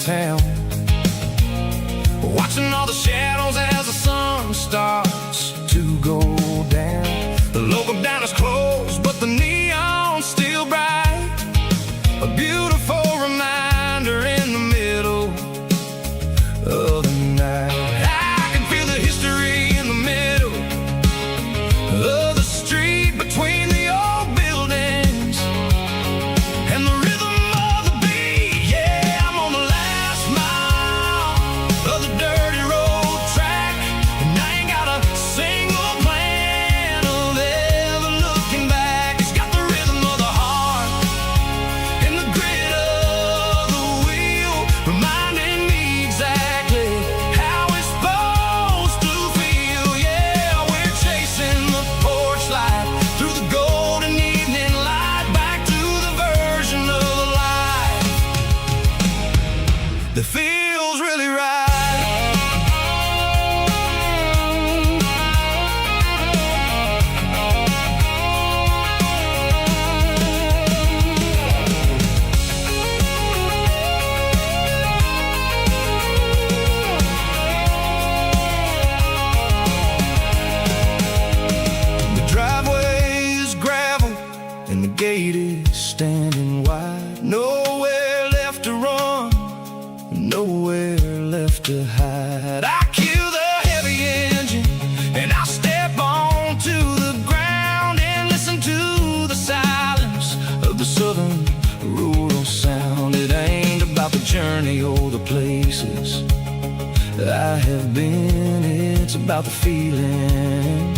town, watching all the shadows as the sun starts to go down. The local diner's closed, but the neon's still bright, a beautiful reminder in the middle of the night. I can feel the history in the middle of the street, between the old buildings and the rhythm of the beat. Yeah, I'm on the last mile of the dirty road track, and I ain't got a single plan of ever looking back. It's got the rhythm of the heart and the grit of the wheel, reminding me exactly how it's supposed to feel. Yeah, we're chasing the porch light through the golden evening light, back to the version of life that feels really right. The driveway is gravel and the gate is standing wide. Nowhere left to run, nowhere left to hide. I kill the heavy engine and I step onto the ground and listen to the silence of the southern rural sound. It ain't about the journey or the places I have been, it's about the feeling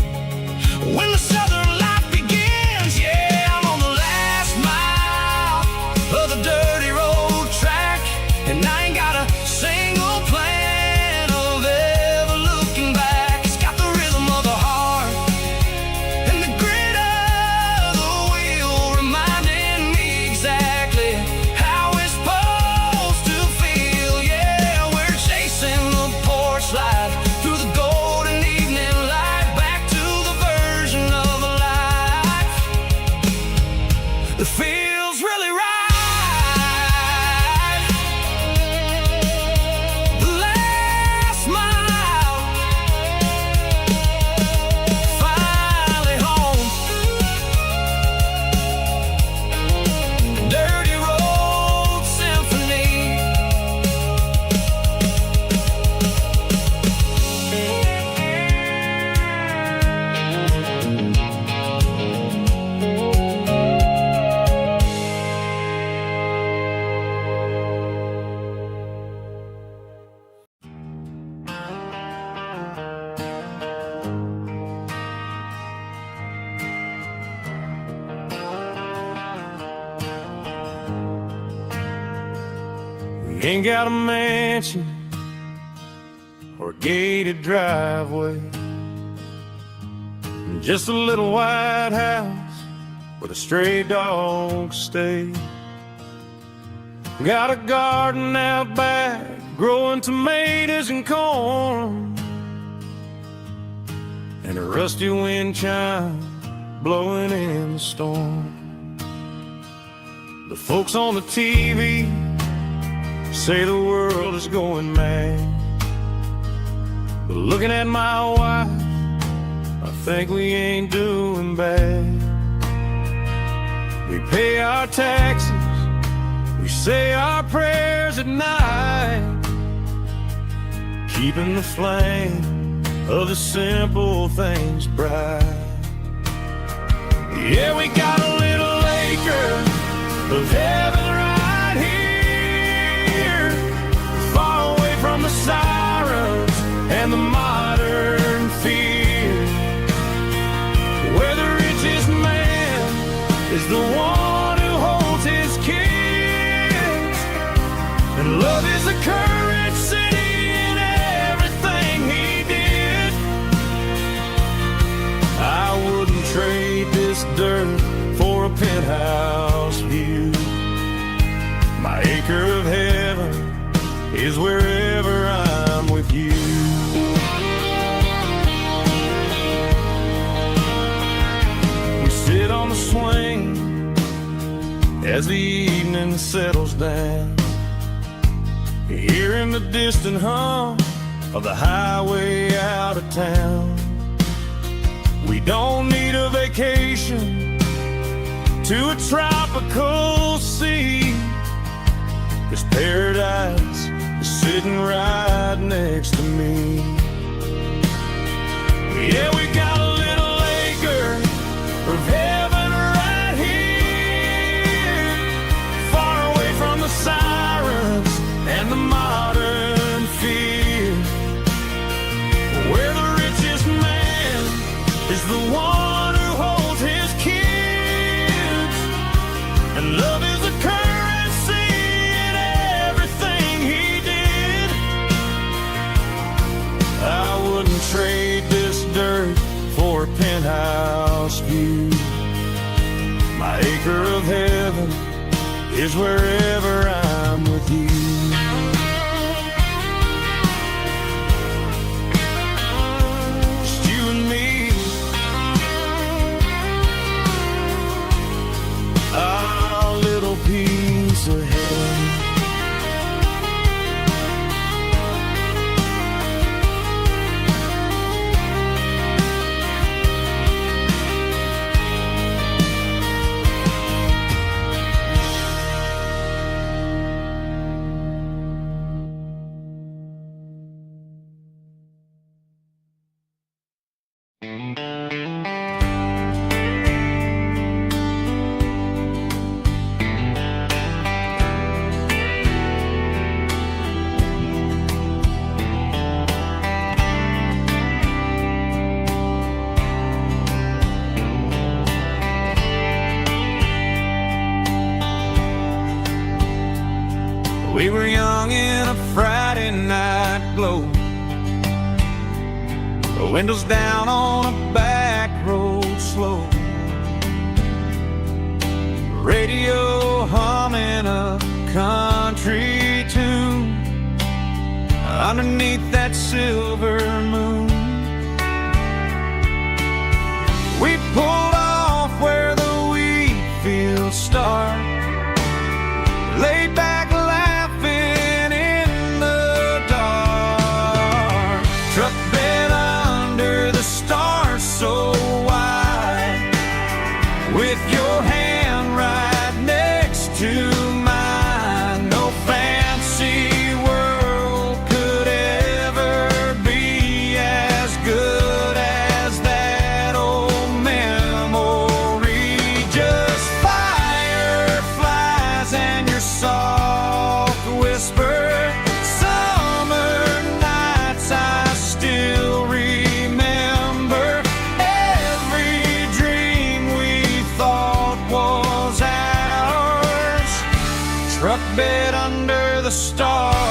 when the southern life begins. Yeah, I'm on the last mile of the dirty road track, and I ain't got a single plan of ever looking back. It's got the rhythm of the heart and the grit of the wheel, reminding me exactly how it's supposed to feel. Yeah, we're chasing the porch light through the golden evening light, back to the version of life that feels really right. The last mile, finally home. Dirty Road Symphony. We ain't got a mansion or a gated driveway, just a little white house where the stray dogs stay. Got a garden out back, growing tomatoes and corn, and a rusty wind chime blowing in the storm. The folks on the TV say the world is going mad, but looking at my wife, I think we ain't doing bad. We pay our taxes, we say our prayers at night, keeping the flame of the simple things bright. Yeah, we got a little acre of heaven right here, far away from the sirens and the modern fear, where the richest man is the one who holds his kids, and love is the courage city in everything he did. I wouldn't trade this dirt for a penthouse view. My acre of heaven is wherever I'm with you. We sit on the swing as the evening settles down. hearing the distant hum of the highway out of town. We don't need a vacation to a tropical sea, 'cause paradise is sitting right next to me. Yeah, we got a little acre of heaven right here, far away from the sirens and the modern fear, where the richest man is the one who holds his kids, and love is the currency in everything he did. I wouldn't trade this dirt for a penthouse view. My acre of heaven is wherever I'm with you. Just you and me, our little piece of heaven. We were young in a Friday night glow, the windows down on a back road slow, radio humming a country tune underneath that silver moon. We pulled off where the wheat fields start, laid back laughing in the dark, truck bed under the stars so wide, with your hand right next to mine. No fancy world could ever be as good as that old memory. Just fireflies and your soft whisper. Summer nights I still remember. Every dream we thought was ours, truck bed under the stars.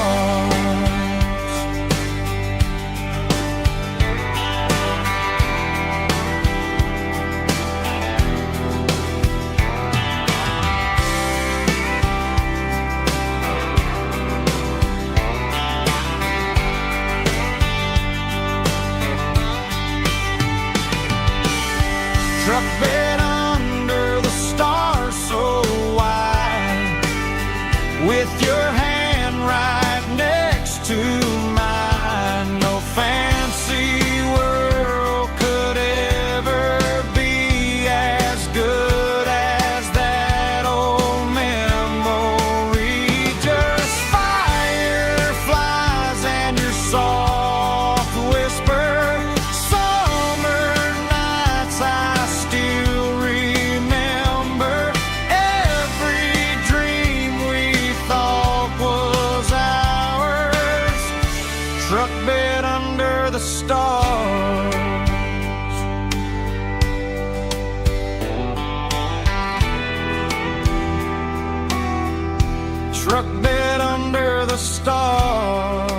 Truck bed under the stars so wide, with your hand right next to mine. No fancy world could ever be as good as that old memory. Just fireflies and your soft whisper. Summer nights I still remember. Every dream we thought was ours, truck bed under the stars. Truck bed under the stars.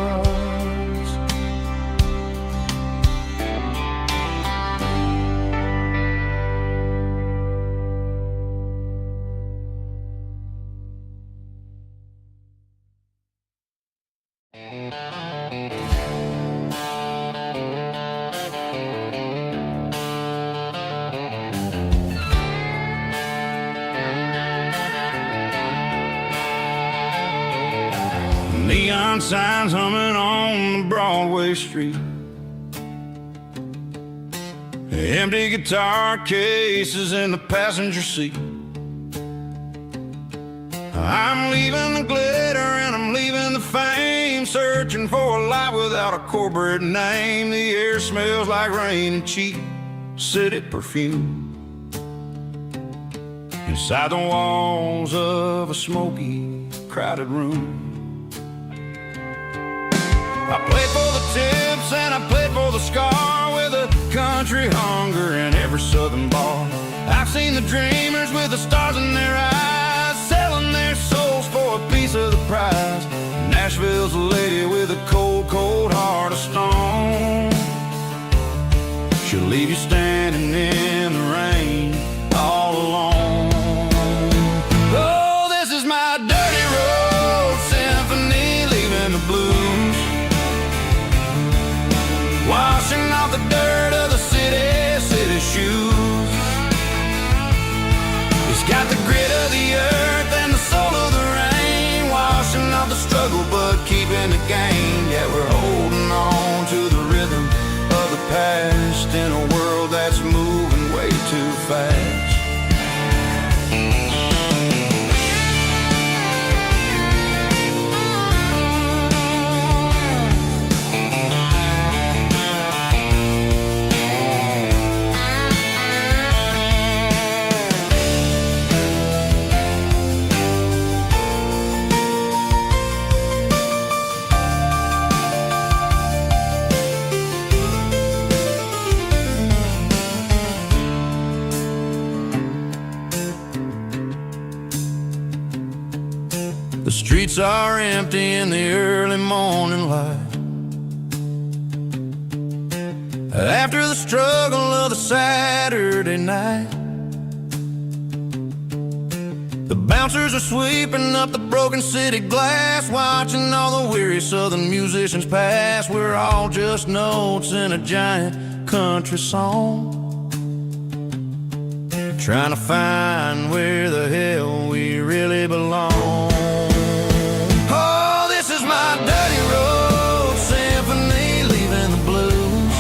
neon signs humming on the Broadway street, empty guitar cases in the passenger seat. I'm leaving the glitter and I'm leaving the fame, searching for a life without a corporate name. The air smells like rain and cheap city perfume inside the walls of a smoky, crowded room. I played for the tips and I played for the scar, with a country hunger in every southern bar. I've seen the dreamers with the stars in their eyes, selling their souls for a piece of the prize. Nashville's a lady with a cold, cold heart of stone. She'll leave you standing in the rain all alone. Oh, this is my dirty road symphony, leaving the blues, washing off the dirt of the city shoes. It's got the grit of the earth and the soul of the rain, washing off the struggle but keeping the gain. Yeah, we're holding on to the rhythm of the past in a world that's moving way too fast. The streets are empty in the early morning light, after the struggle of the Saturday night. The bouncers are sweeping up the broken city glass, watching all the weary southern musicians pass. We're all just notes in a giant country song, trying to find where the hell we really belong. My dirty road symphony, leaving the blues,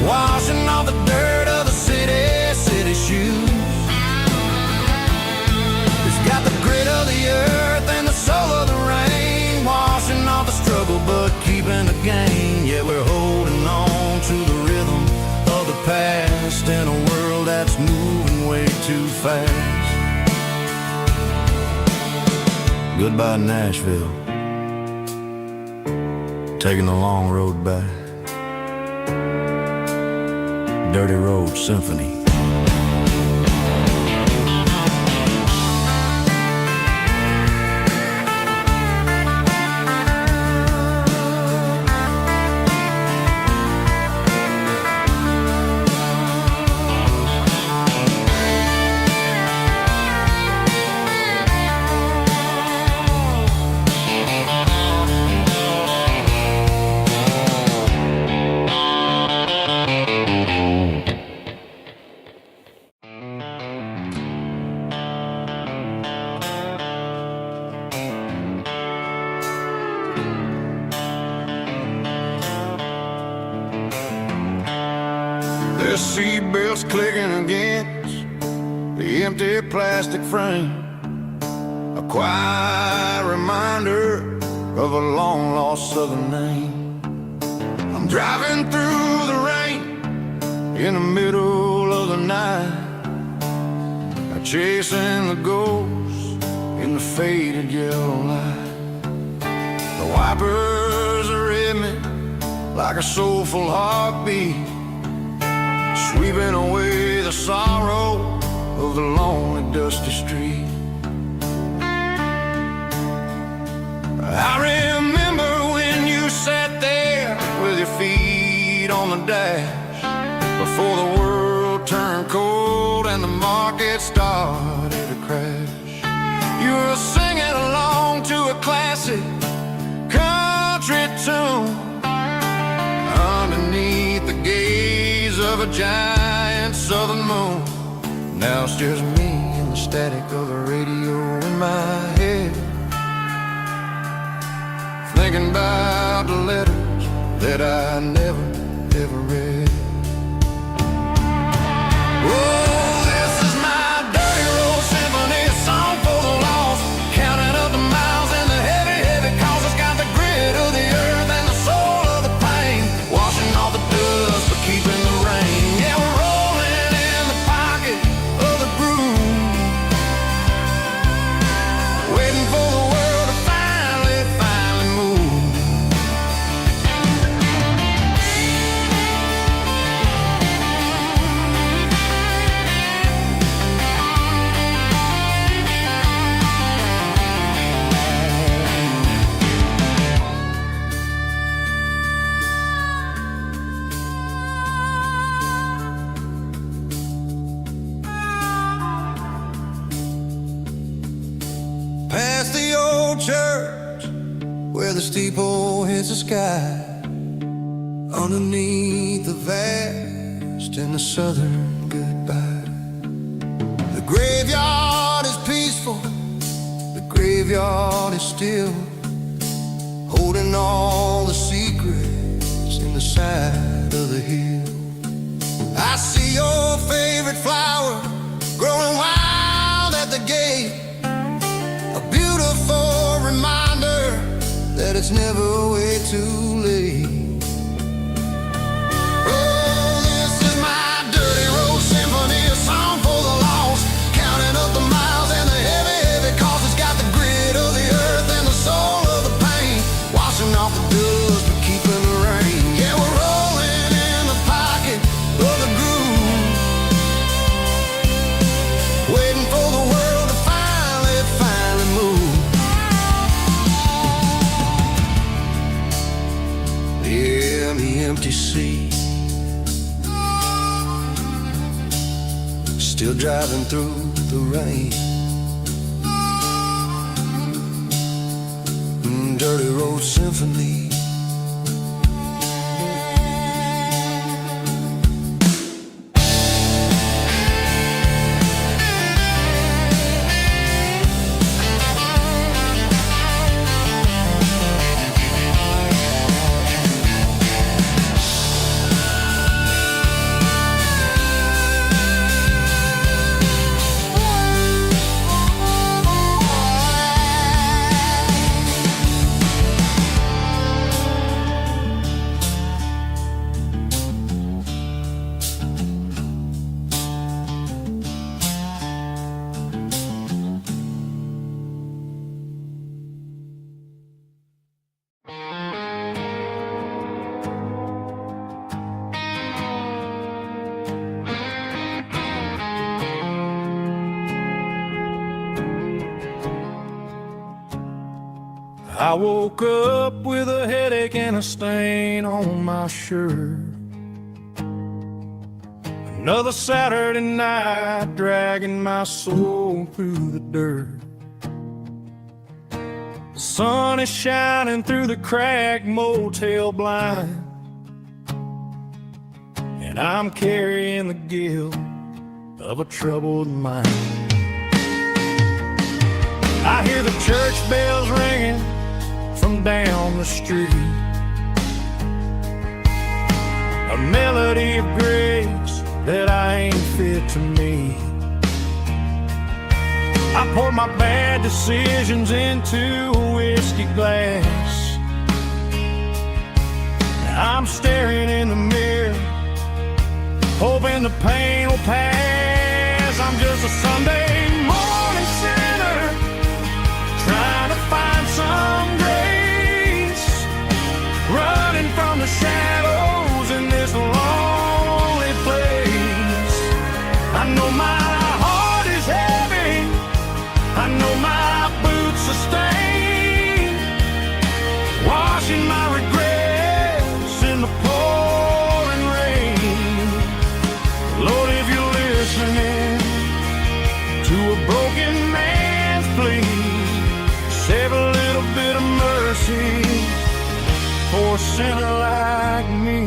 washing off the dirt of the city shoes. It's got the grit of the earth and the soul of the rain, washing off the struggle but keeping the gain. Yeah, we're holding on to the rhythm of the past in a world that's moving way too fast. Goodbye, Nashville, taking the long road back. Dirty Road Symphony. The seatbelts clicking against the empty plastic frame, a quiet reminder of a long-lost southern name. I'm driving through the rain in the middle of the night, chasing the ghosts in the faded yellow light. The wipers are in me like a soulful heartbeat, sweeping away the sorrow of the lonely, dusty street. I remember when you sat there with your feet on the dash, before the world turned cold and the market started to crash. You were singing along to a classic country tune underneath the gaze of a giant southern moon. Now it's just me and the static of the radio in my head, that I never, ever read. Oh, this is my dirty road symphony, a song for the lost, counting up the miles and the heavy, heavy calls. It's got the grit of the earth and the soul of the pain, washing off the dust but keeping the rain. Yeah, we're rolling in the pocket of the groove, waiting for the world to finally move. Past the old church where the steeple hits the sky, underneath the vast and the southern goodbye. The graveyard is peaceful, the graveyard is still, holding all the secrets in the side of the hill. I see your favorite flower growing wild at the gate, a beautiful reminder that it's never way too late. Oh, this is my dirty road symphony, a song for the lost, counting up the miles and the heavy, heavy calls. It's got the grit of the earth and the soul of the pain, washing off the dust but keeping the rain. Yeah, we're rolling in the pocket of the groove, waiting for the world to finally move. Yeah, the empty sea, still driving through the rain. Dirty road symphony. I woke up with a headache and a stain on my shirt. Another Saturday night dragging my soul through the dirt. The sun is shining through the cracked motel blind, and I'm carrying the guilt of a troubled mind. I hear the church bells ringing from down the street, a melody of grace that I ain't fit to meet. I poured my bad decisions into a whiskey glass. Now I'm staring in the mirror, hoping the pain will pass. I'm just a Sunday morning sinner, trying to find some grace, running from the shadows in this lonely place. I know my heart is heavy, I know my boots are stained, washing my regrets in the pouring rain. Lord, if you're listening to a broken man's plea, save a little bit of mercy for a sinner like me.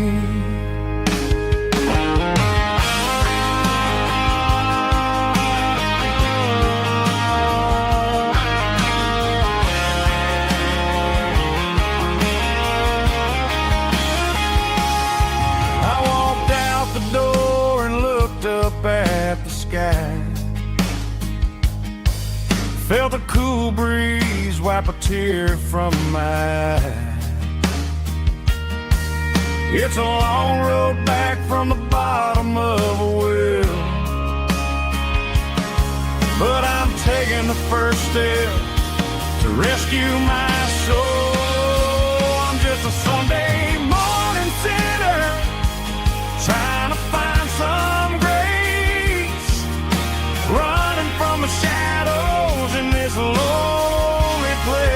Felt a cool breeze wipe a tear from my eye. It's a long road back from the bottom of a well, but I'm taking the first step to rescue my soul. I'm just a Sunday morning sinner trying to find some grace, running from the shadows in this lonely place.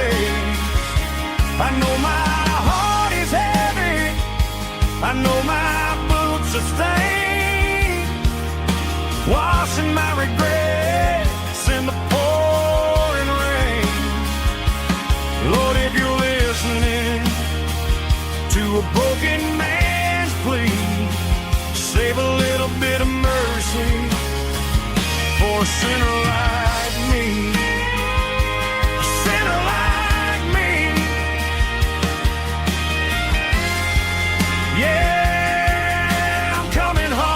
I know my heart is heavy, I know my boots are stained, washing my regrets in the pouring rain. Lord, if you're listening to a broken man's plea, save a little bit of mercy for a sinner like me. A sinner like me. Yeah, I'm coming home.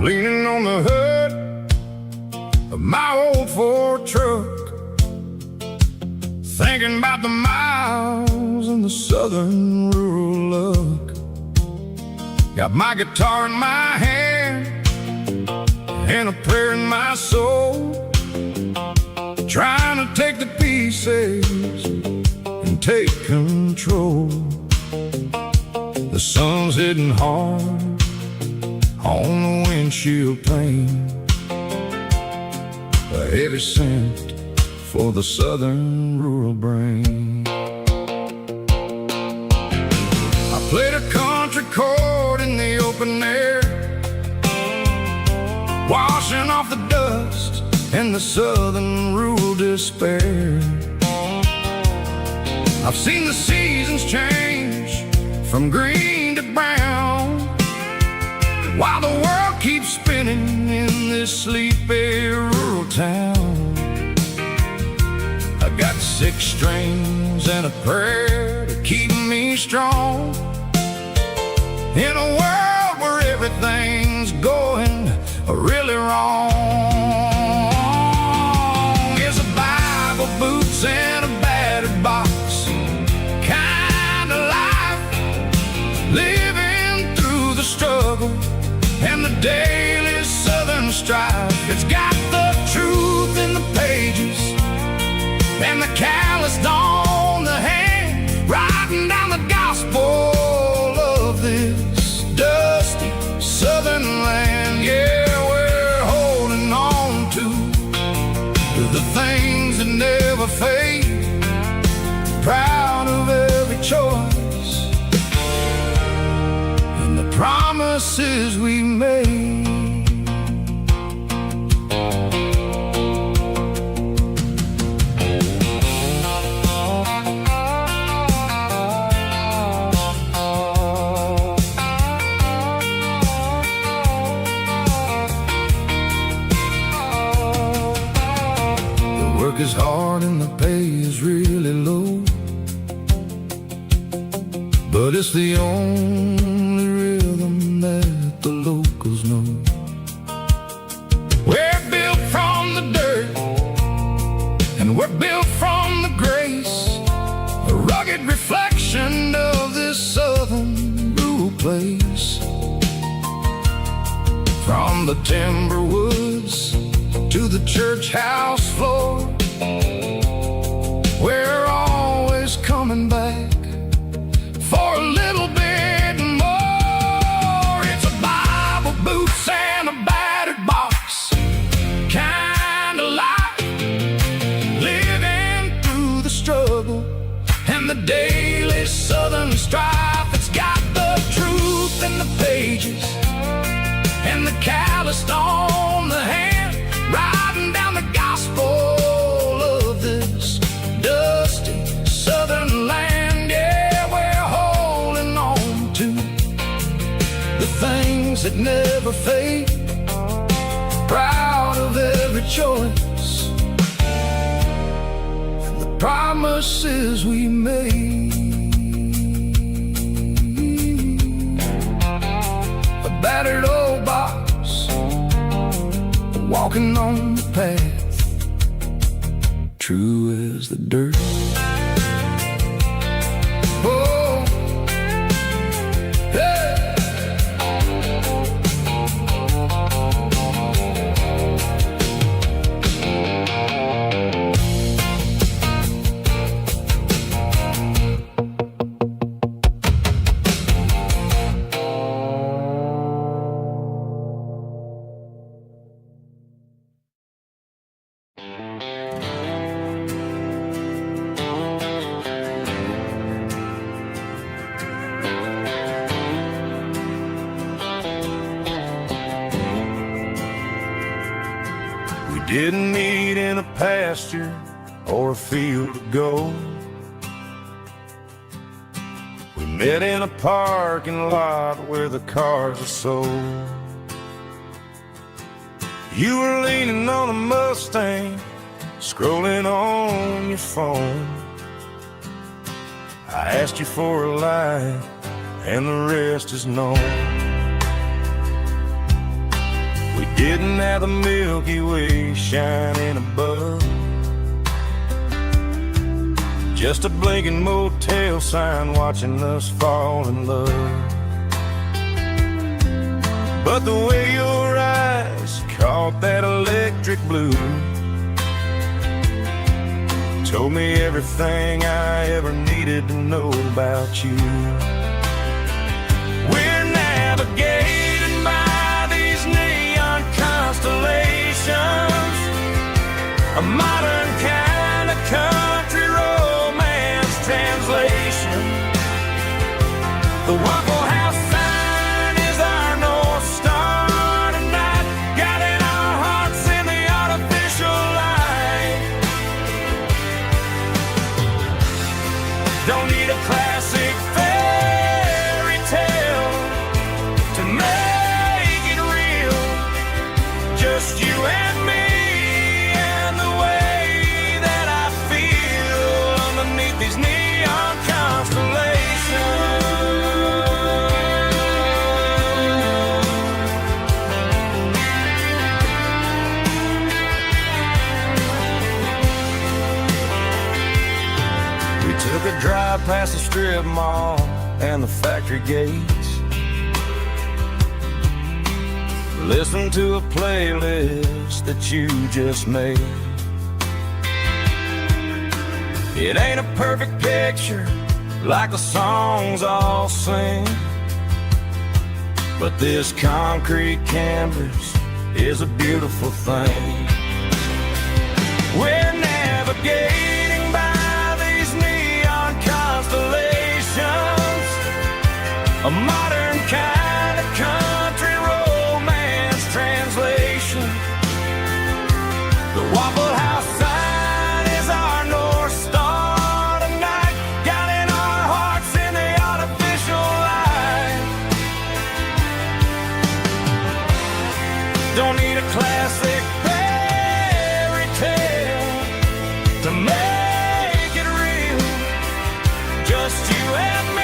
Leaning on the hood of my old Ford truck, thinking about the miles and the southern rural look. Got my guitar in my hand and a prayer in my soul, trying to take the pieces and take control. The sun's hitting hard on the windshield pane, a heavy scent for the southern rural brain. I played a country chord in the open air, washing off the dust and the southern rural despair. I've seen the seasons change from green to brown, while the world keeps spinning in this sleepy rural town. I got 6 strings and a prayer to keep me strong, in a world where everything's going really wrong. It's a Bible, boots, and a battered box kind of life, living through the struggle and the daily southern strife. It's got the truth in the pages and the calloused on the hand, writing down the gospel of this dusty southern land. Yeah, we're holding on to the things that never fade, proud of every choice and the promises we made. Is hard and the pay is really low, but it's the only rhythm that the locals know. We're built from the dirt and we're built from the grace, a rugged reflection of this southern rural place. From the timber woods to the church house floor, we're always coming back for a little bit more. It's a Bible, boots, and a battered box kind of life, living through the struggle and the daily southern strife. It's got the truth in the pages and the calloused on the hand, riding down the gospel of this dusty southern land. Yeah, we're holding on to the things that never fade, proud of every choice and the promises we made. A battered old box, walking on the path, true as the dirt. Oh, hey. Didn't meet in a pasture or a field of gold. We met in a parking lot where the cars are sold. You were leaning on a Mustang, scrolling on your phone. I asked you for a light, and the rest is known. We didn't have the Milky Way shining above, just a blinking motel sign watching us fall in love. But the way your eyes caught that electric blue told me everything I ever needed to know about you. We're navigating by these neon constellations, a modern kind of country romance translation. The Waffle House sign is our North Star tonight, guiding our hearts in the artificial light. Don't need a classic fairy tale to make it real, just you and me and the way that I feel underneath these neon constellations. We took a drive past the strip mall and the factory gates, listened to a playlist that you just made. It ain't a perfect picture like the songs all sing, but this concrete canvas is a beautiful thing. We're navigating by these neon constellations, a modern kind of country romance translation. The Waffle House sign is our North Star tonight, guiding our hearts in the artificial light. Don't need a classic fairy tale to make it real, just you and me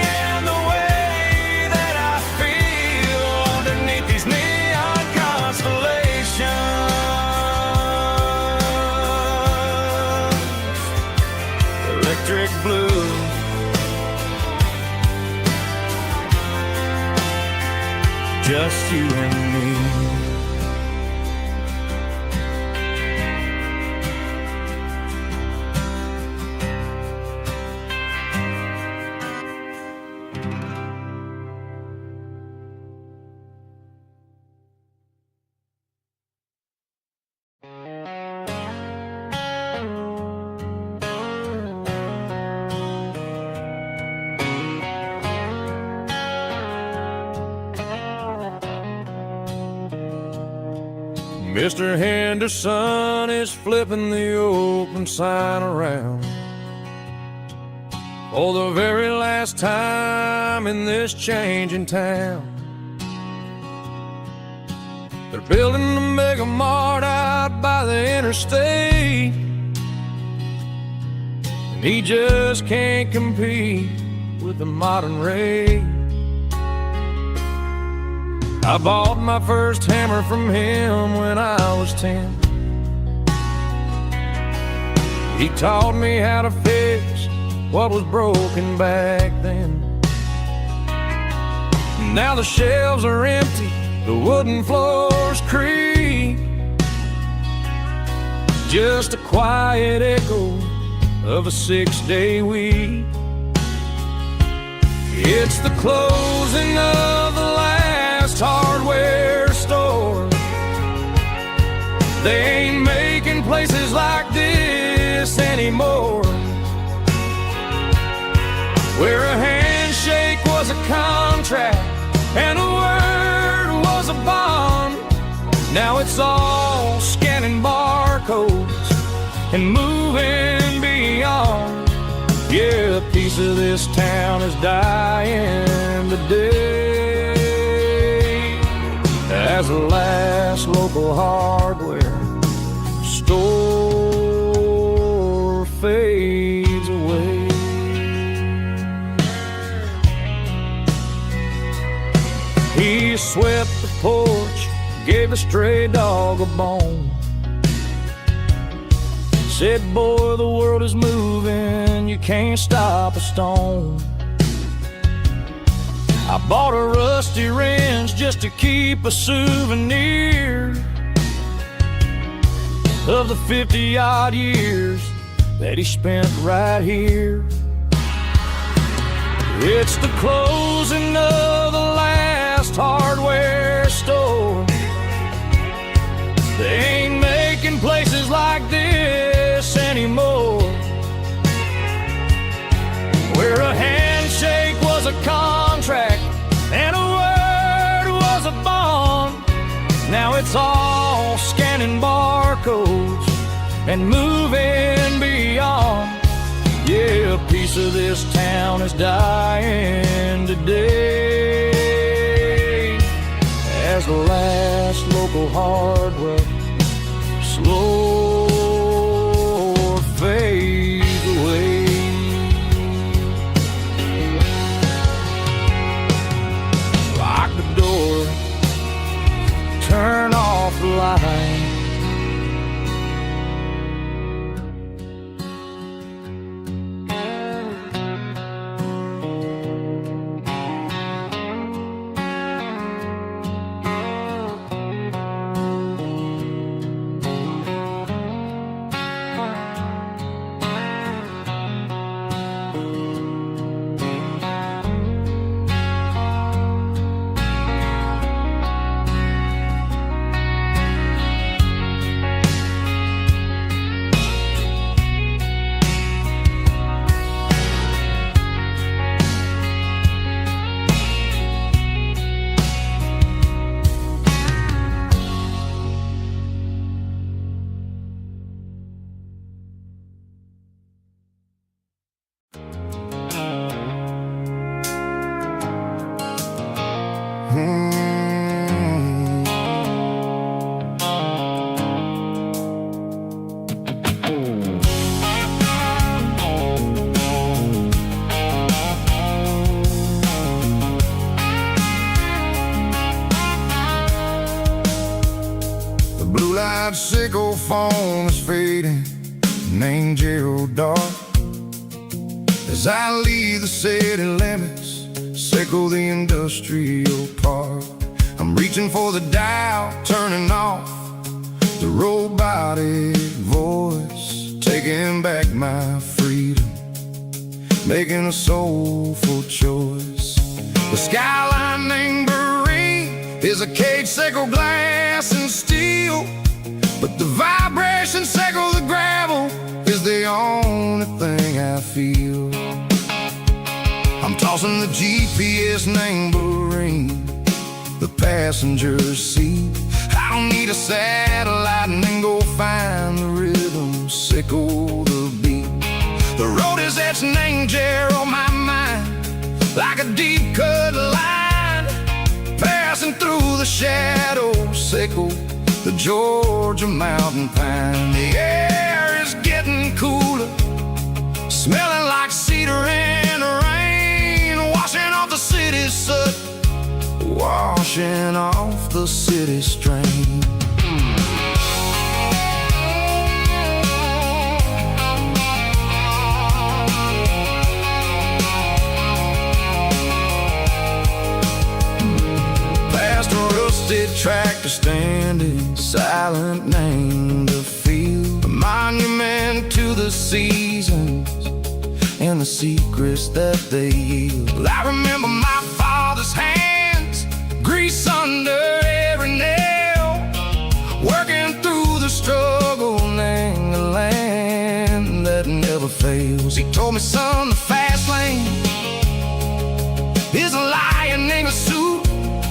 and the way that I feel underneath these neon constellations. Electric blue, just you and me. me. Mr. Henderson is flipping the open sign around for the very last time in this changing town. They're building a mega mart out by the interstate, and he just can't compete with the modern rate. I bought my first hammer from him when I was 10. He taught me how to fix what was broken back then. Now the shelves are empty, the wooden floors creak, just a quiet echo of a 6-day week. It's the closing of the last hardware store. They ain't making places like this anymore, where a handshake was a contract and a word was a bond. Now it's all scanning barcodes and moving beyond. Yeah, a piece of this town is dying today as the last local hardware store fades away. He swept the porch, gave the stray dog a bone, said, boy, the world is moving, you can't stop a stone. I bought a rusty wrench just to keep a souvenir of the 50-odd years that he spent right here. It's the closing of the last hardware store. They ain't making places like this anymore, where a handshake was a contract and a word was a bond. Now it's all scanning barcodes and moving beyond. Yeah, a piece of this town is dying today as the last local hardware slow fades away. Lock the door, turn off the light. Sickle phone is fading, an angel dark. As I leave the city limits, sickle the industrial park. I'm I'm reaching for the dial, turning off the robotic voice, taking back my freedom, making a soulful choice. The skyline named Barine is a cage, sickle, glass, and steel, but the vibration, sickle, the gravel is the only thing I feel. I'm tossing the GPS named Barine, the passenger seat. I don't need a satellite and then go find the rhythm, sickle the beat. The road is etched an angel on my mind, like a deep cut line, passing through the shadows, sickle the Georgia mountain pine. The air is getting cooler, smelling like cedar in the rain, washing off the city's soot, washing off the city strain. Past a rusted tractor standing silent, named the field, a monument to the seasons and the secrets that they yield. I remember my father's hands, grease under every nail, working through the struggle, name the land that never fails. He told me, son, the fast lane is a lion in a suit,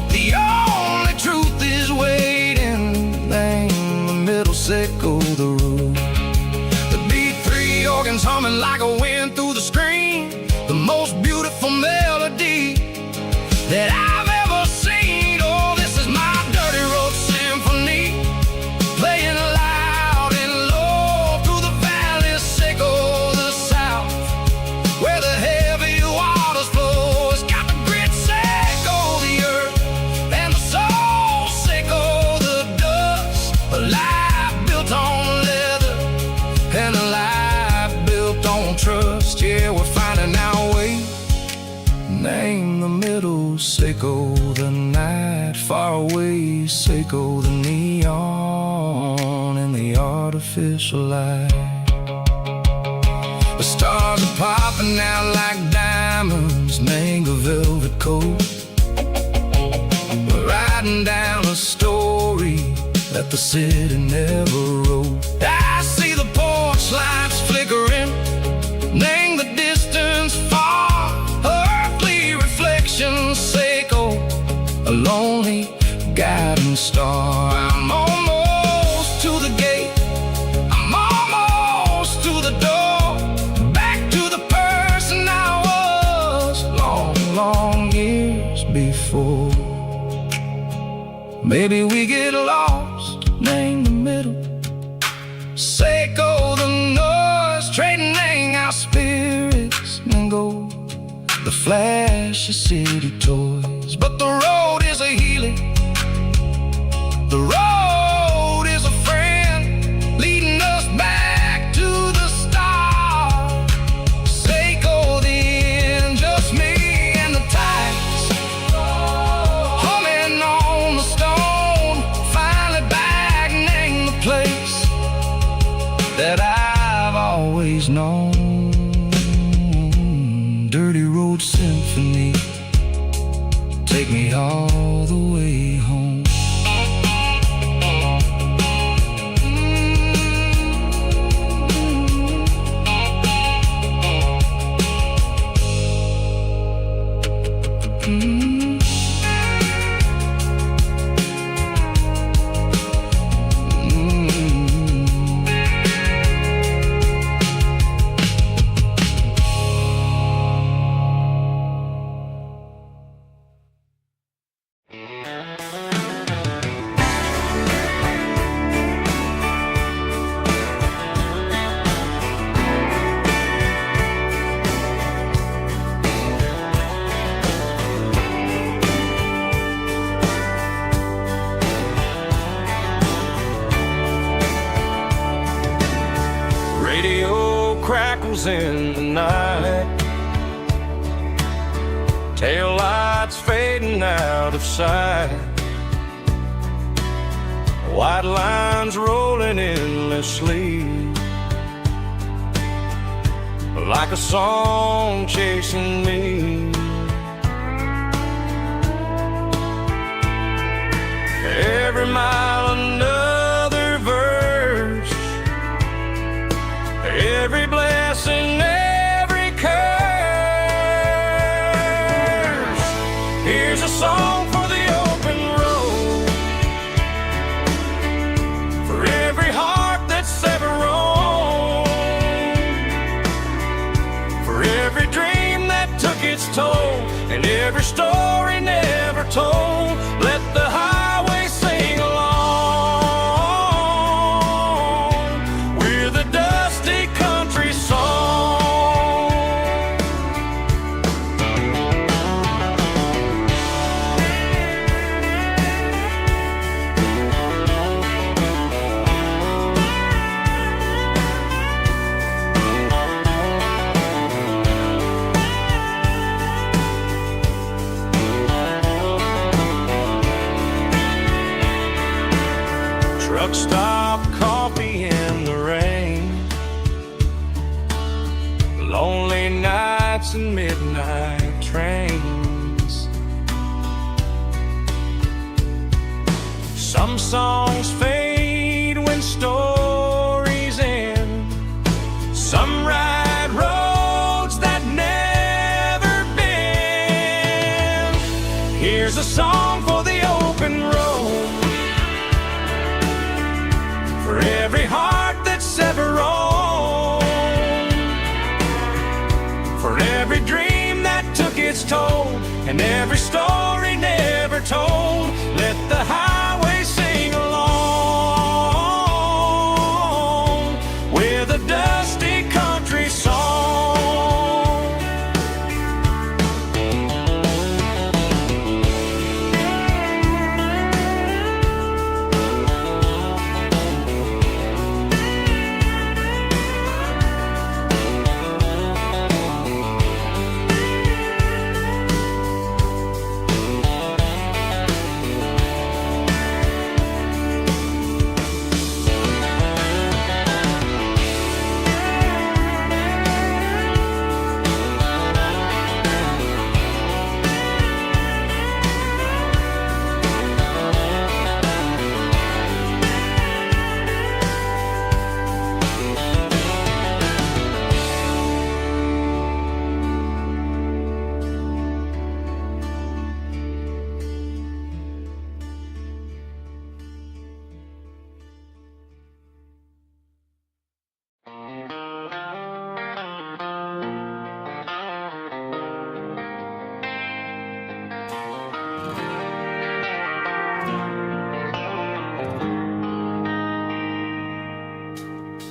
the only truth is waiting, name the middle, sickle the root. The B3 organs humming like a wind through the screen, the most beautiful melody that I've ever seen. Oh, this is my dirty road symphony, playing loud and low through the valleys, sickle the south, where the heavy waters flow. It's got the grit, sickle the earth, and the soul, sickle the dust. A life built on leather and a life built on trust. Yeah, we're finding our way, name the middle, sickle the night, far away, sickle the neon and the artificial light. The stars are popping out like diamonds, mango velvet coat. We're riding down a story that the city never wrote. I see the porch lights flickering, name the distance far, earthly reflections, sickle a lonely guiding star. I'm almost to the gate, I'm almost to the door, back to the person I was long, long years before. Maybe we get lost, name the middle, sickle the noise, trading our spirits and go the flash of city toys. But the road is a healing, the road is a friend, leading us back to the start. Sickle the end, just me and the tides, humming on the stone, finally back, name the place that I've always known. Dirty road symphony, take me all the way home. crackles in the night, tail lights fading out of sight. white lines rolling endlessly, like a song chasing me. Every mile another verse, every blessing, every curse. Here's a song for the open road, for every heart that's ever roamed, for every dream that took its toll, and every story never told. Let the highway sing along with a dusty country song. Truck stop, coffee in the rain, lonely nights and midnight trains. Some songs fade when stories end, some ride roads that never bend. Here's a song for the open road, for every heart that's ever roamed, for every dream that took its toll, and every story never told. Let the highway sing along with a dusty country song.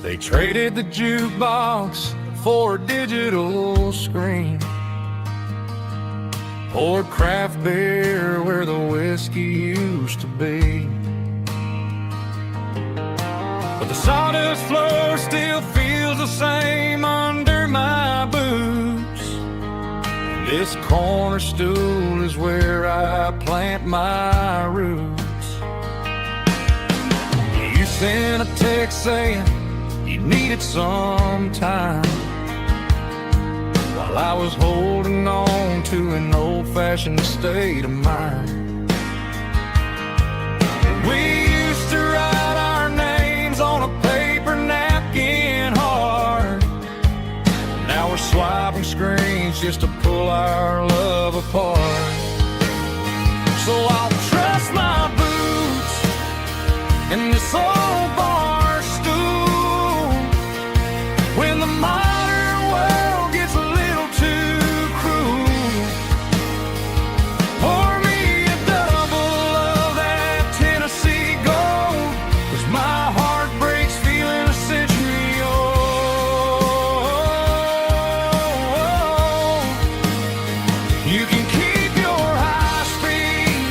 They traded the jukebox for a digital screen, poured craft beer where the whiskey used to be. But the sawdust floor still feels the same under my boots. This corner stool is where I plant my roots. You sent a text saying you needed some time, while I was holding on to an old-fashioned state of mind. We used to write our names on a paper napkin hard. Now we're swiping screens just to pull our love apart. So I'll trust my boots in this old bar stool when the modern world gets a little too cruel. Pour me a double of that Tennessee Gold, 'cause my heart breaks feeling a century old. You can keep your high speed,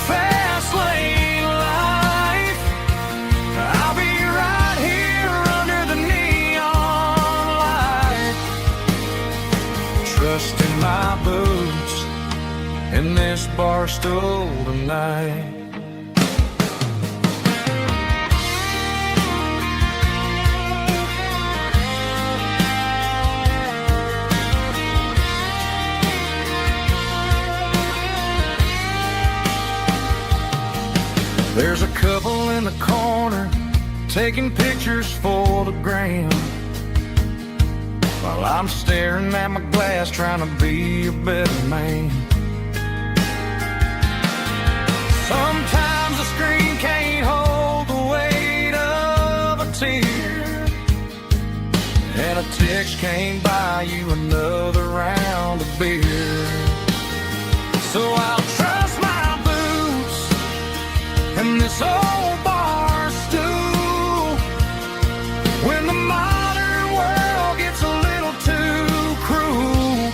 fast lane life. I'll be right here under the neon light, trusting my boots in this bar stool tonight. There's a couple in the corner taking pictures for the gram, while I'm staring at my glass trying to be a better man. Sometimes the screen can't hold the weight of a tear, and a text can't buy you another round of beer. So I'll trust my boots and this old bar stool when the modern world gets a little too cruel.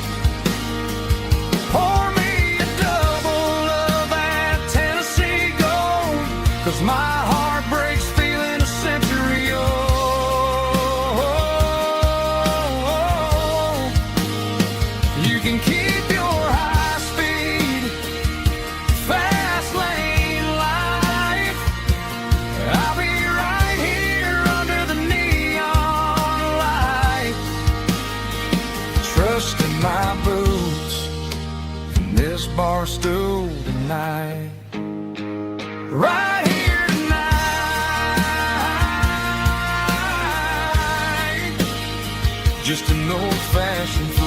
Pour me a double of that Tennessee Gold, 'cause my heart breaks feeling a century old. You can keep your high-speed fast lane life. I'll be right here under the neon light, trusting my boots and this bar stool tonight. Right here tonight, just an old-fashioned fool.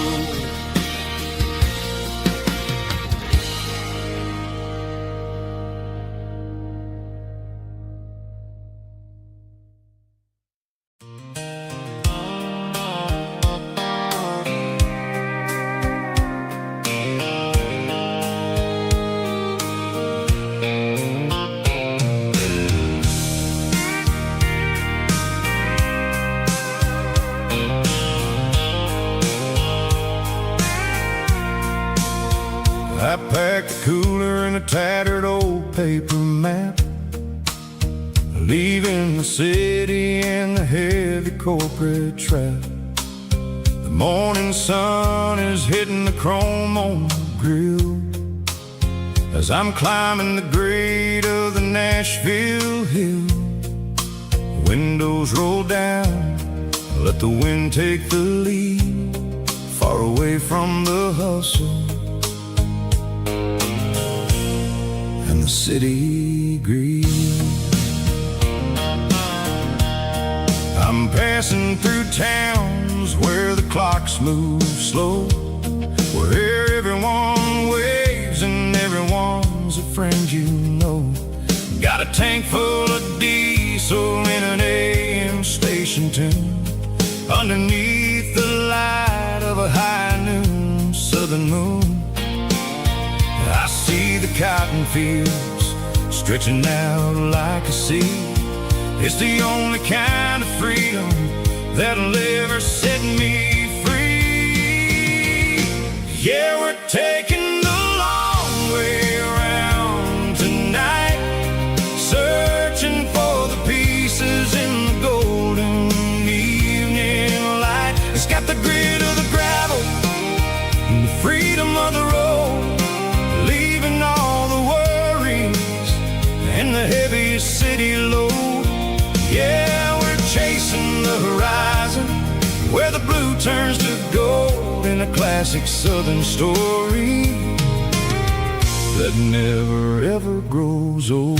I packed a cooler and a tattered old paper map, leaving the city and the heavy corporate trap. The morning sun is hitting the chrome on the grill as I'm climbing the grade of the Nashville hill. Windows roll down, let the wind take the lead, far away from the hustle and the city greed. I'm passing through towns where the clocks move slow, where everyone waves and everyone's a friend you know. Got a tank full of diesel in an AM station tune, underneath the light of a high noon southern moon. I see the cotton fields stretching out like a sea. It's the only kind of freedom that'll ever set me free. Yeah, we're taking the long way around tonight, searching for the pieces in the golden evening light. It's got the grit of the gravel and the freedom of the road, leaving all the worries and the heavy city load. Yeah, we're chasing the horizon where the blue turns to gold in a classic southern story that never ever grows old.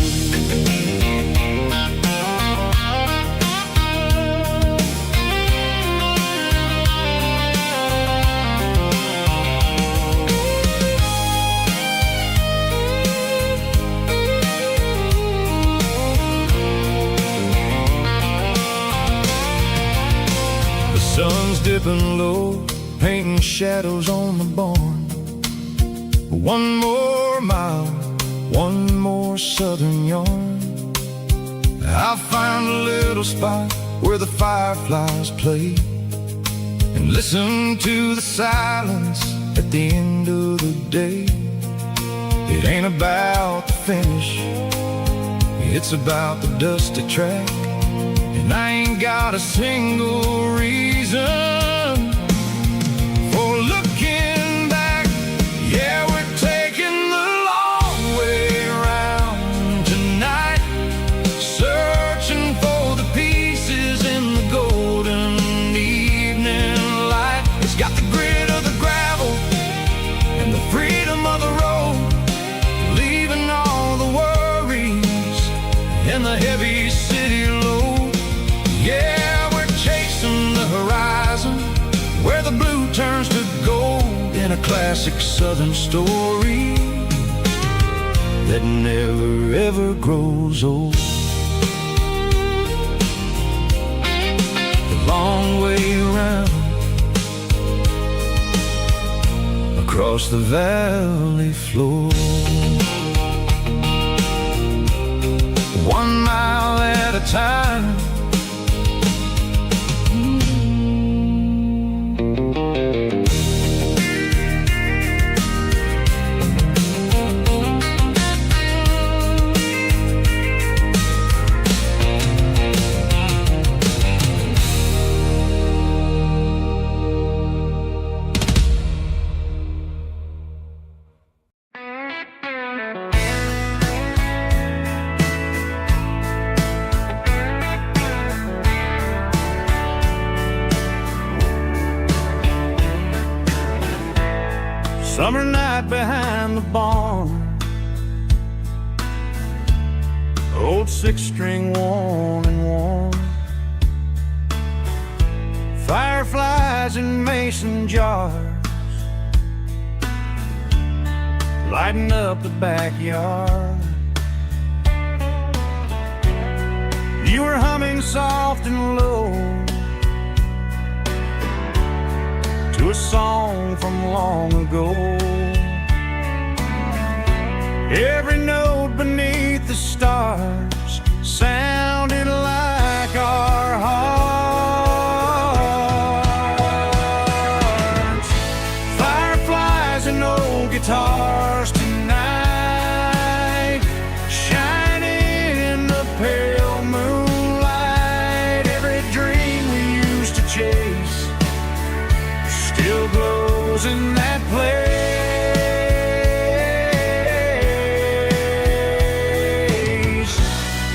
Sun's dipping low, painting shadows on the barn. One more mile, one more southern yarn. I'll find a little spot where the fireflies play and listen to the silence at the end of the day. It ain't about the finish, it's about the dusty track, and I ain't got a single reason for looking back. Yeah, we're taking the long way around tonight, searching for the pieces in the golden evening light. It's got the grit of the gravel and the freedom of the road, leaving all the worries and the heavy city load. Yeah, we're chasing the horizon, where the blue turns to gold, in a classic southern story that never ever grows old. The long way around, across the valley floor, 1 mile at a time. Summer night behind the barn, old 6-string worn and worn, fireflies in mason jars, lighting up the backyard. You were humming soft and low to a song from long ago. Every note beneath the stars sounded like our hearts. Fireflies and old guitars tonight, shining in the pale moonlight. Every dream we used to chase still glows in that place.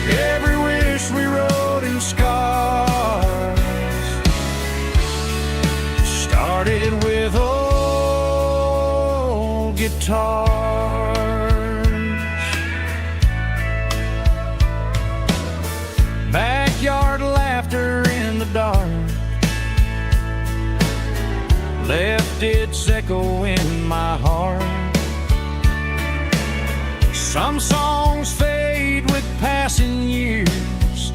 Every wish we wrote in scars started with old guitars. Backyard laughter in the dark left its echo in my heart. Some songs fade with passing years,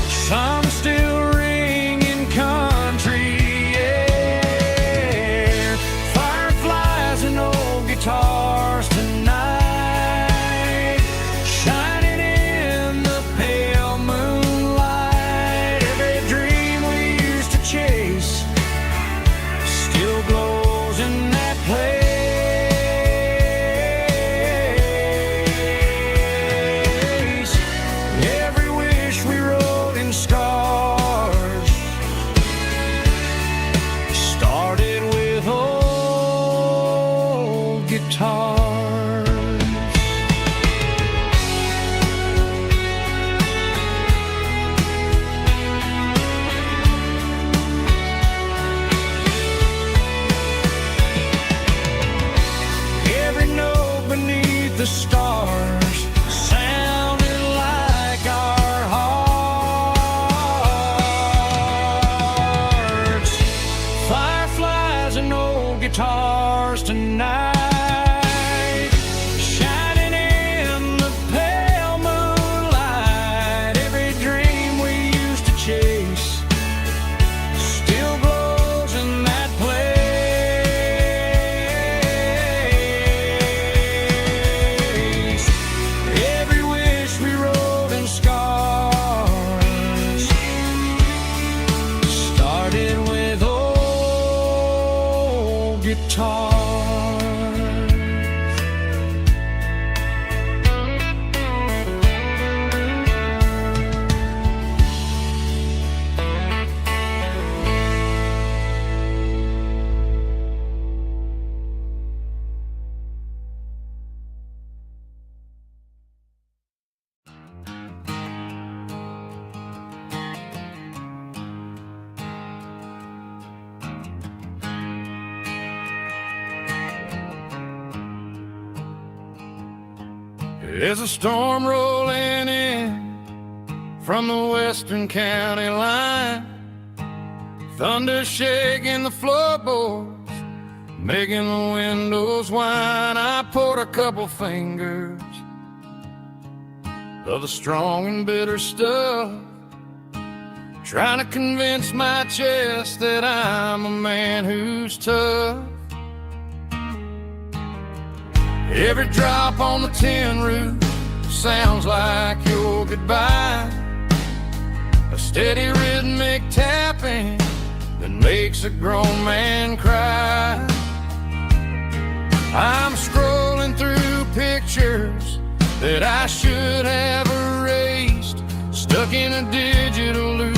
some still ring in country air. Fireflies and old guitars tonight, shining in the pale moonlight. Every dream we used to chase still glows in that place. Every wish we wrote in scars started with old guitars. Every note beneath the stars sounded like our hearts. Fireflies and old guitars tonight, shining in the pale moonlight. Every dream we used to chase still glows in that place. Every wish we wrote in scars started with old guitars. There's a storm rolling from the western county line. Thunder shaking the floorboards, making the windows whine. I poured a couple fingers of the strong and bitter stuff, trying to convince my chest that I'm a man who's tough. Every drop on the tin roof sounds like your goodbye, a steady rhythmic tapping that makes a grown man cry. I'm scrolling through pictures that I should have erased, stuck in a digital loop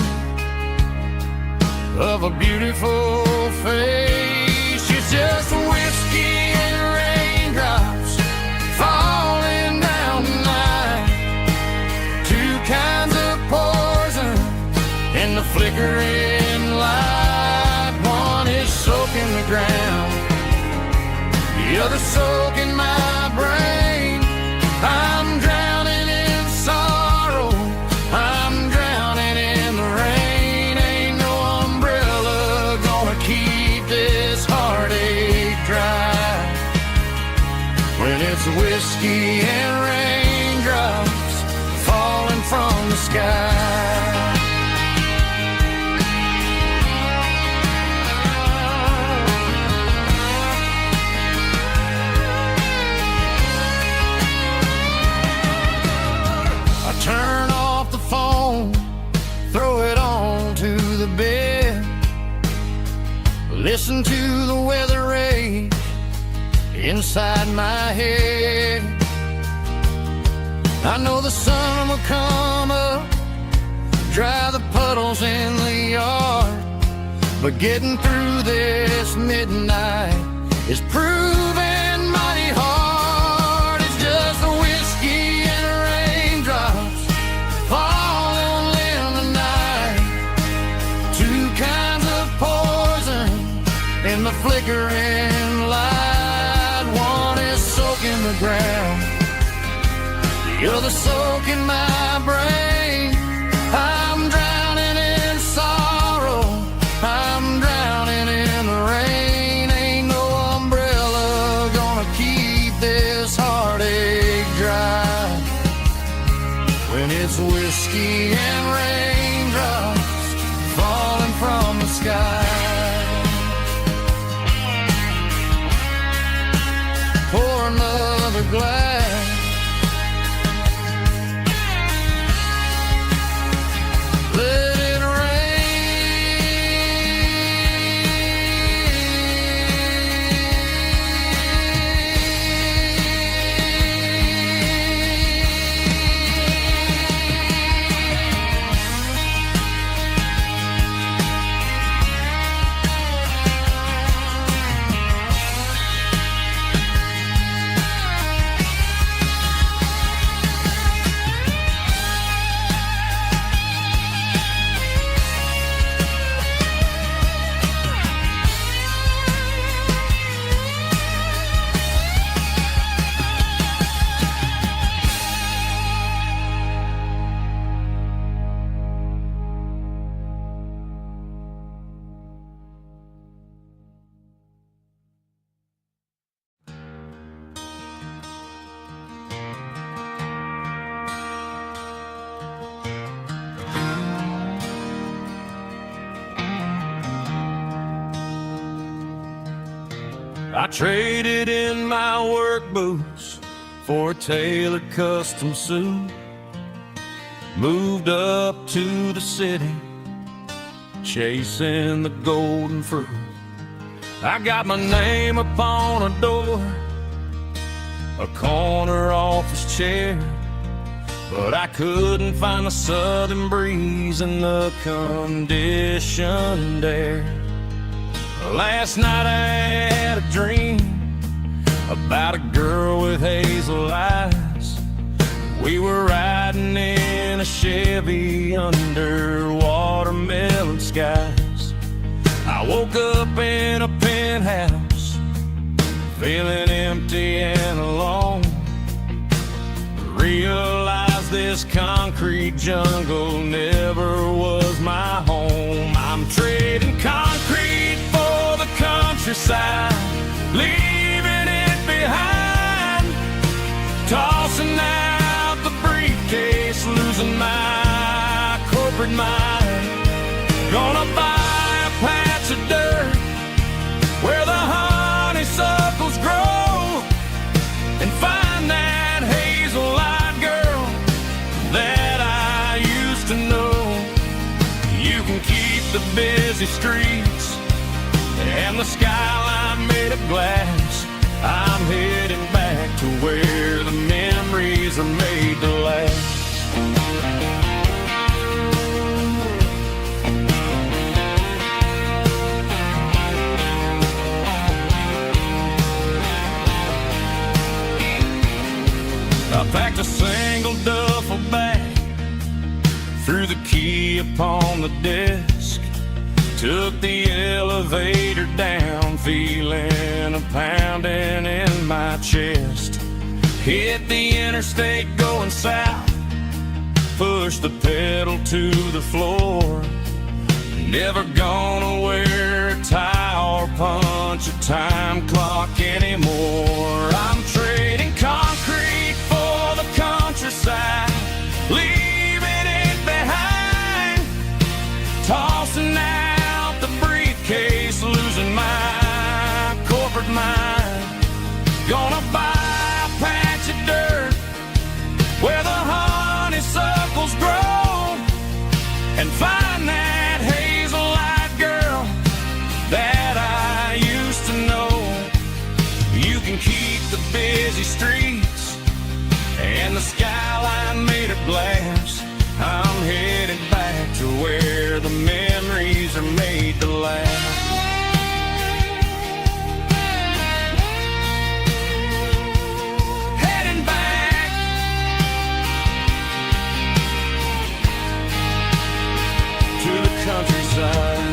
of a beautiful face. It's just whiskey and raindrops falling down tonight, two kinds of poison in the flickering light. One is soaking the ground, the other soaking my brain. I'm drowning in sorrow, I'm drowning in the rain. Ain't no umbrella gonna keep this heartache dry when it's whiskey and raindrops falling from the sky. Turn off the phone, throw it on to the bed, listen to the weather rage inside my head. I know the sun will come up, dry the puddles in the yard, but getting through this midnight is proving mighty hard. It's just a whiskey and raindrops falling in the night, two kinds of poison in the flickering light. One is soaking the ground, the other soaking my brain. I'm drowning in sorrow, I'm drowning in the rain. Ain't no umbrella gonna keep this heartache dry when it's whiskey and raindrops falling from the sky. Pour another glass, let it I traded in my work boots for a tailored custom suit, moved up to the city, chasing the golden fruit. I got my name upon a door, a corner office chair, but I couldn't find the southern breeze in the conditioned air. Last night I had a dream about a girl with hazel eyes. We were riding in a Chevy under watermelon skies. I woke up in a penthouse, feeling empty and alone. Realized 'cause this concrete jungle never was my home. I'm trading concrete for the countryside, leaving it behind, tossing out the briefcase, losing my corporate mind. Gonna buy a patch of dirt where the honeysuckles grow and find that hazel-eyed girl that I used to know. You can keep the busy streets and the skyline made of glass. I'm heading back to where the memories are made to last. I packed a single duffel bag, threw the key upon the desk, took the elevator down, feeling a pounding in my chest. Hit the interstate going south, pushed the pedal to the floor. Never gonna wear a tie or punch a time clock anymore. I'm trading concrete for the countryside, leaving it behind, tossing out the briefcase, losing my corporate mind. Gonna buy a patch of dirt where the honeysuckles grow and find that hazel-eyed girl that I used to know. You can keep the busy streets and the skyline made of glass. I'm headed back to where the memories are made to last. Heading back to the countryside.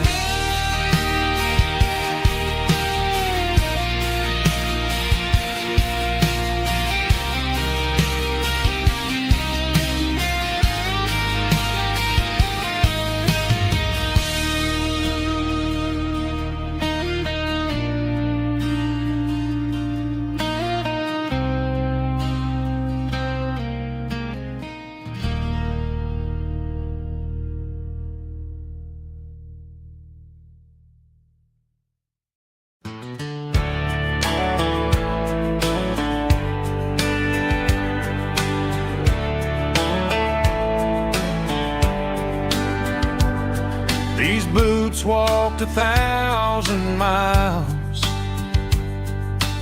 These boots walked 1,000 miles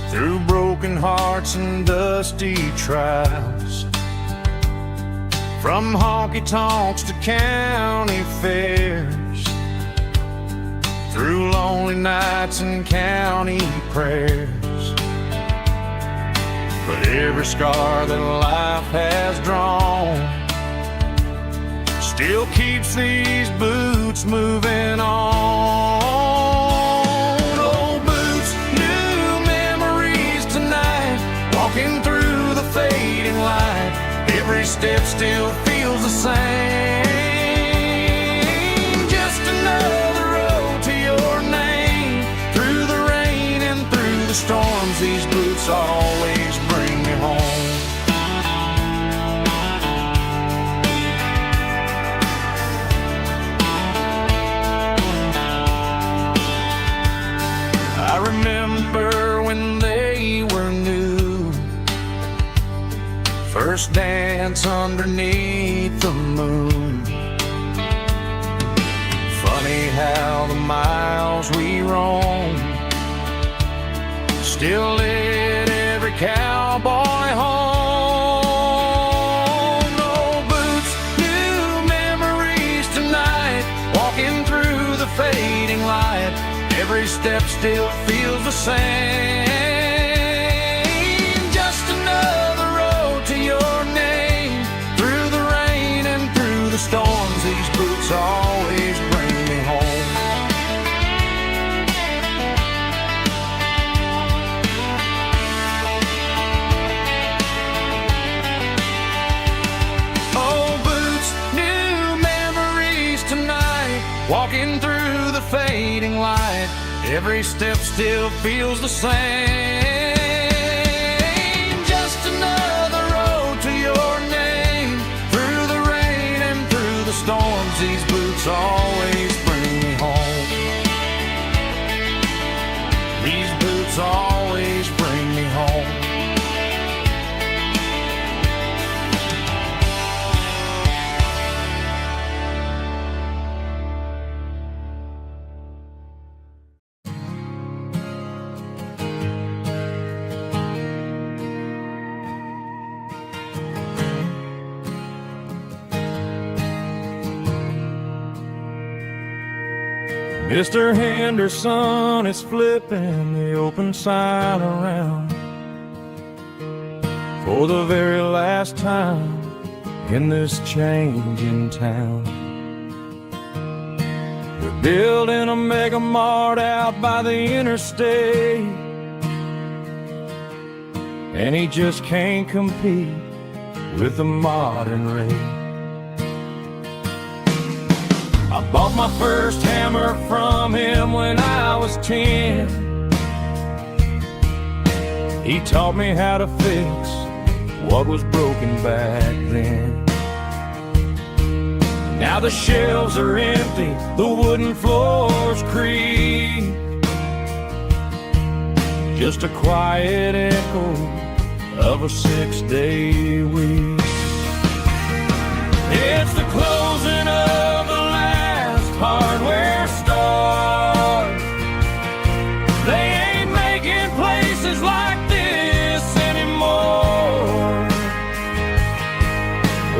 through broken hearts and dusty trials, from honky-tonks to county fairs, through lonely nights and county prayers. But every scar that life has drawn still keeps these boots moving on. Old boots, new memories tonight, walking through the fading light. Every step still feels the same. Just another road to your name. Through the rain and through the storms, these boots always bring me home. I remember when they were new, first dance underneath the moon. Funny how the miles we roam still lit every cowboy home. Old boots, new memories tonight, walking through the fading light. Every step still feels the same. Just another road to your name. Through the rain and through the storms, these boots always bring me home. Walking through the fading light, every step still feels the same. Just another road to your name. Through the rain and through the storms, these boots always bring me home. These boots always bring me home. Mr. Henderson is flipping the open sign around for the very last time in this changing town. They're building a mega mart out by the interstate, and he just can't compete with the modern rate. I bought my first hammer from him when I was 10. He taught me how to fix what was broken back then. Now the shelves are empty, the wooden floors creak, just a quiet echo of a 6-day week. It's the closing of the hardware store. They ain't making places like this anymore,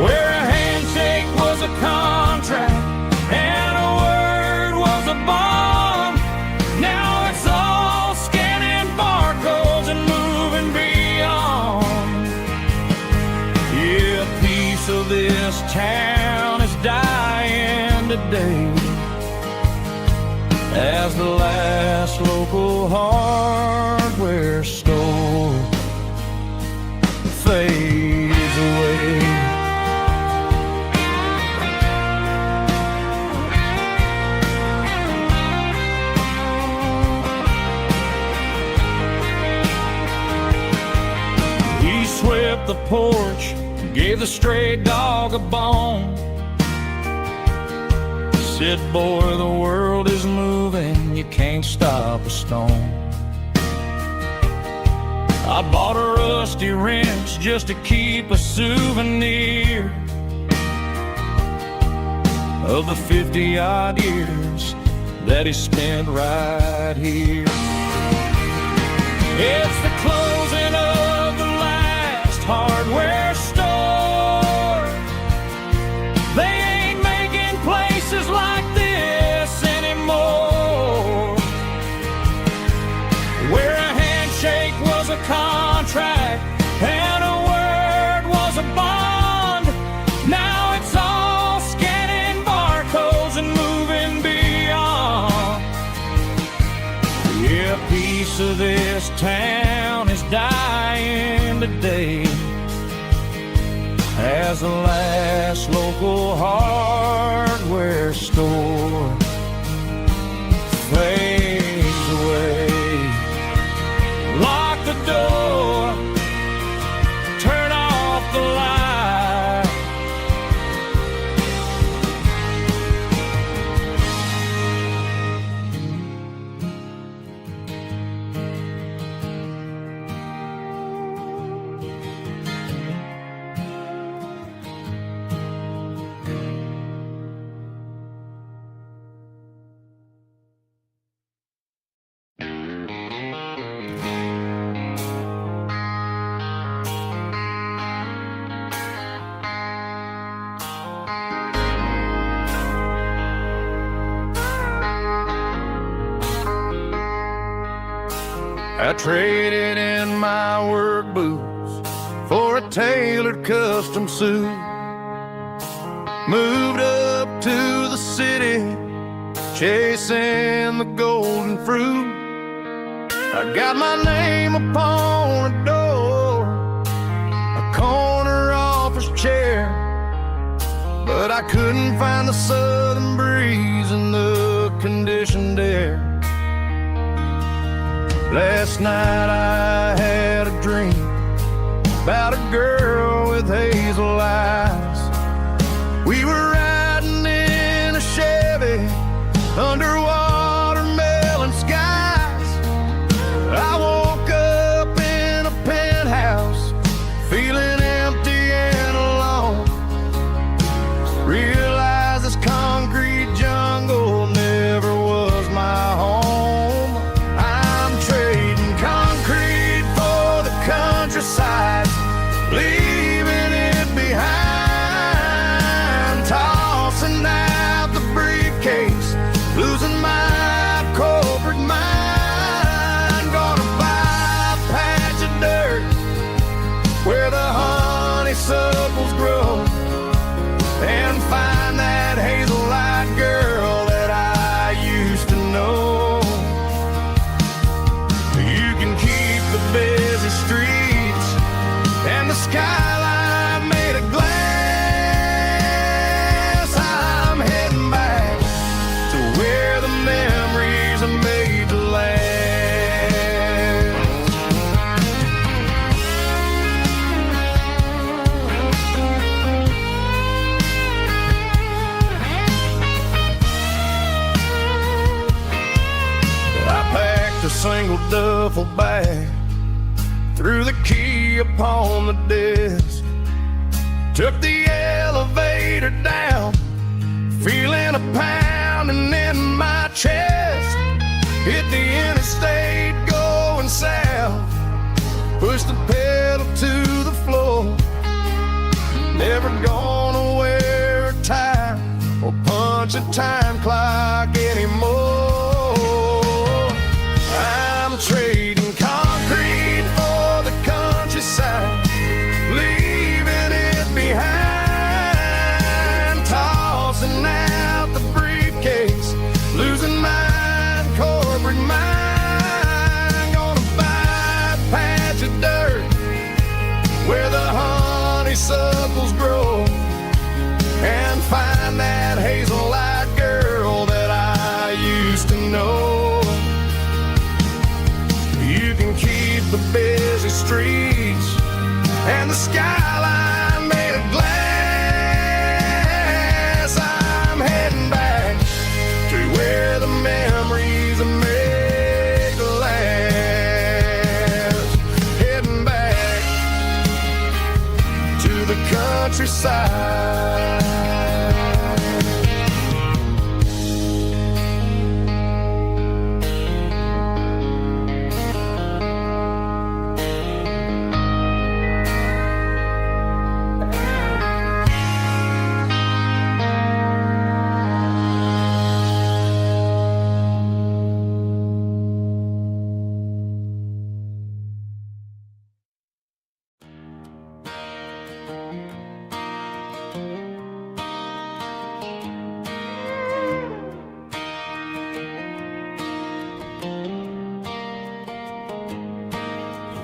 where a handshake was a contract and a word was a bond. Now it's all scanning barcodes and moving beyond. Yeah, a piece of this town is dying today as the last local hardware store fades away. He swept the porch, gave the stray dog a bone, said, boy, the world is moving, you can't stop a stone. I bought a rusty wrench just to keep a souvenir of the 50-odd years that he spent right here. It's the closing of the last hardware store. They ain't making places like this anymore, where a handshake was a contract and a word was a bond. Now it's all scanning barcodes and moving beyond. Yeah, a piece of this town is dying today as the last local hardware store fades away. Lock the door, turn off the light. I traded in my work boots for a tailored custom suit. Moved up to the city, chasing the golden fruit. I got my name upon a door, a corner office chair, but I couldn't find the southern breeze in the conditioned air. Last night I had a dream about a girl with hazel eyes. We were riding in a Chevy under watermelon skies. I woke up in a penthouse feeling empty and alone. Realized this concrete jungle never was my home. I'm trading concrete for the countryside, leaving it behind, tossing out the briefcase, losing my corporate mind. Gonna buy a patch of dirt where the honeysuckles grow and find that hazel-eyed girl that I used to know. You can keep the busy streets and the skyline made of glass. I'm heading back to where the memories are made to last. I packed a single duffel bag, threw the key upon the desk, took the elevator down, feeling a pounding in my chest. Hit the interstate going south, pushed the pedal to the floor. Never gonna wear a tie or punch a time clock anymore. I'm trading concrete for the countryside, leaving it behind, tossing out the briefcase, losing my corporate mind. Gonna buy a patch of dirt where the honeysuckles grow and find that hazel-eyed girl that I used to know. You can keep the busy streets and the skyline made of glass. I'm heading back to where the memories are made to last. Heading back to the countryside.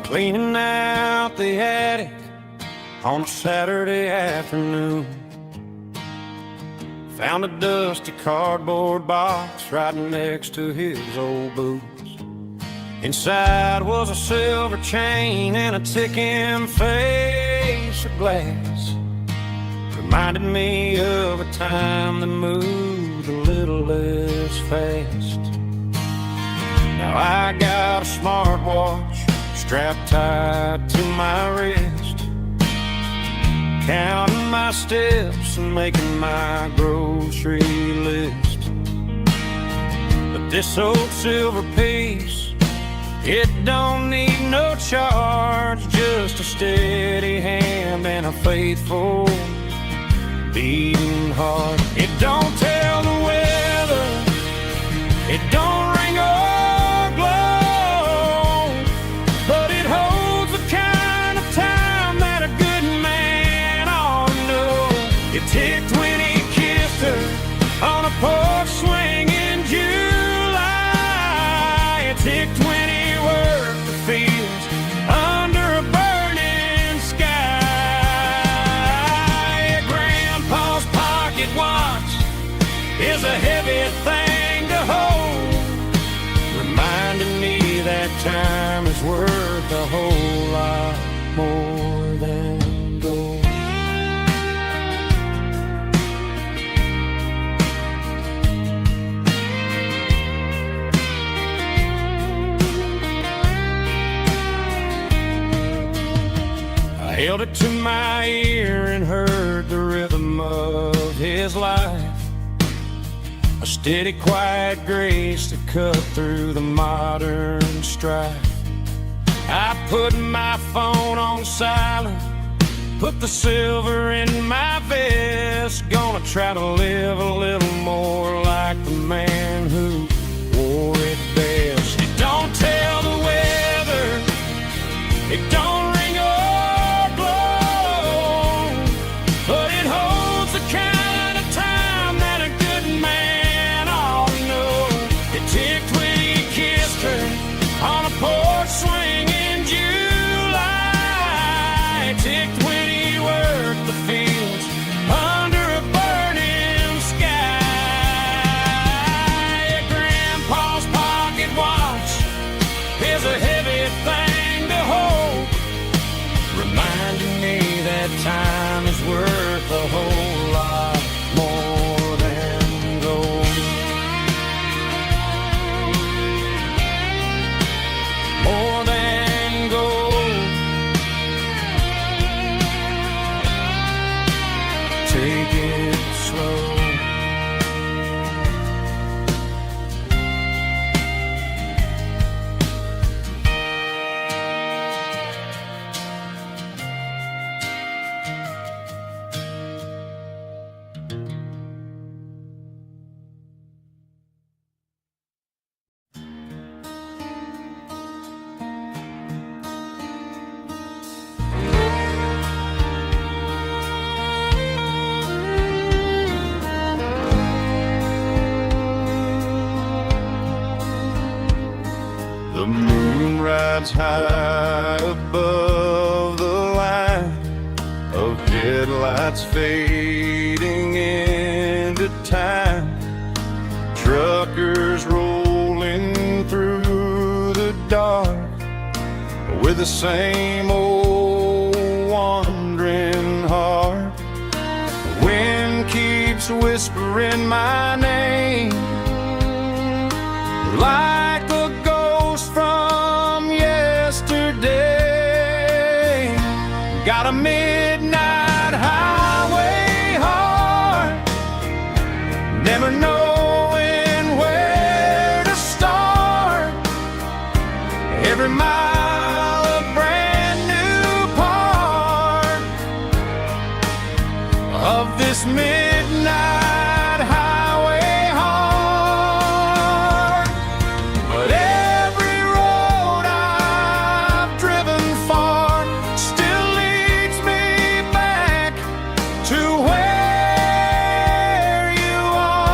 Cleaning out the attic on a Saturday afternoon. Found a dusty cardboard box right next to his old boots. Inside was a silver chain and a ticking face of glass. Reminded me of a time that moved a little less fast. Now I got a smartwatch strapped tight to my wrist, counting my steps and making my grocery list. But this old silver piece, it don't need no charge, just a steady hand and a faithful beating heart. It don't tell the weather, it don't ring or glow, but it holds the kind of time that a good man ought to know. It ticked when he kissed her on a porch swing in July. It ticked when he worked the fields under a burning sky. Grandpa's pot is a heavy thing to hold, reminding me that time is worth a whole lot more than gold. I held it to my ear and heard the rhythm of his life, a steady, quiet grace to cut through the modern strife. I put my phone on silent, put the silver in my vest, gonna try to live a little more like the man who wore it best. It don't tell the weather, it don't ring or blow, but it holds the kind of time that a good man ought to know. It ticked when he kissed her on a porch swing in July. It ticked when he worked the fields under a burning sky. Grandpa's pocket watch is a heavy thing to hold, reminding me that time is worth a whole lot more than gold. More than gold. Take it slow. The moon rides high above the line of headlights fading into time. Truckers rolling through the dark with the same old wandering heart. The wind keeps whispering my name like a ghost from yesterday. Got a midnight highway heart, never knowing where to start. Every mile a brand new part of this midnight highway heart. But every road I've driven far still leads me back to where you are.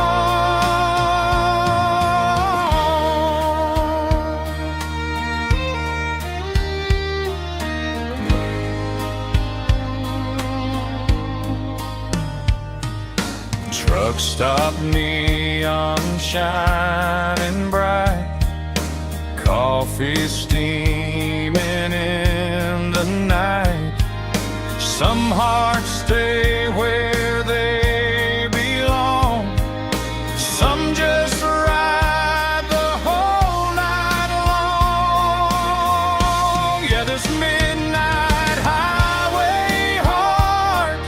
Truck stop, neon shining bright, coffee steaming in the night. Some hearts stay where they belong, some just ride the whole night long. Yeah, this midnight highway heart,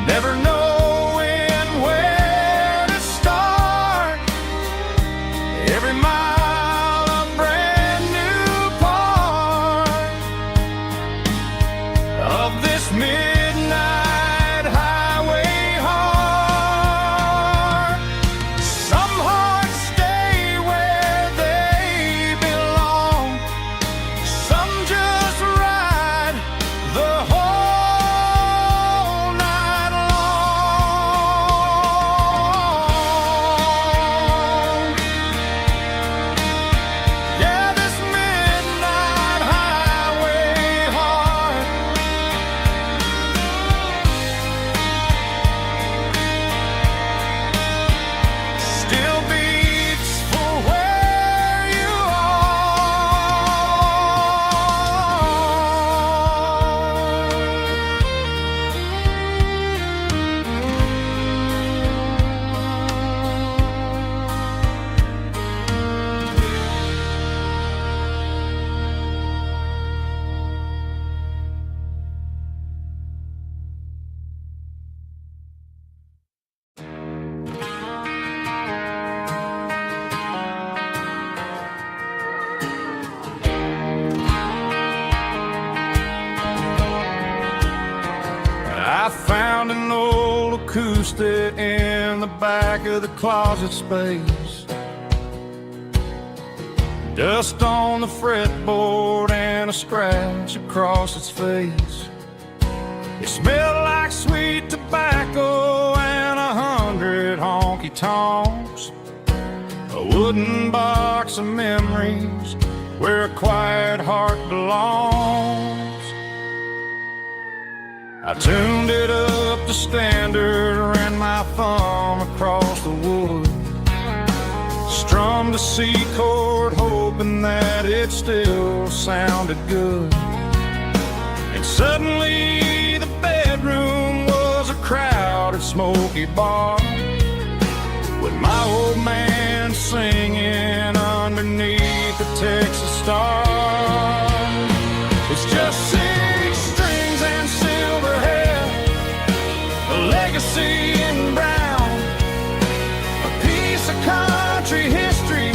never knowing where to start. Every mile a brand new part of this midnight acoustic in the back of the closet space. Dust on the fretboard and a scratch across its face. It smelled like sweet tobacco and 100 honky-tonks. A wooden box of memories where a quiet heart belongs. I tuned it up to standard, ran my thumb across the wood, strummed a C chord hoping that it still sounded good. And suddenly the bedroom was a crowded smoky bar, with my old man singing underneath the Texas stars. It's just 6 strings and silver hair, a legacy in brown, a piece of country history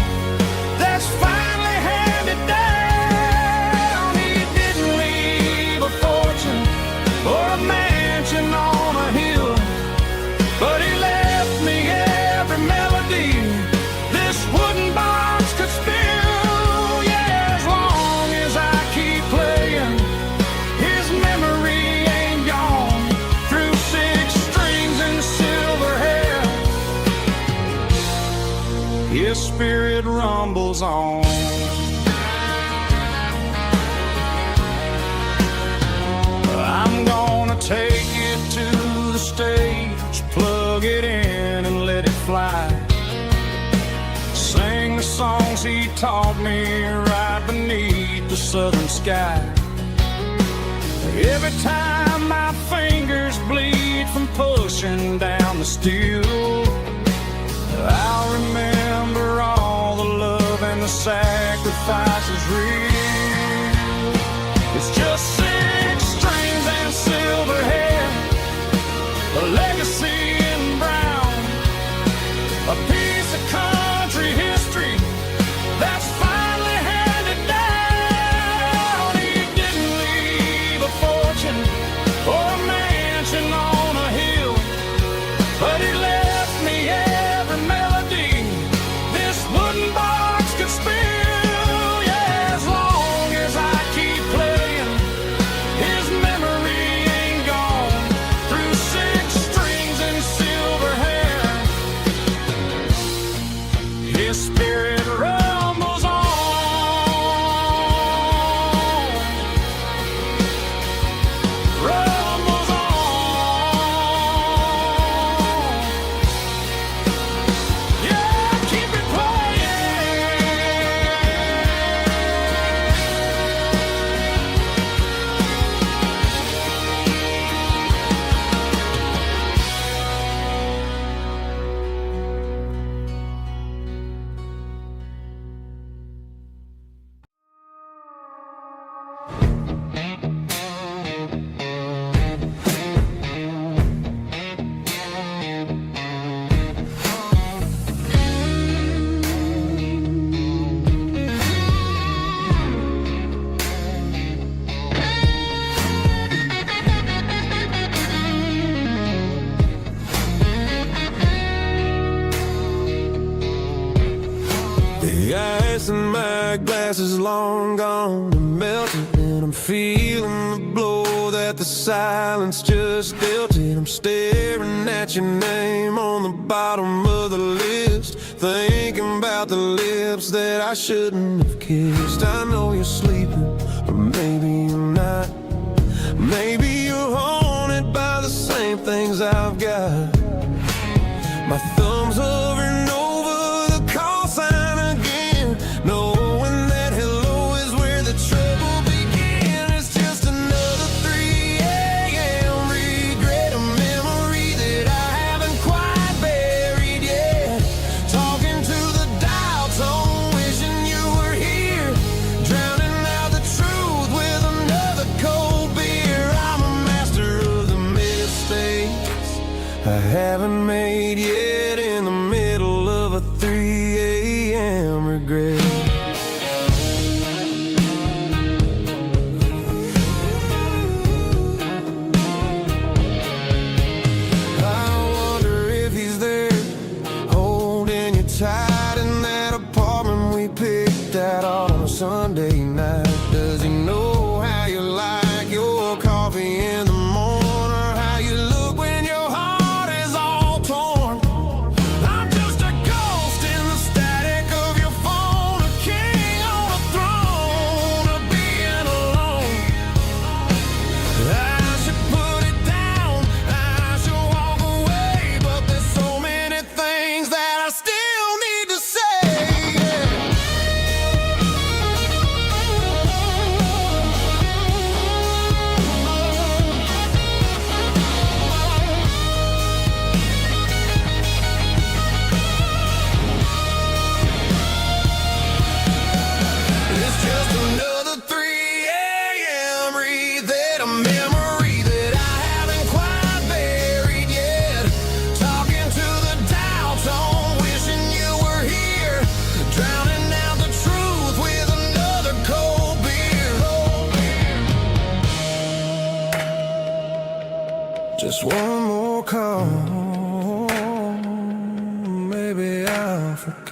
that's finally handed down. He didn't leave a fortune or a mansion on a hill, but he left me every melody this wooden box could spill. Yeah, as long as I keep playing, his memory ain't gone. Through 6 strings and silver hair, his spirit rumbles on. I'm gonna take it to the stage, plug it in and let it fly. Sing the songs he taught me right beneath the southern sky. Every time my fingers bleed from pushing down the steel, I'll remember all the love and the sacrifices real. It's just 6 strings and silver hair, a legacy in brown, a piece of country history that's finally handed down. He didn't leave a fortune or a mansion on a hill, but he left me every melody this wooden box could spill. Yeah, as long as I keep playing, his memory ain't gone. Through 6 strings and silver hair, his spirit rumbles on. Rumbles on. Yeah, keep it playing. The ice in my glass is long gone and melted, and I'm feeling the blow that the silence just dealt it. I'm staring at your name on the bottom of the list, thinking about the lips that I shouldn't have kissed. I know you're sleeping, or maybe you're not. Maybe you're haunted by the same things I've got. My thumb's hovering over the call sign again, knowing that hello is where the trouble began. It's just another 3 a.m. regret, a memory that I haven't quite buried yet. Talking to the dial tone, wishing you were here, drowning out the truth with another cold beer. I'm a master of the mistakes I haven't made yet, in the middle of a 3 a.m. regret. I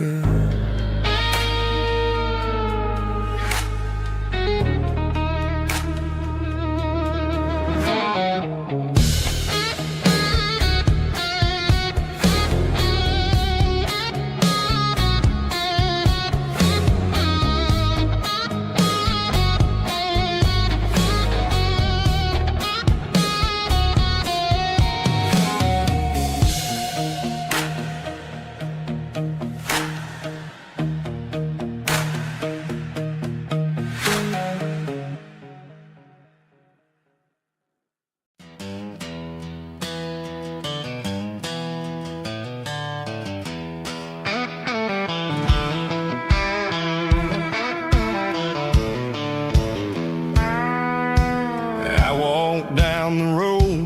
care.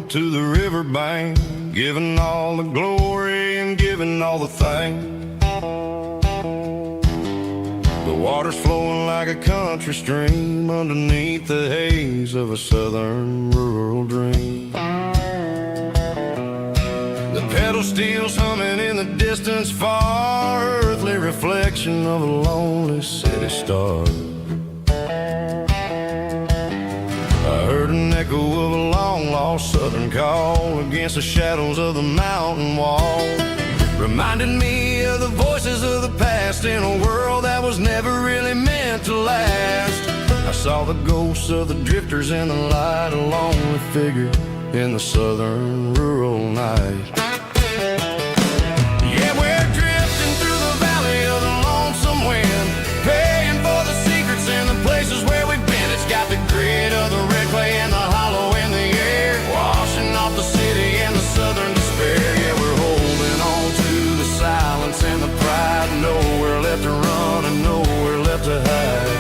To the riverbank, giving all the glory and giving all the thanks. The water's flowing like a country stream underneath the haze of a southern rural dream. The pedal steel's humming in the distance far, earthly reflection of a lonely city star. I heard an echo of a long-lost southern call against the shadows of the mountain wall, reminding me of the voices of the past in a world that was never really meant to last. I saw the ghosts of the drifters in the light, a lonely figure in the southern rural night. Yeah, we're drifting through the valley of the lonesome wind, paying for the secrets and the places where we've been. It's got the grit of the red clay and the hollow in the air, washing off the city and the southern despair. Yeah, we're holding on to the silence and the pride, nowhere left to run and nowhere left to hide.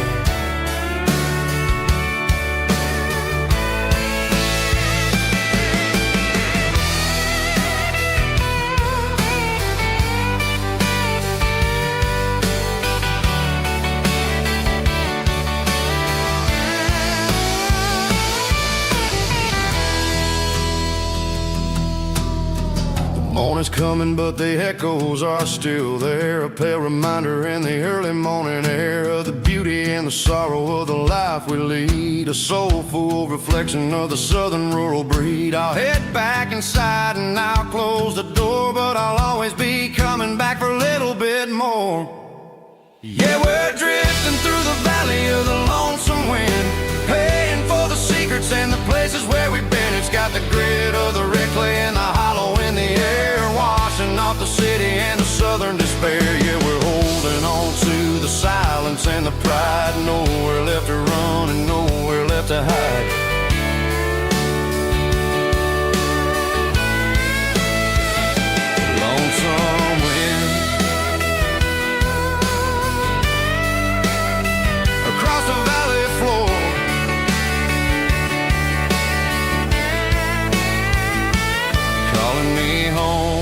Morning's coming, but the echoes are still there, a pale reminder in the early morning air of the beauty and the sorrow of the life we lead, a soulful reflection of the southern rural breed. I'll head back inside and I'll close the door, but I'll always be coming back for a little bit more. Yeah, we're drifting through the valley of the lonesome wind, paying for the secrets and the places where we've been. It's got the grit of the red clay and the hollow in the air, washing off the city and the southern despair. Yeah, we're holding on to the silence and the pride, nowhere left to run and nowhere left to hide. Lonesome wind across the valley floor, calling me home.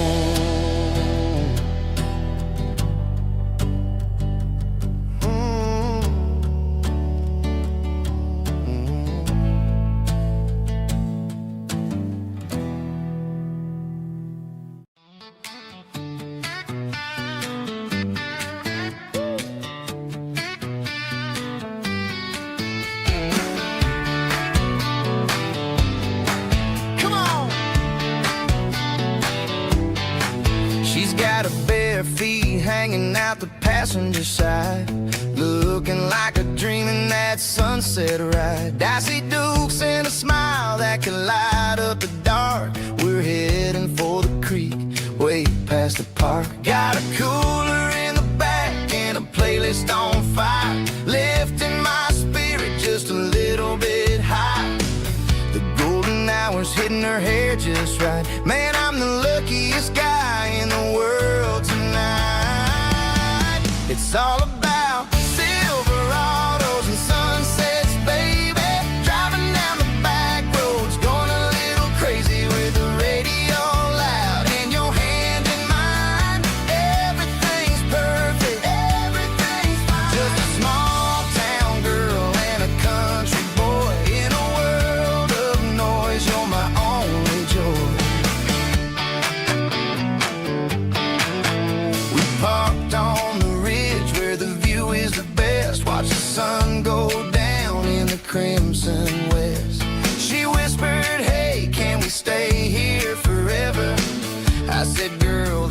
Feet hanging out the passenger side, looking like a dream in that sunset ride. I see Dukes and a smile that can light up the dark. We're heading for the creek, way past the park. Got a cooler in the back and a playlist on fire, lifting my spirit just a little bit high. The golden hours hitting her hair just right. Man, I'm the luckiest guy in the world tonight. It's all about Silverados and sunsets, baby. Driving down the back roads, going a little crazy with the radio loud and your hand in mine. Everything's perfect, everything's fine. Just a small town girl and a country boy in a world of noise. You're my only joy. We parked on the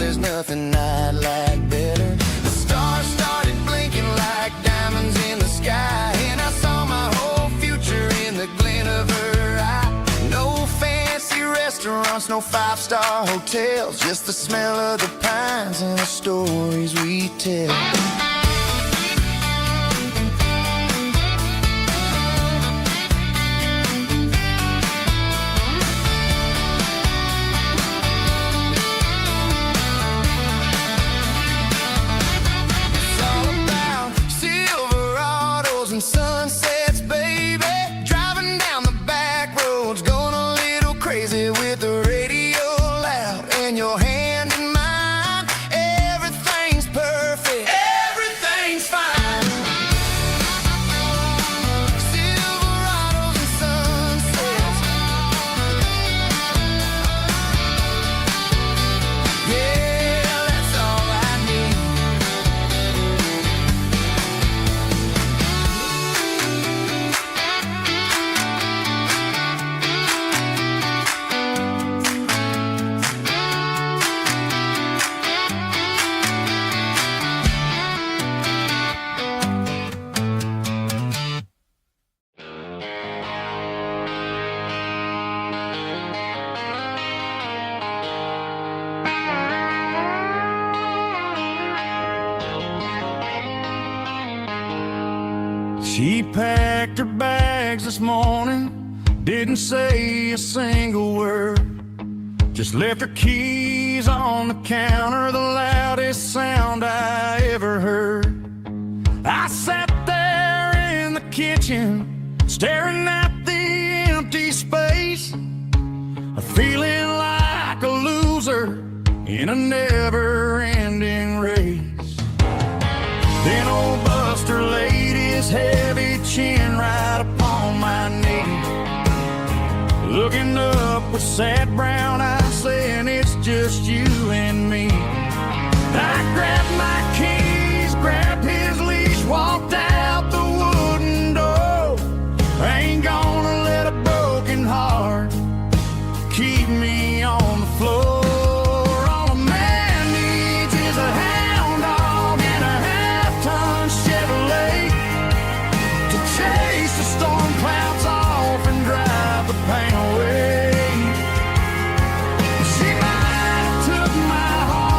there's nothing I'd like better. The stars started blinking like diamonds in the sky, and I saw my whole future in the glint of her eye. No fancy restaurants, no five-star hotels, just the smell of the pines and the stories we tell. And sunsets, baby, driving down the back roads, going a little crazy with the radio loud, and your hand in mine. Everything's perfect, everything's fine. Silverados and sunsets, yeah, that's all I need. She packed her bags this morning, didn't say a single word, just left her keys on the counter, the loudest sound I ever heard. I sat there in the kitchen, staring at the empty space, feeling like a loser in a never-ending race. Then old Buster laid his heavy chin right upon my knee, looking up with sad brown eyes, saying it's just you and me. I grabbed my keys, grabbed his leash, walked out the wooden door. I ain't gonna let a broken heart keep me on the floor. All a man needs is a hound dog and a half-ton Chevrolet to chase the storm clouds off and drive the pain away. She might have took my heart,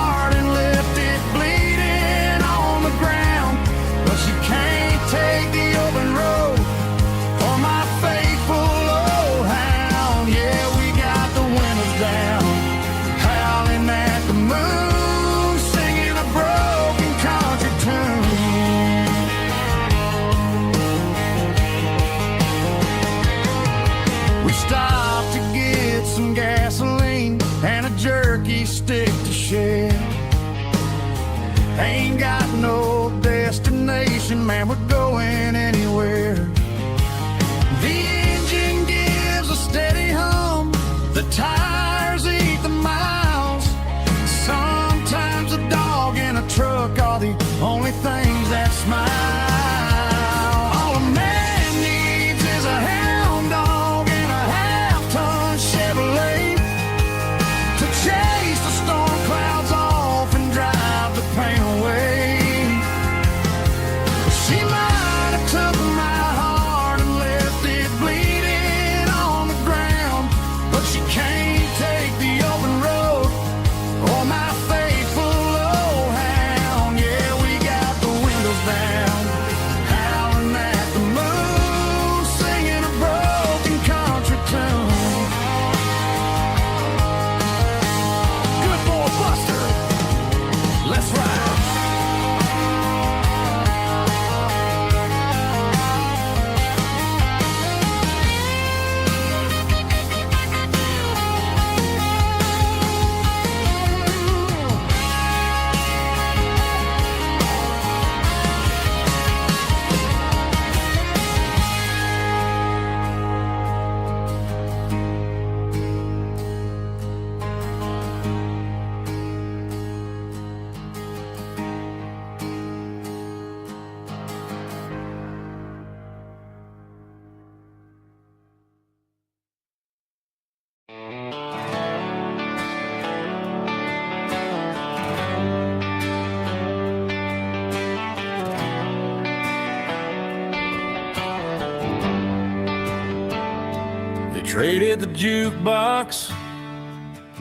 Traded the jukebox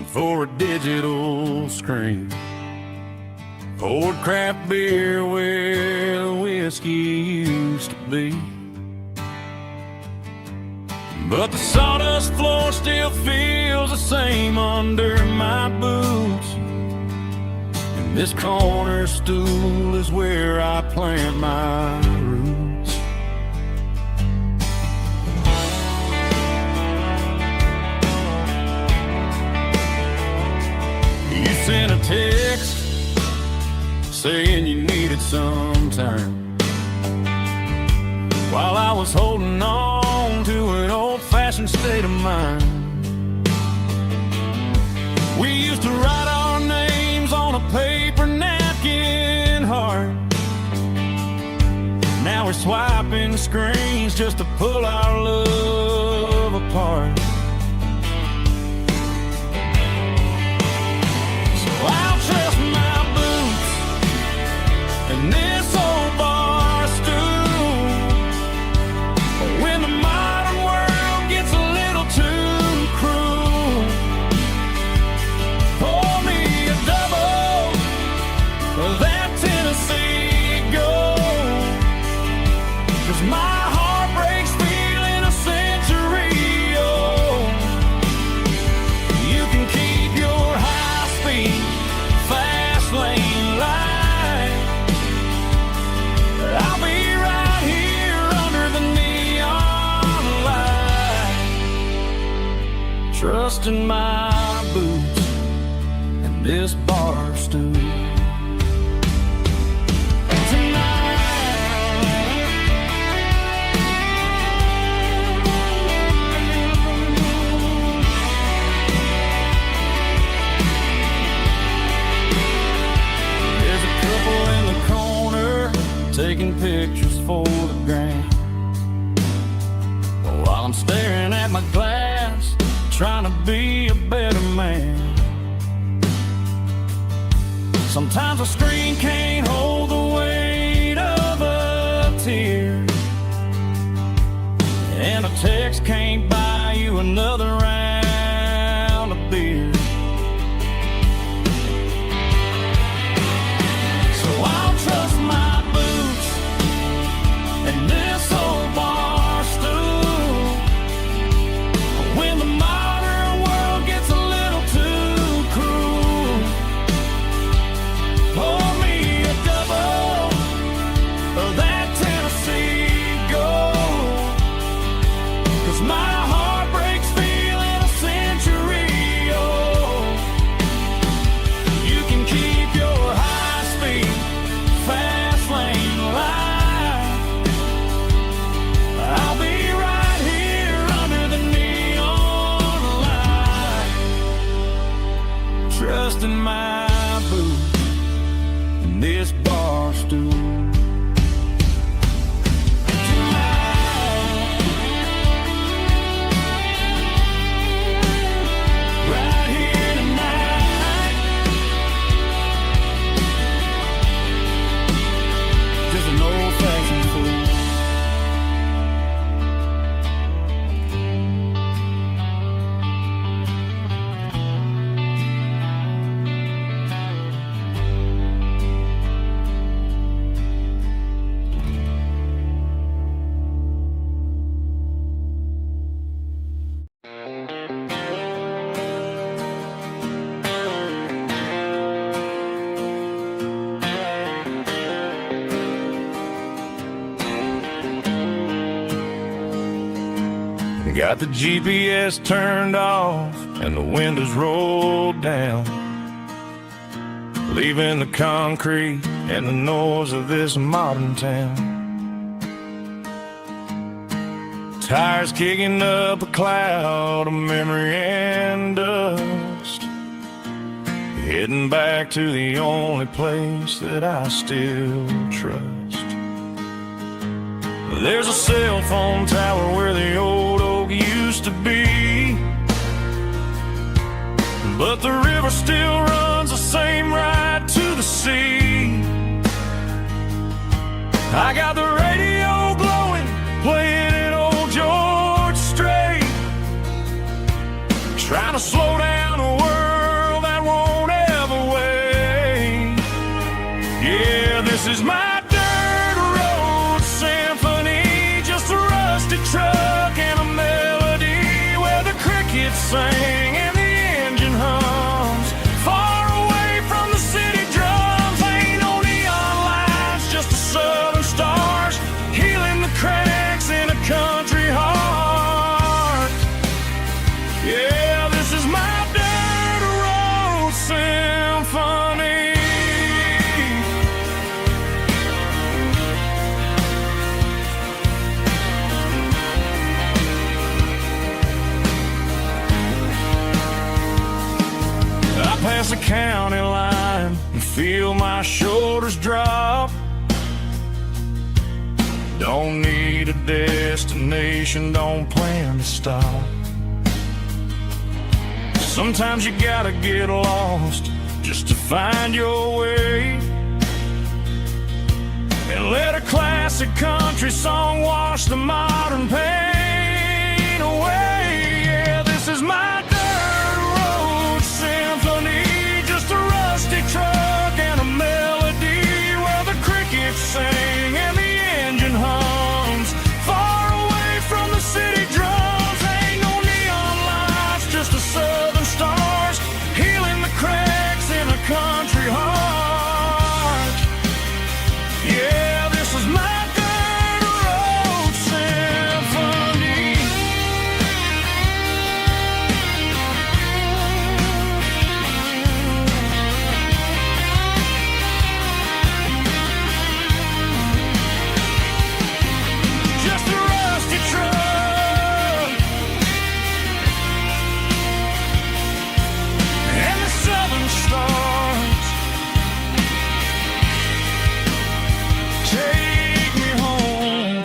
for a digital screen. Poured craft beer where the whiskey used to be. But the sawdust floor still feels the same under my boots. And this corner stool is where I plant my roots. You sent a text saying you needed some time, while I was holding on to an old-fashioned state of mind. We used to write our names on a paper napkin heart. Now we're swiping screens just to pull our love apart. So I'll trust my boots and this old bar stool when the modern world gets a little too cruel. Pour me a double of that Tennessee Gold, 'cause my heart breaks feeling a century old. You can keep your high-speed fast lane light. I'll be right here under the neon light, trusting my boots and this bar stool. There's a couple in the corner taking pictures for the gram, while I'm staring at my glass, trying to be a better man. Sometimes a screen can't hold the weight of a tear, and a text can't buy you another round of beer. So I'll trust my boots and this old bar stool when the modern world gets a little too cruel. Pour me a double of that Tennessee Gold, 'cause my heart breaks feeling a century old. You can keep your high-speed fast lane light. I'll be right here under the neon light, trusting my boots and this bar stool. Right here tonight, just an old-fashioned fool. Got the GPS turned off and the windows rolled down, leaving the concrete and the noise of this modern town. Tires kicking up a cloud of memory and dust, heading back to the only place that I still trust. There's a cell phone tower where the old oak used to be, but the river still runs the same right to the sea. I got the radio glowing, playing an old George Strait, This is my dirt road symphony, just a rusty truck and a melody where the crickets sing and the engine hums. Far away from the city drums, ain't no neon lights, just the southern stars healing the cracks in a country heart. Yeah, this is my dirt road symphony. Past the county line and feel my shoulders drop. Don't need a destination, don't plan to stop. Sometimes you gotta get lost just to find your way, and let a classic country song wash the modern pain away. Yeah, this is my dirt road symphony, just a rusty truck and a melody where the crickets sing and the engine hums. Far away from the city drums, ain't no neon lights, just the southern stars healing the cracks in a country heart. Yeah, this is my dirt road symphony. Just a rusty truck and the southern stars take me home.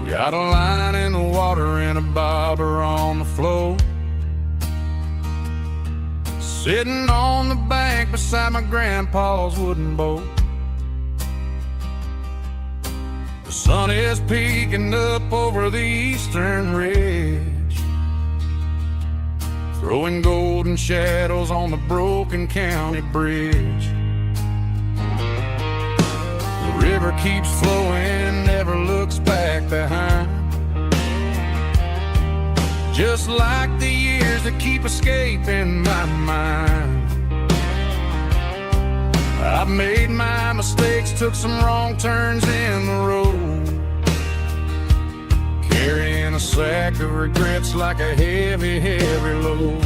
Got a line in the water and a bobber on the floor, sitting on the bank beside my grandpa's wooden boat. The sun is peeking up over the eastern ridge, throwing golden shadows on the broken county bridge. The river keeps flowing, never looks back behind, just like the years that keep escaping my mind. I've made my mistakes, took some wrong turns in the road, carrying a sack of regrets like a heavy, heavy load.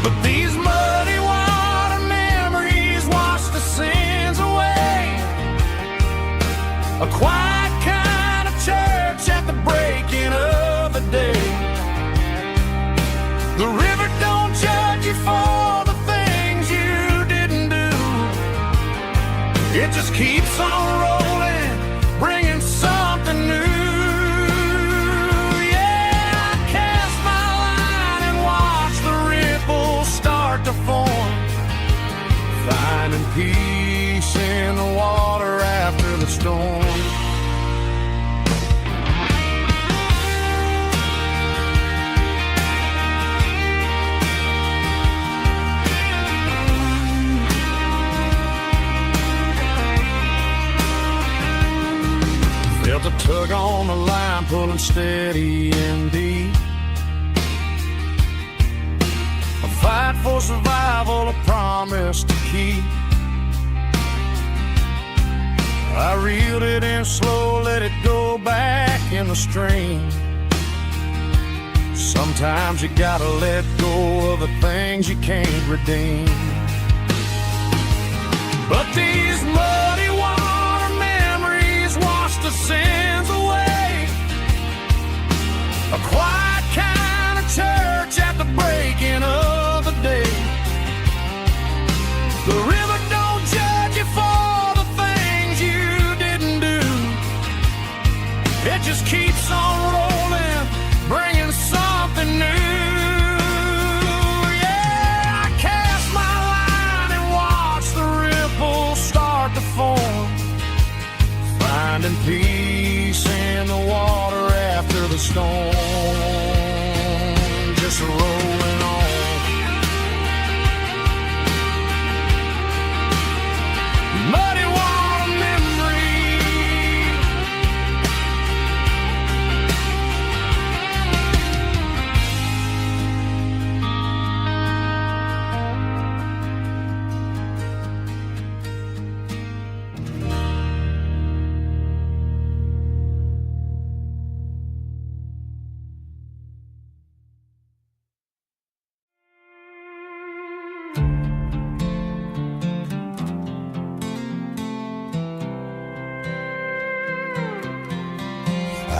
But these muddy water memories wash the sins away. A quiet kind of church at the breaking of the day. The river don't judge you for the things you didn't do. It just keeps on rolling, bringing something new. Yeah, I cast my line and watch the ripples start to form, finding peace in the water after the storm. Felt a tug on the line, pulling steady and deep. A fight for survival, a promise to keep. I reeled it in slow, let it go back in the stream. Sometimes you gotta let go of the things you can't redeem. But these muddy water memories wash the sins away. A quiet kind of church at the breaking of the day. The river don't judge you for finding peace in the water after the storm, just rolling on. Muddy water memory.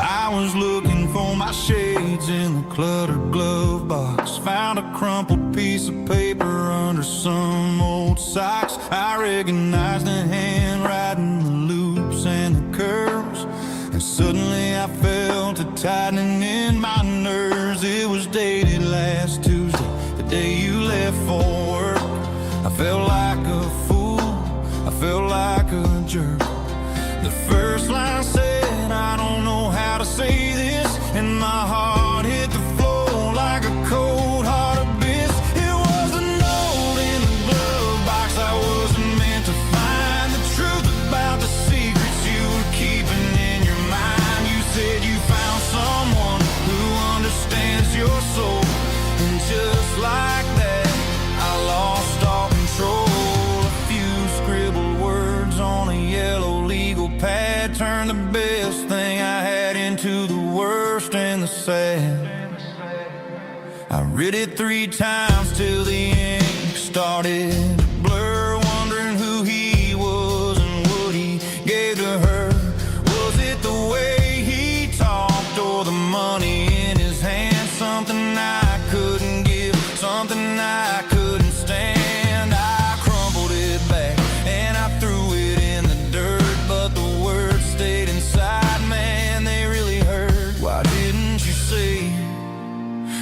I was looking for my shades in the cluttered glove box. Found a crumpled piece of paper under some old socks. I recognized the handwriting, the loops and the curves, and suddenly I felt a tightening in my nerves. It was dated last Tuesday, the day you left for work. I felt like a fool, I felt like a jerk. The first line said, I don't know how to say this, and my heart hit the floor like a cold heart abyss. It was a note in the glove box I wasn't meant to find. The truth about the secrets you were keeping in your mind. You said you found someone who understands your soul, and just like that I lost all control. A few scribbled words on a yellow legal pad turned the best thing I had into the worst and the sad. I read it 3 times till the ink started to blur, wondering who he was and what he gave to her. Was it the way he talked or the money in his hand? Something I couldn't give, something I couldn't stand. I crumpled it back and I threw it in the dirt, but the words stayed inside, man, they really hurt. Why didn't you say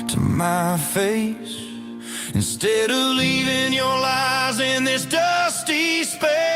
to my face, instead of leaving your lies in this dusty space?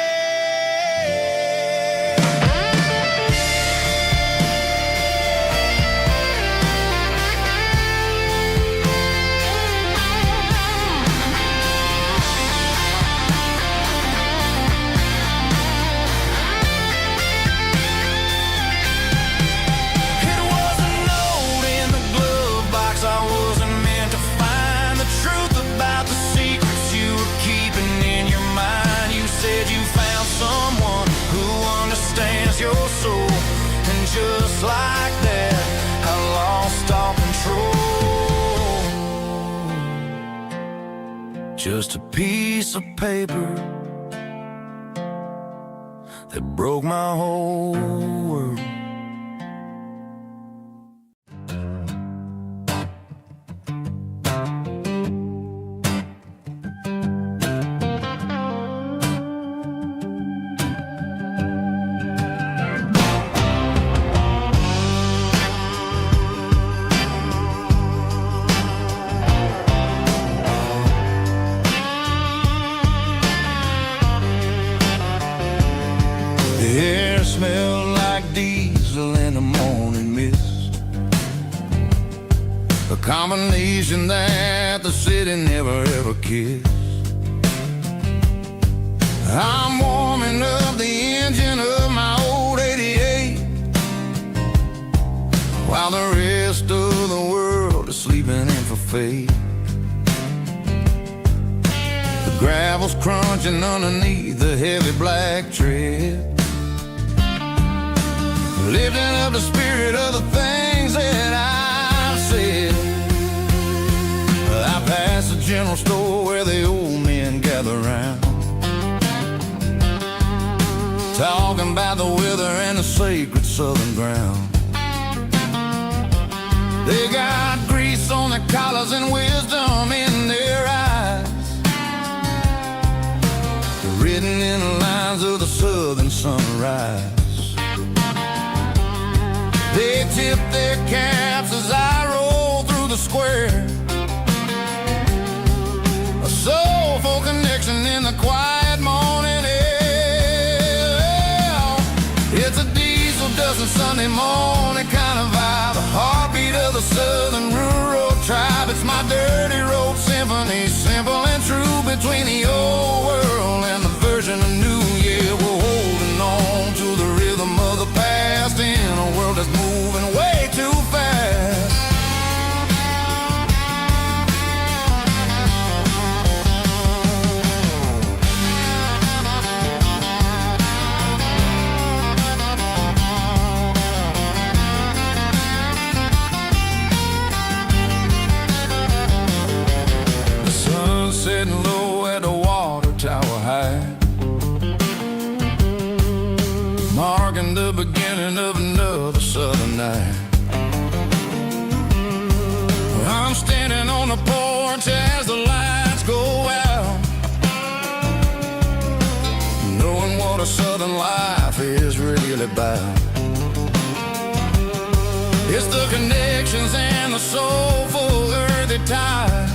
Your soul, and just like that I lost all control. Just a piece of paper that broke my whole world. The air smelled like diesel in the morning mist, a combination that the city never ever kissed. I'm warming up the engine of my old 88, while the rest of the world is sleeping in for fate. The gravel's crunching underneath the heavy black tread, lifting up the spirit of the things that I've said. I passed the general store where the old men gather round, talking about the weather and the sacred southern ground. They got grease on their collars and wisdom in their eyes, written in the lines of the southern sunrise. They tip their caps as I roll through the square, a soulful connection in the quiet morning air. It's a diesel Sunday morning kind of vibe, the heartbeat of the southern rural tribe. It's my dirty road symphony, simple and true, between the old world and the version of new. Yeah, we're holding on to the rhythm of the past in a world that's moving way too fast. Sitting low at the water tower high, marking the beginning of another southern night. I'm standing on the porch as the lights go out, knowing what a southern life is really about. It's the connections and the soulful earthy ties,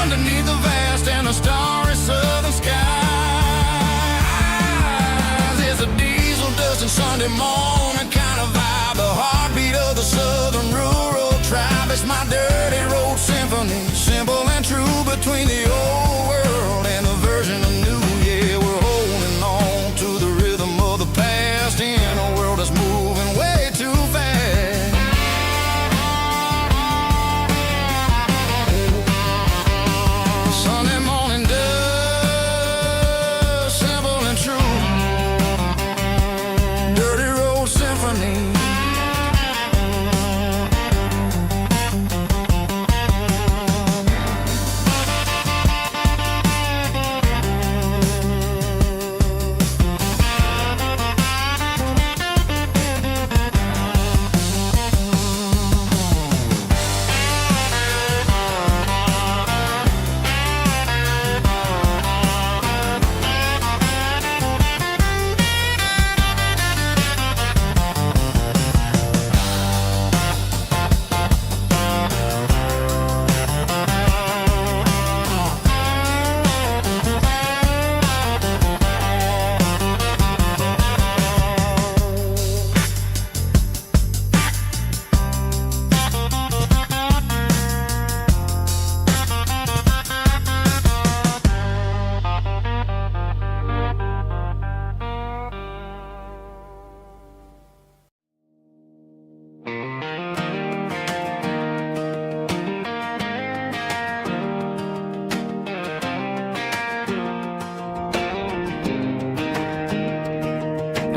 underneath the vast and the starry southern skies. It's a diesel dusting Sunday morning kind of vibe, the heartbeat of the southern rural tribe. It's my dirty road symphony, simple and true, between the old world and the version of new. Yeah, we're holding on to the rhythm of the past in a world that's moving way too fast. Sunday morning dust, simple and true, dirty road symphony.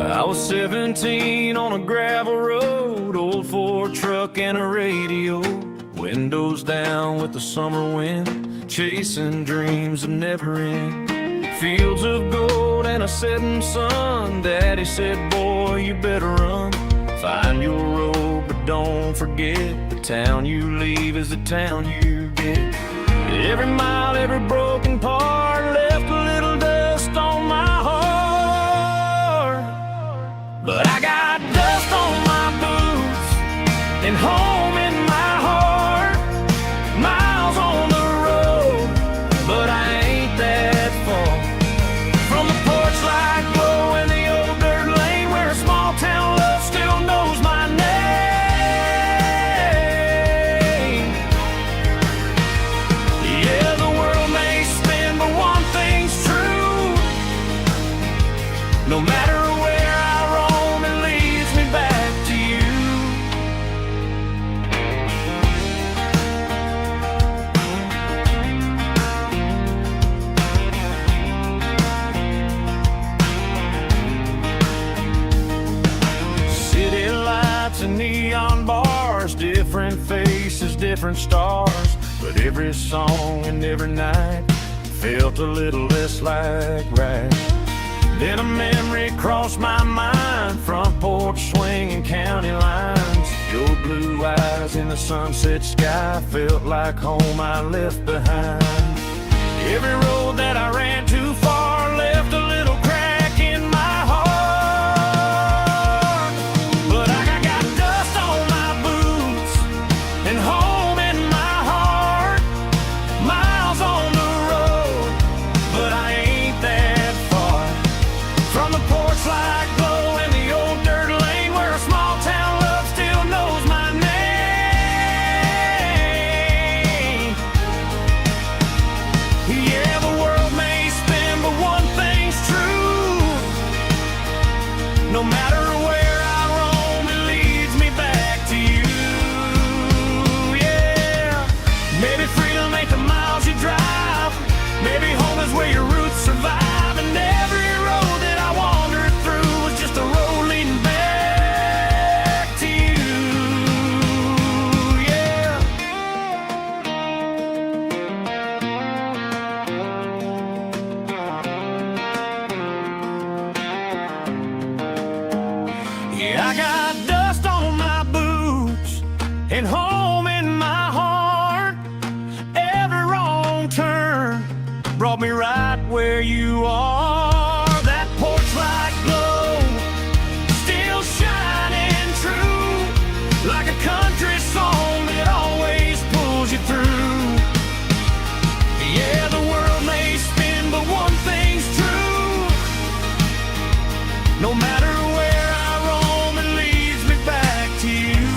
I was 17 on a gravel road, old Ford truck and a radio, windows down with the summer wind, chasing dreams of never end. Fields of gold and a setting sun. Daddy said, boy, you better run, find your road, but don't forget, the town you leave is the town you get. Every mile, every broken part left a little dust on my heart. But I got dust on my boots and home in my heart. Miles on the road, but I ain't that far from the porch light glow in the old dirt lane, where a small town love still knows my name. Yeah, the world may spin, but one thing's true: no matter where I roam, it leads me back to you. City lights and neon bars, different faces, different stars, but every song and every night felt a little less like right. Then a memory crossed my mind, front porch swinging county lines. Your blue eyes in the sunset sky felt like home I left behind. Every road that I ran too far left a little crack in my heart. But I got dust on my boots and home in my heart. Miles on the road, but I ain't that far from the porch light glow in Yeah, the world may spin, but one thing's true. No matter where I roam, it leads me back to you. Yeah, maybe freedom ain't the miles you drive. Maybe home is where your roots survive. And every road that I wandered through was just a road leading back to you. Yeah. Yeah, I got dust on my boots and home in my heart. Every wrong turn brought me right where you are. That porch light glow, still shining true, like a country song that always pulls you through. Yeah, the world may spin, but one thing's true. No matter where I roam, it leads me back to you.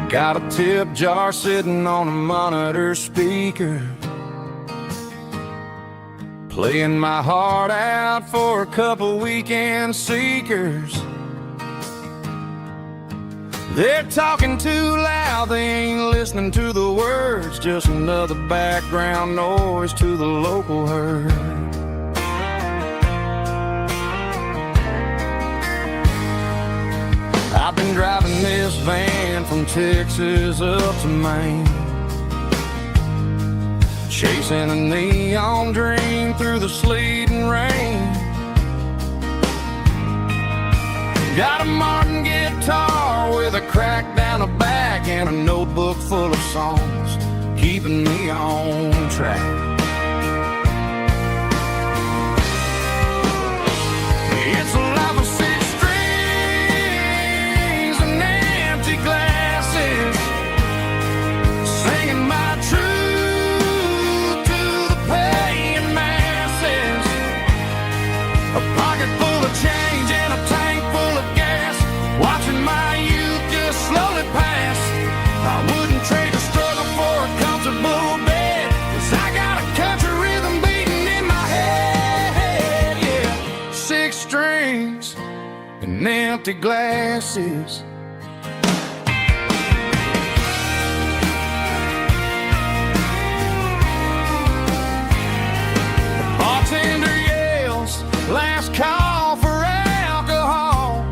Got a tip jar sitting on a monitor speaker, playing my heart out for a couple weekend seekers. They're talking too loud, they ain't listening to the words, just another background noise to the local herd. I've been driving this van from Texas up to Maine, chasing a neon dream through the sleet and rain. Got a Martin guitar with a crack down the back and a notebook full of songs, keeping me on track. It's a life of six strings and empty glasses, singing my truth to the paying masses. A pocket full of change and a tank full of gas, watching my youth just slowly pass. I wouldn't trade the struggle for a comfortable bed, 'cause I got a country rhythm beating in my head. Yeah, six strings and empty glasses. The bartender yells, last call for alcohol.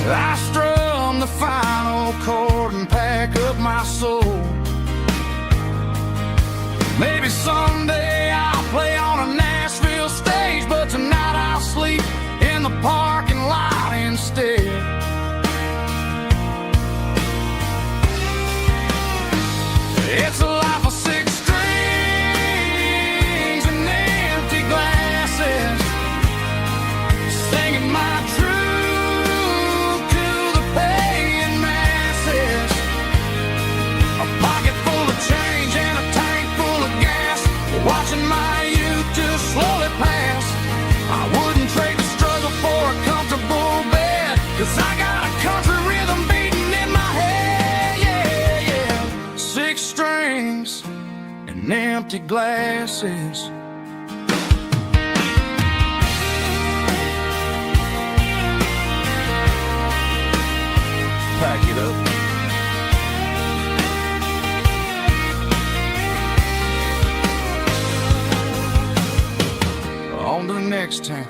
I strum the final chord and pack up my soul. Maybe someday I'll play on a Nashville stage, but tonight I'll sleep in the parking lot instead. It's a life of six strings and empty glasses, singing my truth to the paying masses. A pocket full of change and a tank full of gas, watching my youth just slowly pass. I wouldn't trade the struggle for a comfortable bed, 'cause I got a country rhythm beating in my head. Yeah, yeah. Six strings and empty glasses. Pack it up. On to the next town.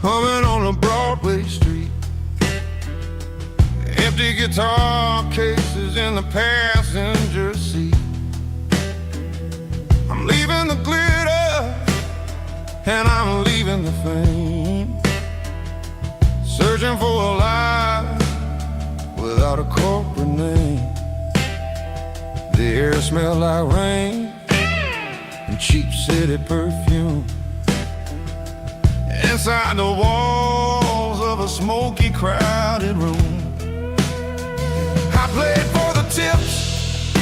humming on a Broadway street. Empty guitar cases in the passenger seat. I'm leaving the glitter and I'm leaving the fame, searching for a life without a corporate name. The air smelled like rain and cheap city perfume. Inside the walls of a smoky, crowded room, I played for the tips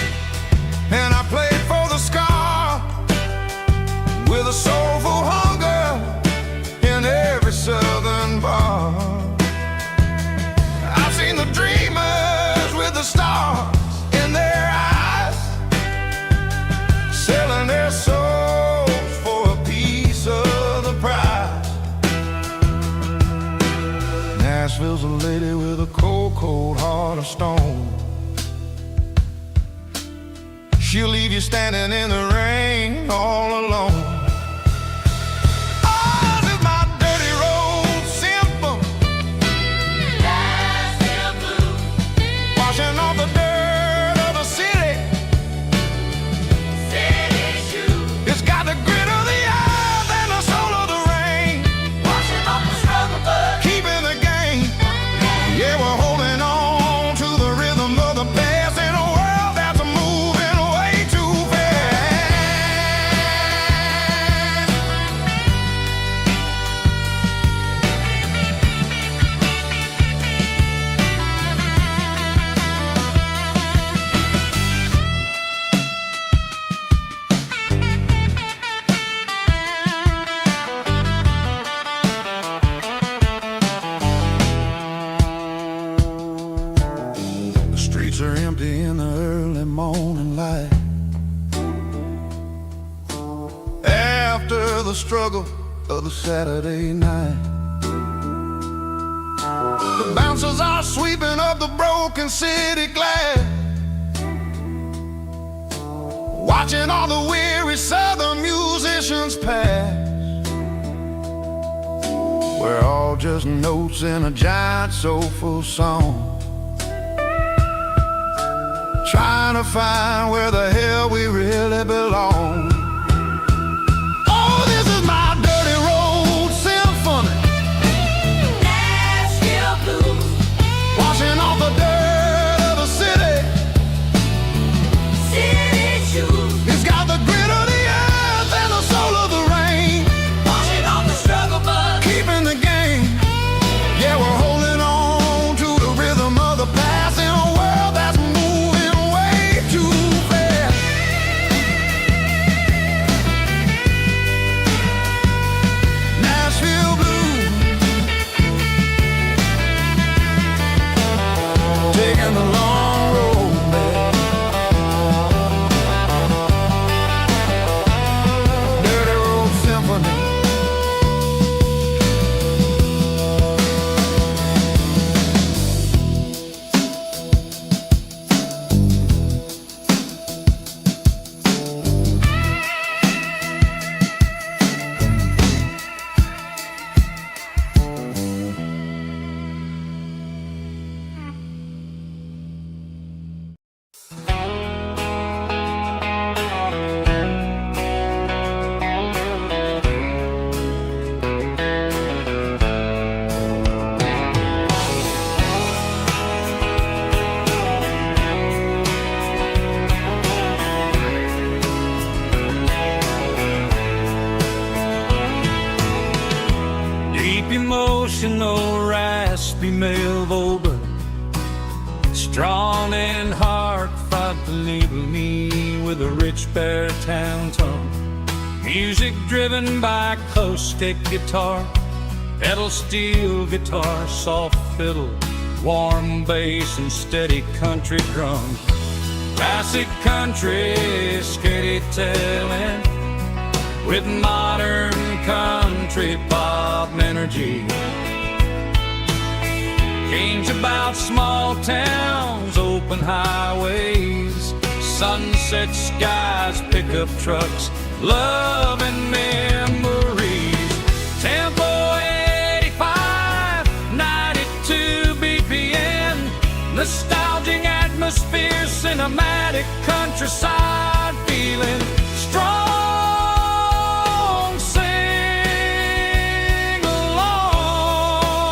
and I played for the scar, with a soulful hunger in every southern bar. I've seen the dreamers with the stars in their eyes, selling their souls for a piece of the prize. Nashville's a lady with a cold, cold heart of stone. She'll leave you standing in the rain all alone. Oh, this is my dirty road symphony, Nashville blues, washing off the dirt of the city, city shoes. It's got the grit of the earth and the soul of the rain, washing off the struggle but keeping the game. Yeah, we're holding on to the rhythm of the past in a world that's moving way too fast. The streets are empty in the early morning light, after the struggle of the Saturday night. The bouncers are sweeping up the broken city glass, watching all the weary southern musicians pass. We're all just notes in a giant soulful song, trying to find where the hell we really belong. Oh, this is my dirty road symphony, Nashville blues, washing off the dirt of the city, city shoes. It's got the grit of the earth and the soul of the rain, washing off the struggle but keeping the game. Yeah, we're holding on to the rhythm of the past in a world that's moving way too fast. Nashville blues, taking the long road back. Dirty road symphony. Deep emotional, raspy male vulgar, strong and hard, fought to label me with a rich baritone tone. Music driven by acoustic guitar, pedal steel guitar, soft fiddle, warm bass and steady country drum. Classic country, skitty telling, with modern country pop energy. Games about small towns, open highways, sunset skies, pickup trucks, love and memories. Tempo 85 cinematic countryside, feeling strong. Sing along.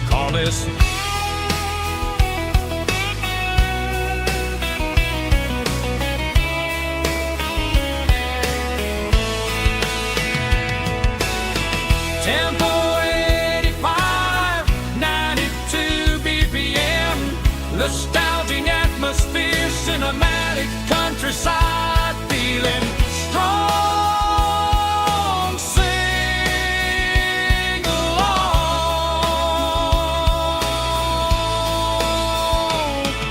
Call this tempo 85, 92 BPM. Nostalgic atmosphere, cinematic countryside, feeling strong. Sing along.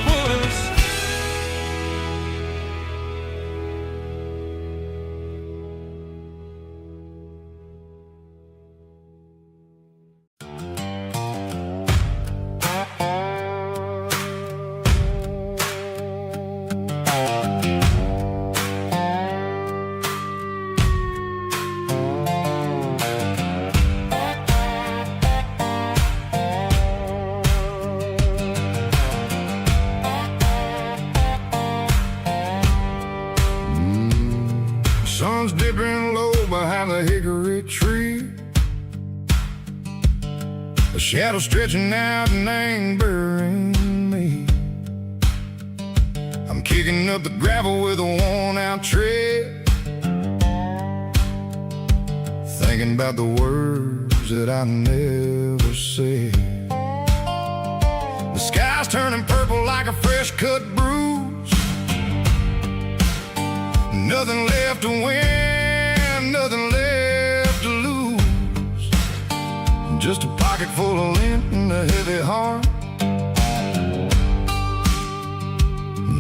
Puss. Sun's dipping low behind the hickory tree. A shadow stretching out and ain't burying me. I'm kicking up the gravel with a worn-out tread, thinking about the words that I never said. The sky's turning purple like a fresh-cut bruise. Nothing left to win, nothing left to lose. Just a pocket full of lint and a heavy heart,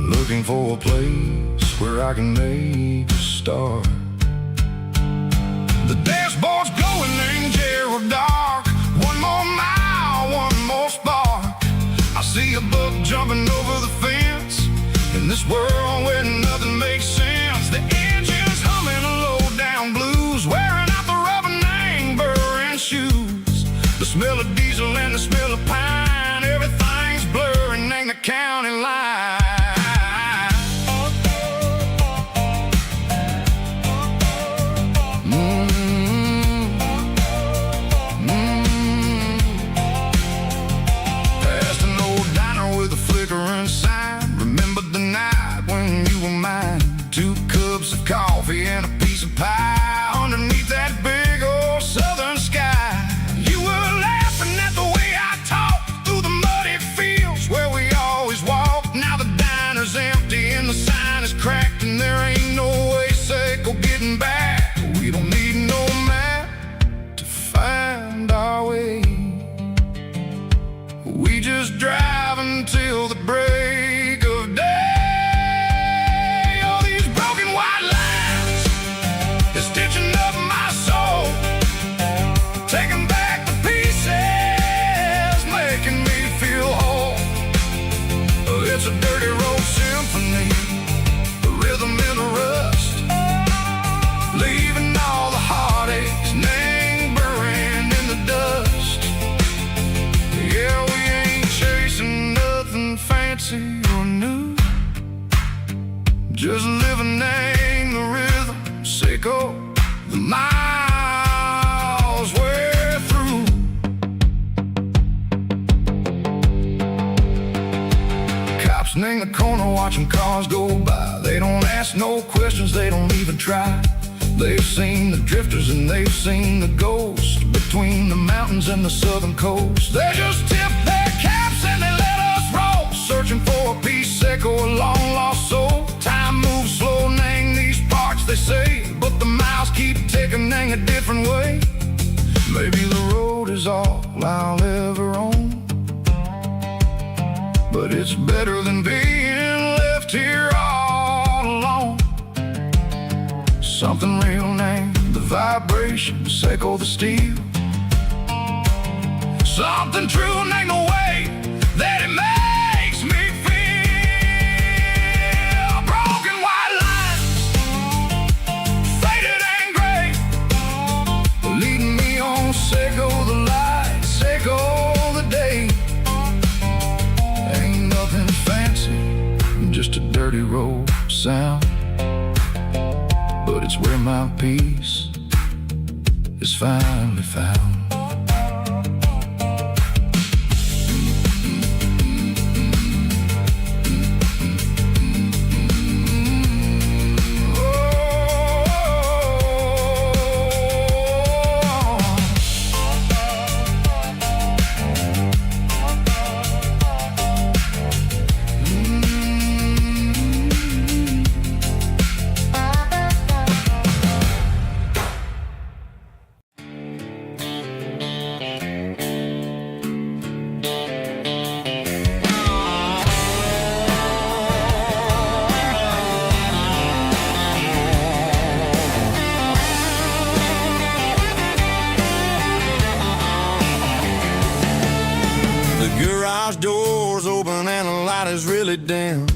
looking for a place where I can make a start. The dashboard's glowing, ain't Gerald dark. One more mile, one more spark. I see a buck jumping over the fence in this world where nothing makes sense. The engine's humming a low-down blues, wearing out the rubber name, burring shoes. The smell of diesel and the smell of pine, everything's blurring, ain't the county line. Past an old diner with a flickering sign. Remember the night when you were mine. 2 cups of coffee and a piece of pie underneath that big old southern sky. You were laughing at the way I talked through the muddy fields where we always walked. Now the diner's empty and the sign is cracked, and there ain't no way safe or getting back. We don't need no map to find our way. We just drive until the break of day. Stitching up my soul, taking back the pieces, making me feel whole. It's a dirty road symphony, the rhythm in the rust, leaving all the heartaches, name burning in the dust. Yeah, we ain't chasing nothing fancy or new, just living in the rhythm. Sicko, the miles we're through. Cops in the corner watching cars go by. They don't ask no questions, they don't even try. They've seen the drifters and they've seen the ghosts between the mountains and the southern coast. They just tip their caps and they let us roll, searching for a piece, Sicko, a long lost soul. Time moves slow, nang these parts, they say, but the miles keep ticking, nang a different way. Maybe the road is all I'll ever own, but it's better than being left here all alone. Something real, name the vibration, Sicko the steel. Something true, name the way that it makes me feel. Broken white lines, faded and gray, leading me on, Sicko the light, Sicko the day. dirty road sound, but it's where my peace is finally found. Garage doors open and the light is really dim.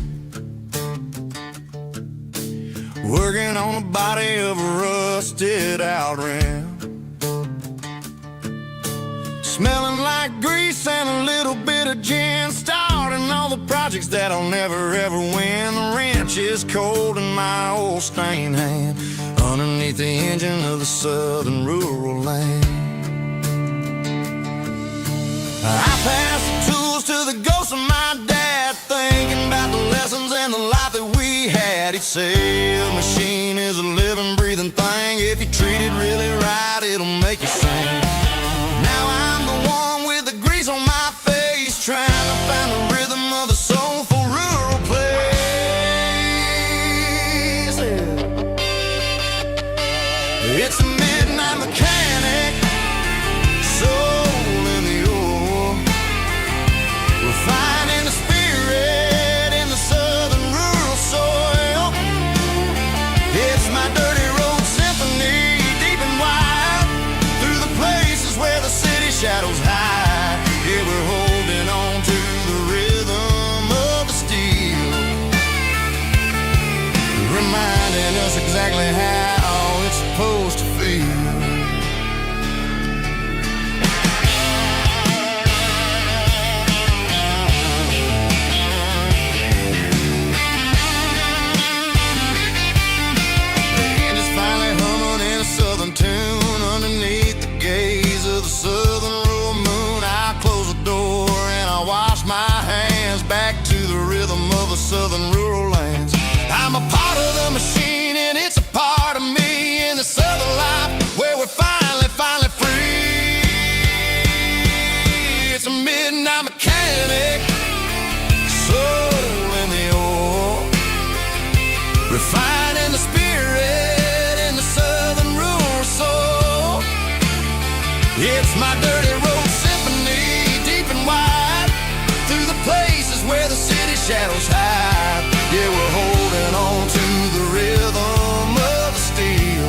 Working on the body of a rusted out rim. Smelling like grease and a little bit of gin. Starting all the projects that I'll never ever win. The wrench is cold in my old stained hand, underneath the engine of the southern rural land. I pass the tools to the ghost of my dad, thinking about the lessons and the life that we had. He'd say a machine is a living, breathing thing. If you treat it really right, it'll make you sing. Now I'm the one with the grease on my face, trying to find the rhythm of a soulful rural place. It's a midnight mechanic, soul in the oil, refining the spirit in the southern rural soil. It's my dirty road symphony, deep and wide, through the places where the city shadows hide. Yeah, we're holding on to the rhythm of the steel, reminding us exactly how it's supposed to feel. Tune underneath the gaze of the southern rural moon. I close the door and I wash my hands, back to the rhythm of the southern rural lands. I'm a part of the machine and it's a part of me in the southern life where we're finally free. It's a midnight mechanic, soul in the oil, refining the spirit in the southern rural soul. It's my dirty road symphony, deep and wide, through the places where the city shadows hide. Yeah, we're holding on to the rhythm of the steel,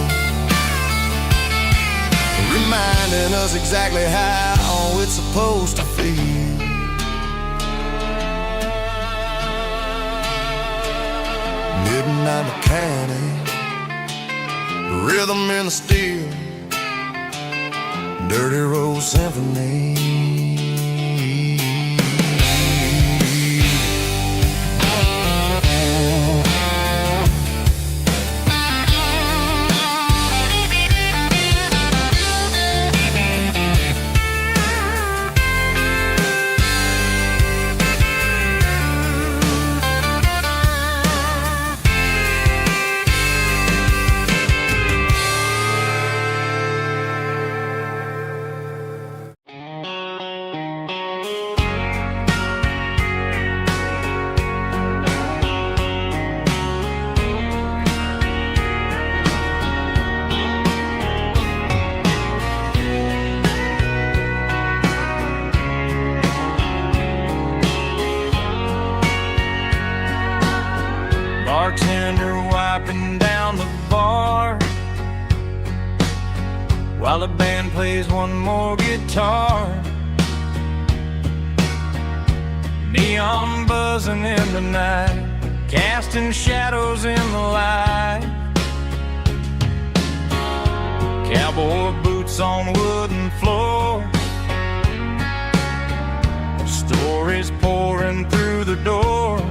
reminding us exactly how it's supposed to feel. Midnight mechanic, rhythm in the steel, dirty road symphony. Bartender wiping down the bar while the band plays one more guitar. Neon buzzing in the night, casting shadows in the light. Cowboy boots on wooden floors, stories pouring through the doors.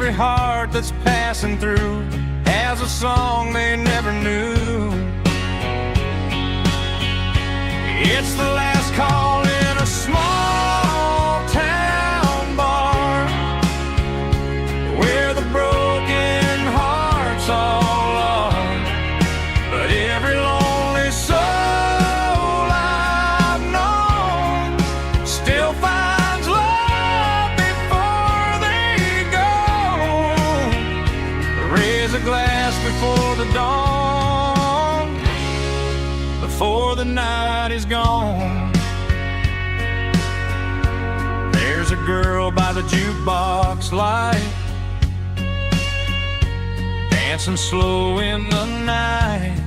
every heart that's passing through has a song they never knew. It's the last call in a small town bar where the broken hearts all are. But every lonely soul I've known still finds love before they go. Raise a glass before the dawn, before the night is gone. There's a girl by the jukebox light, dancing slow in the night.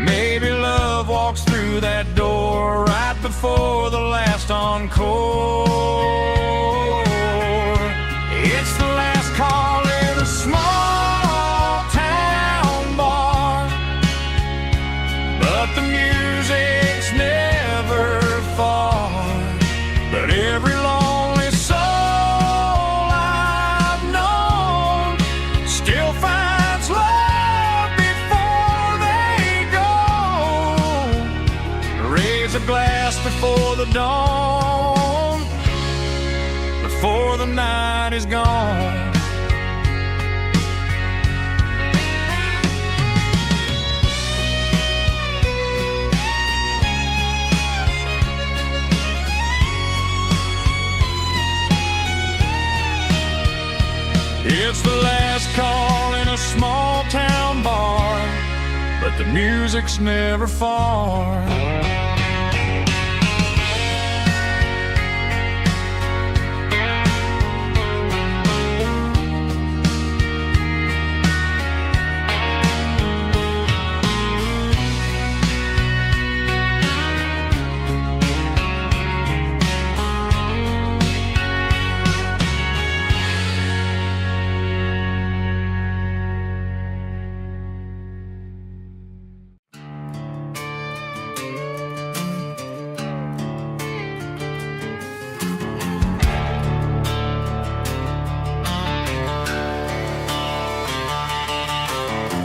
Maybe love walks through that door right before the last encore. It's the last call in a small town bar, but the music's never far. But every lonely soul I've known still finds love before they go. Raise a glass before the dawn, before the night is gone. It's the last call in a small town bar, but the music's never far.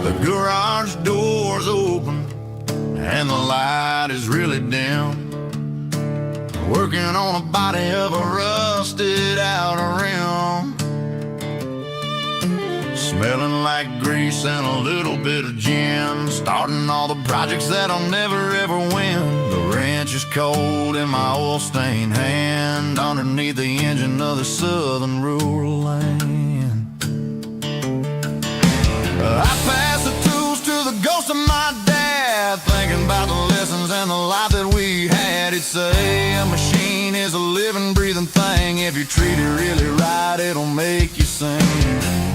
The garage door's open and the light is really dim. Working on a body of a rusted out rim, smelling like grease and a little bit of gin. Starting all the projects that'll never ever win. The wrench is cold in my oil-stained hand underneath the engine of the southern rural land. I pass the tools to the ghost of my dad, thinking about the lessons and the life that we had. He'd say a machine is a living, breathing thing. If you treat it really right, it'll make you sing.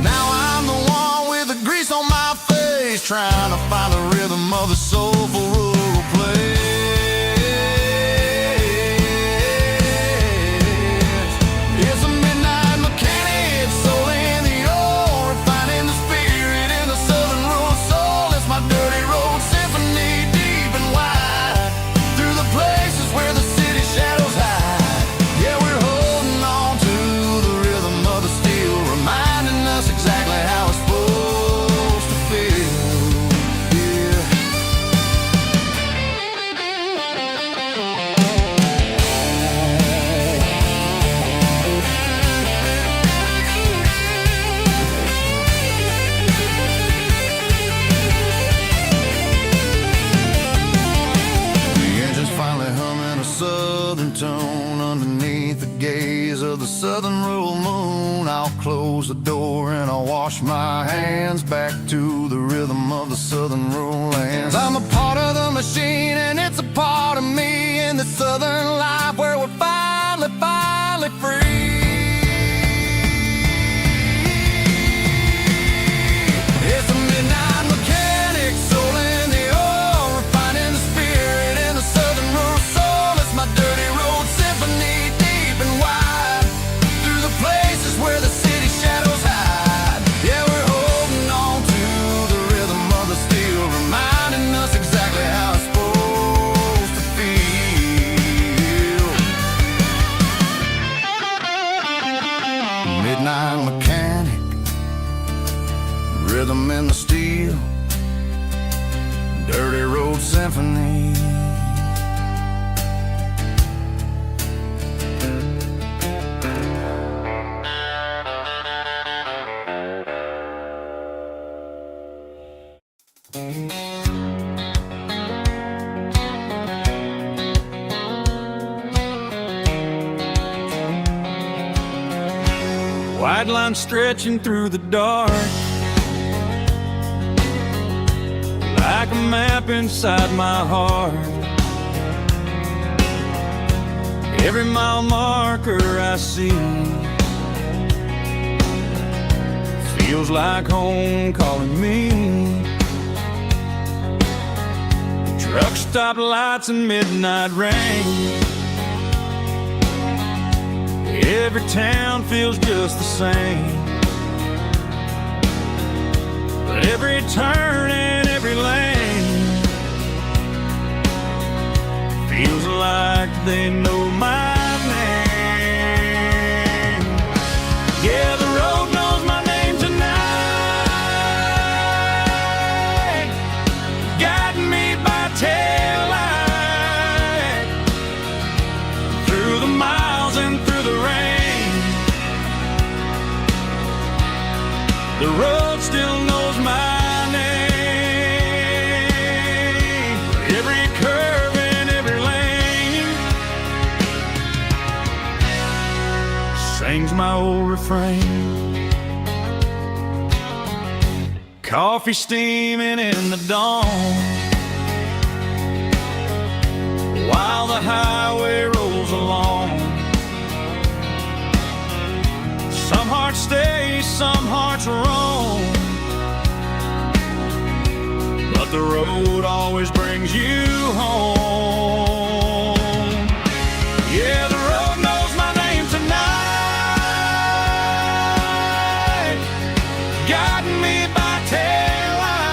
Now I'm the one with the grease on my face, trying to find the rhythm of the soulful rural place. It's a midnight mechanic, soul in the ore, refining the spirit in the southern rural soul. It's my dirty road symphony, deep and wide, through the places where the city shadows hide. Yeah, we're holding on to the rhythm of the steel, reminding us exactly how it's supposed to feel. Yeah. The engine's finally humming a southern tone underneath the gaze of the southern rural moon. I'll close the door and I'll wash my hands back to the rhythm of the southern rural lands. I'm a part of the machine and it's a part of me in the southern life where we're finally free. It's a midnight mechanic, soul in the ore, refining the spirit in the southern rural soul. It's my dirty road symphony, deep and wide, through the places where the city shadows hide. Yeah, we're holding on to the rhythm of the steel, reminding us exactly how it's supposed to feel. rhythm in the steel, dirty road symphony. White line stretching through the dark, like a map inside my heart. Every mile marker I see feels like home calling me. Truck stop lights and midnight rain. Every town feels just the same, but every turn and every lane feels like they know my name. Yeah, the road knows my name tonight, guiding me by taillight through the miles and through the rain. The road still knows my name. Every curve and every lane sings my old refrain. Coffee steaming in the dawn, while the highway rolls along. Some hearts stay, some hearts roam, but the road always brings you home. Yeah, the road knows my name tonight, guiding me by taillight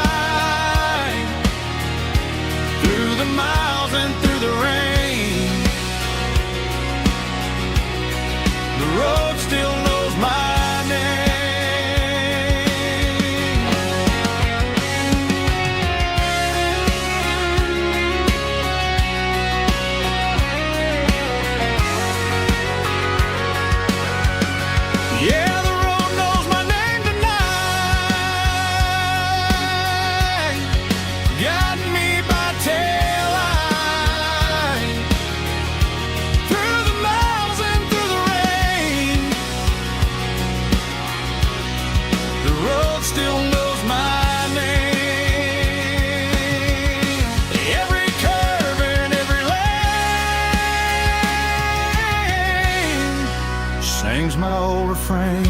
through the miles and through the rain. The road still knows my name. Yeah, the road knows my name tonight, guiding me by taillight through the miles and through the rain. The road still knows my name. Every curve and every lane sings my old refrain.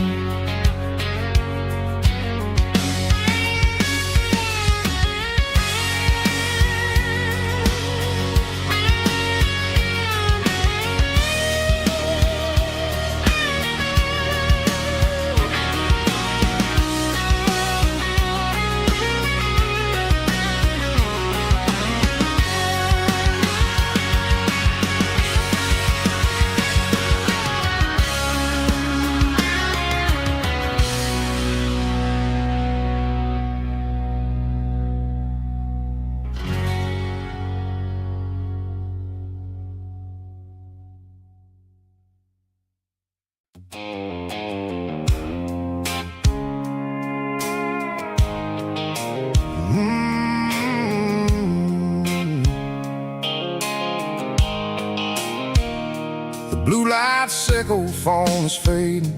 The blue light sickle phone is fading.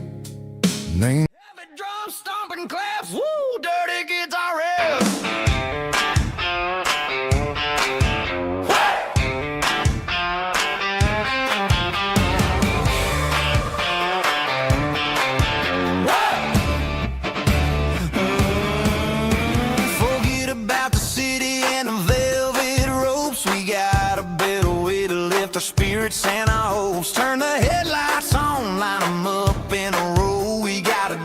Name Heavy drum stomping claps, woo, dirty guitar riff. Forget about the city and the velvet ropes. We got a better way to lift our spirits and our hopes. Turn the headlights on, line them up in a row. We got a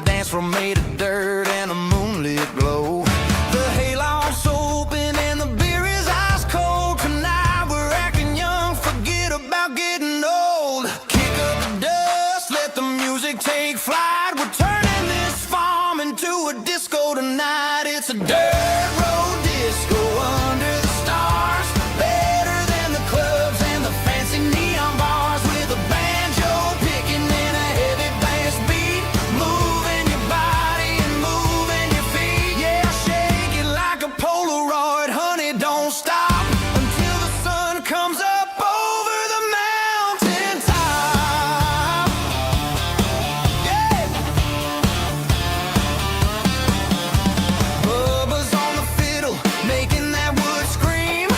It's a dirt road disco under the stars, better than the clubs and the fancy neon bars, with a banjo picking and a heavy bass beat, moving your body and moving your feet. Yeah, shake it like a Polaroid, honey, don't stop until the sun comes up over the mountain top. Yeah. Bubba's on the fiddle, making that wood scream,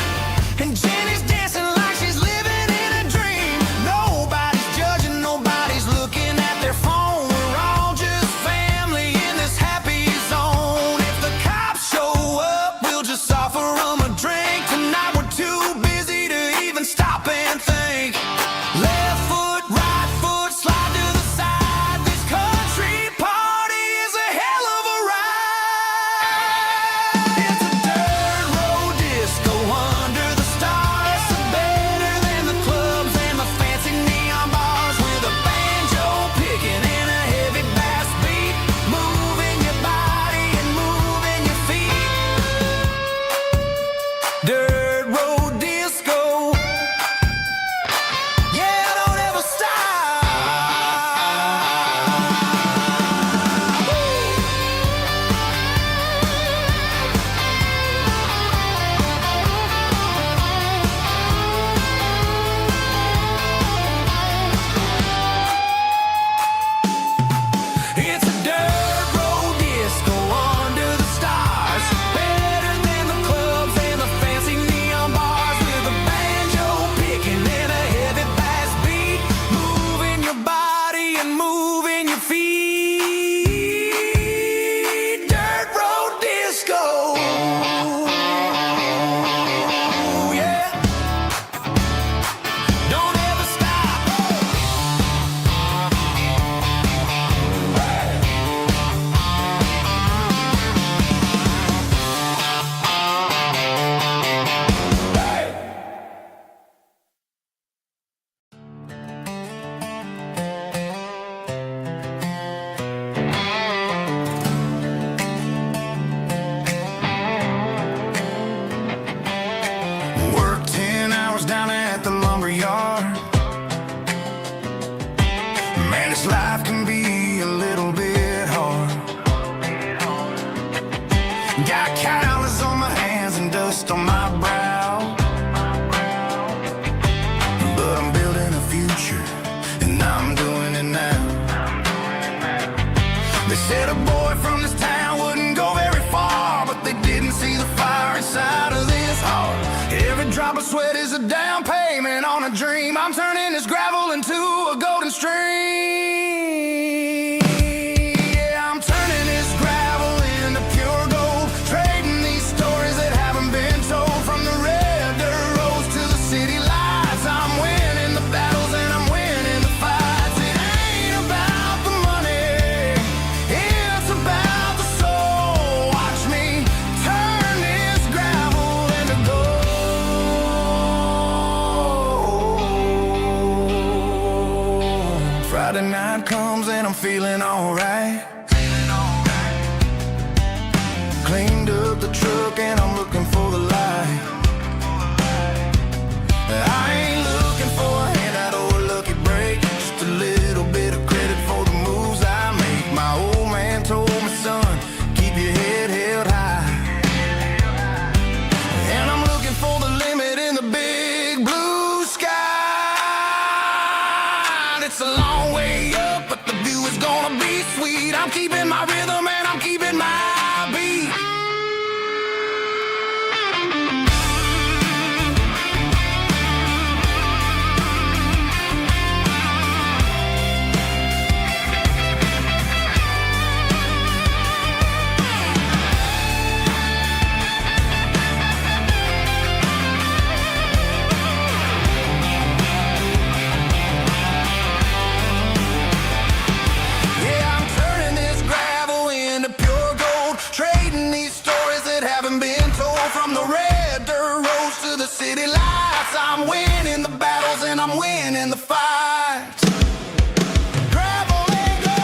and Jenny's dancing like she's living in a dream. Nobody's judging, nobody's looking at their phone. We're all just family in this happy zone. If the cops show up, we'll just offer them a drink. Tonight we're too busy to even stop and think. Left foot, right foot, slide to the side. This country party is a hell of a ride. It's a dirt road disco under the stars, better than the clubs and the fancy neon bars, with a banjo picking and a heavy bass beat, moving your body and moving your feet. Dirt road disco, yeah, don't ever stop. It's a dirt road disco under the stars, better than the clubs and the fancy neon bars, with a banjo picking and a heavy bass beat, moving your body and moving your feet. Dirt road disco, yeah, don't ever stop. Work 10 hours down at the lumber yard. Man, this life can be a little bit hard. Got calluses on my hands and dust on my brow, but I'm building a future and I'm doing it now. They said a boy from this town wouldn't go very far, but they didn't see the fire inside of this heart. Every drop of sweat is a down payment on a dream. I'm turning this gravel into a golden stream. Yeah, I'm turning this gravel into pure gold, trading these stories that haven't been told. From the red dirt roads to the city lights, I'm winning the battles and I'm winning the fights. It ain't about the money, it's about the soul. Watch me turn this gravel into gold. Friday night comes and I'm feeling alright. Cleaned up the truck and I'm looking for the light. I ain't looking for a handout or a lucky break, just a little bit of credit for the moves I make. My old man told me, son, keep your head held high. And I'm looking for the limit in the big blue sky. It's a long way up, but the view is gonna be sweet. I'm keeping my rhythm and I'm keeping my beat. Yeah, I'm turning this gravel into pure gold, trading these stories that haven't been told. From the red dirt roads to the city lights, I'm winning the battles and I'm winning the fights. Gravel and gold.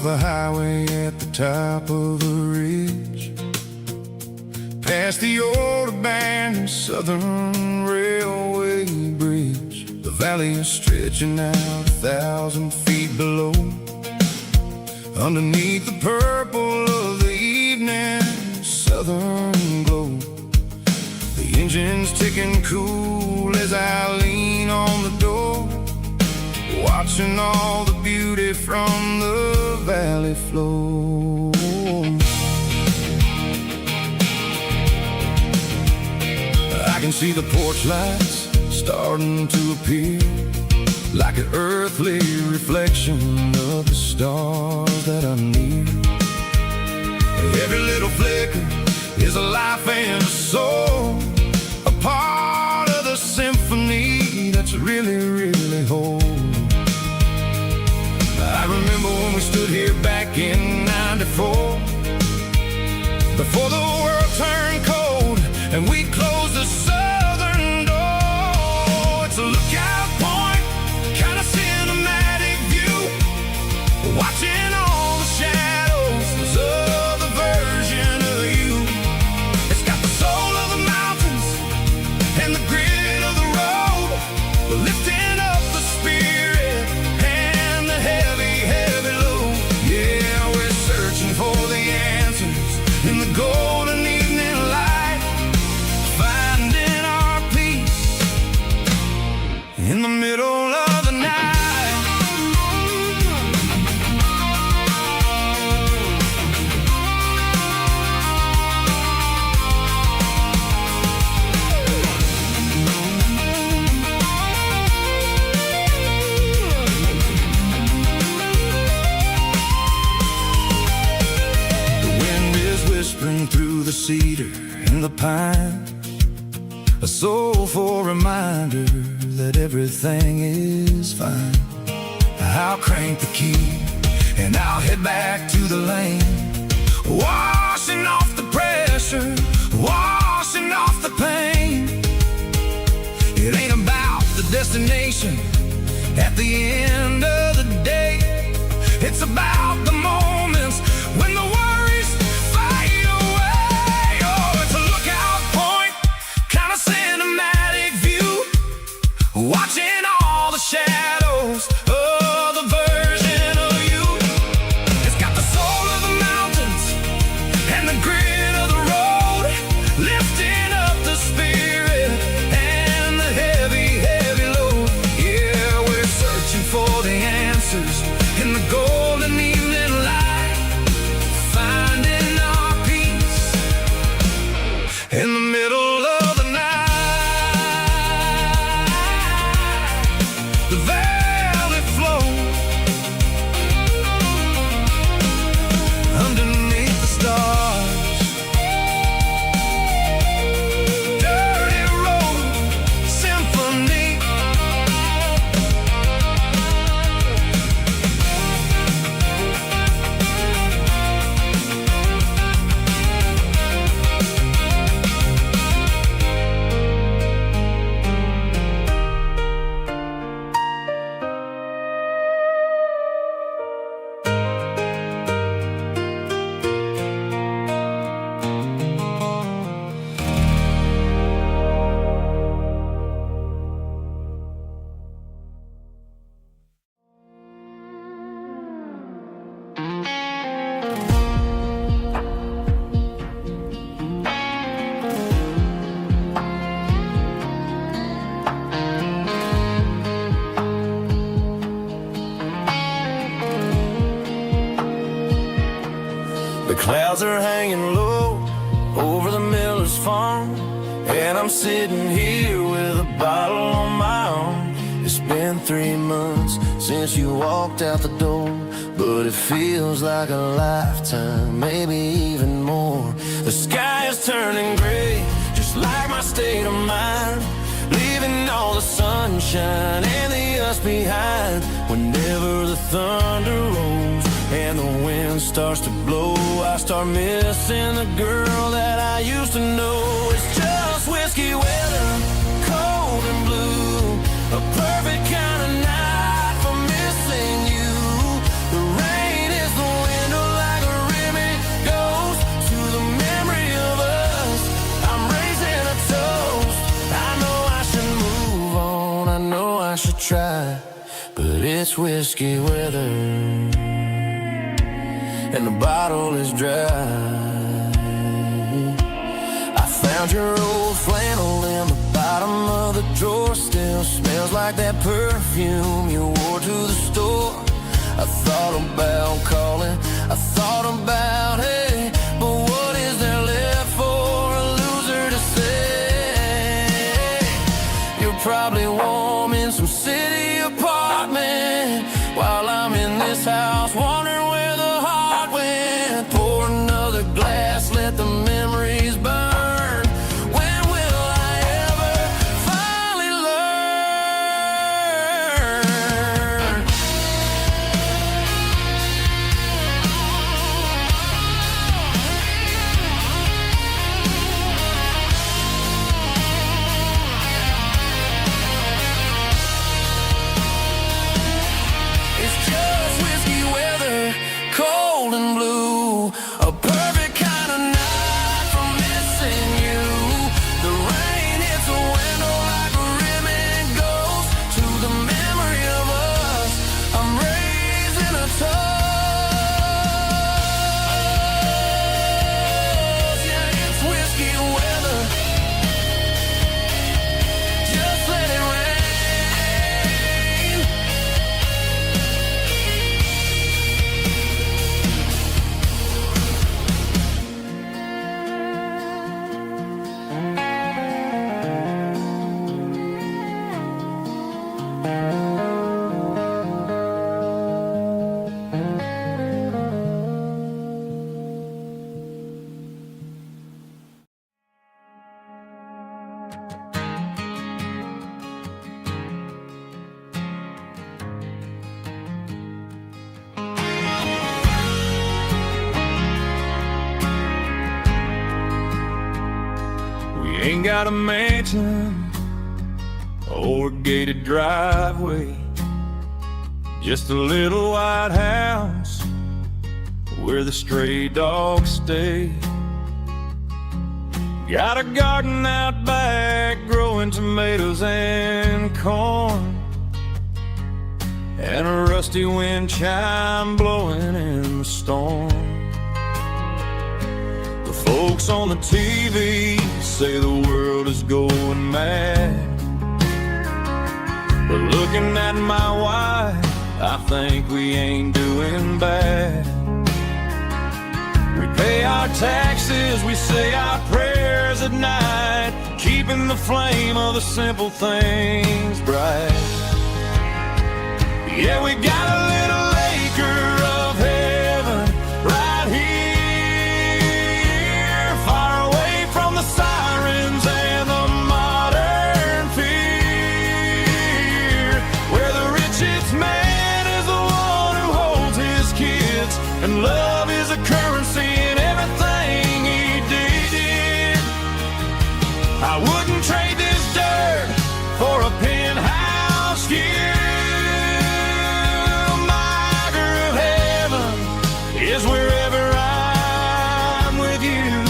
off the highway at the top of a ridge, past the old abandoned Southern Railway bridge. The valley is stretching out 1,000 feet below, underneath the purple of the evening southern glow. The engine's ticking cool as I lean on the door, watching all the beauty from the valley flow. I can see the porch lights starting to appear, like an earthly reflection of the stars that are near. Every little flicker is a life and a soul, a part of the symphony that's really, really whole. I remember when we stood here back in '94, before the world turned cold and we closed the southern door. It's a lookout point, kind of cinematic view, watching all the shadows of the version of you. It's got the soul of the mountains and the grit of the road, lifting up the spirit and the heavy, heavy load. Yeah, we're searching for the answers in the golden evening light, finding our peace in the middle of the night. Through the cedar and the pine, a soulful reminder that everything is fine. I'll crank the key and I'll head back to the lane, washing off the pressure, washing off the pain. It ain't about the destination at the end of the day, it's about the moments when the worries fade away. Oh, it's a lookout point, kind of cinematic view, watching all the shadows of the version of you. It's got the soul of the mountains and the grit of the road, lifting up the spirit and the heavy, heavy load. Yeah, we're searching for the answers in the golden evening light, finding our peace in the middle of the night. The valley flow underneath the stars, dirty road symphony. The clouds are hanging low over the miller's farm, and I'm sitting here with a bottle on my arm. It's been 3 months since you walked out the door, but it feels like a lifetime, maybe even more. The sky is turning gray, just like my state of mind, leaving all the sunshine and the us behind. Whenever the thunder rolls and the wind starts to blow, I start missing the girl that I used to know. It's just whiskey weather, cold and blue, a perfect kind of night for missing you. The rain is the try, but it's whiskey weather, and the bottle is dry. I found your old flannel in the bottom of the drawer. Still smells like that perfume you wore to the store. I thought about calling, I thought about, hey, but what is there left for a loser to say? You're probably warm in some city apartment, while I'm in this house wondering where the heart went. Pour another glass, let the memories burn. When will I ever finally learn? It's just whiskey weather, cold and blue, a perfect kind of night for missing you. The rain hits a window like a rimming ghost to the memory of us. I'm raising a toast. Yeah, it's whiskey weather. Just let it rain. We ain't got a mansion or a gated driveway, just a little white house where the stray dogs stay. Got a garden out back growing tomatoes and corn, and a rusty wind chime blowing in the storm. The folks on the TV say the world is going mad, but looking at my wife, I think we ain't doing bad. We pay our taxes, we say our prayers at night, keeping the flame of the simple things bright. Yeah, we got a little acre of heaven right here, far away from the sirens and the modern fear, where the richest man is the one who holds his kids, and love is a currency in everything he did. I wouldn't trade this dirt for a penthouse view. Is wherever I'm with you.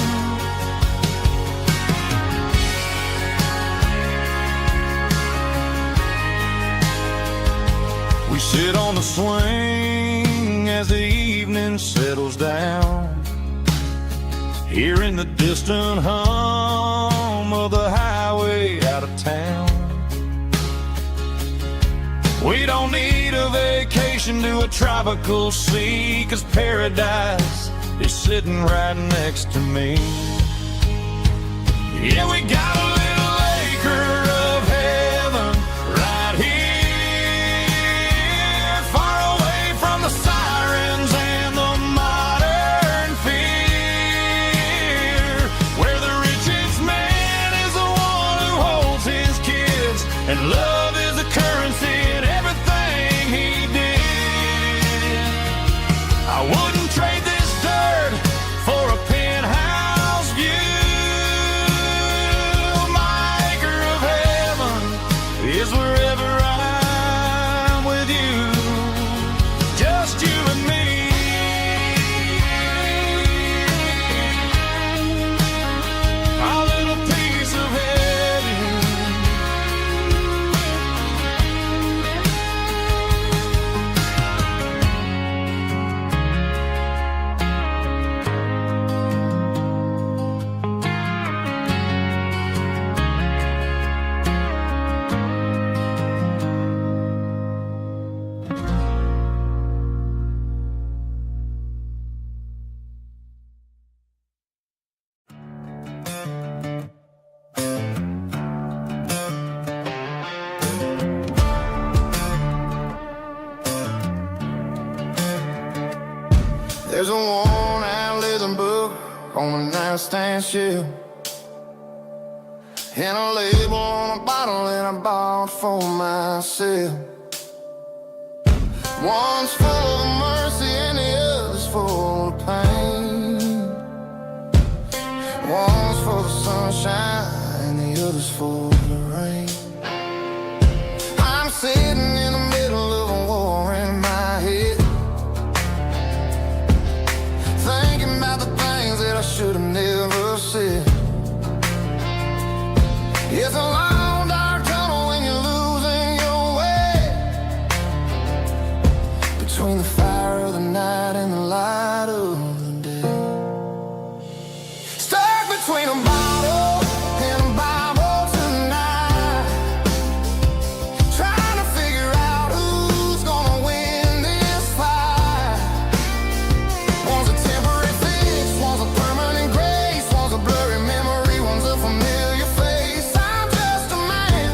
We sit on the swing as the evening settles down, hearing the distant hum of the highway out of town. We don't need a vacation to a tropical sea, 'cause paradise is sitting right next to me. Yeah, we got a little acre of heaven right here, far away from the sirens and the modern fear, where the richest man is the one who holds his kids, and love is a currency in everything he did. I wouldn't trade this dirt for a penthouse view. My There's a worn-out leather book on the nightstand shelf, and a label on a bottle that I bought for myself. One's full of mercy and the other's full of pain. One's full of sunshine and the other's full of rain. I'm sitting in the middle of a war in my head, thinking about the things that I should have never said. It's a long dark tunnel when you're losing your way, between the fire of the night and the light of the day. Stuck between a bottle and a Bible tonight, trying to figure out who's gonna win this fight. One's a temporary fix, one's a permanent grace, one's a blurry memory, one's a familiar face. I'm just a man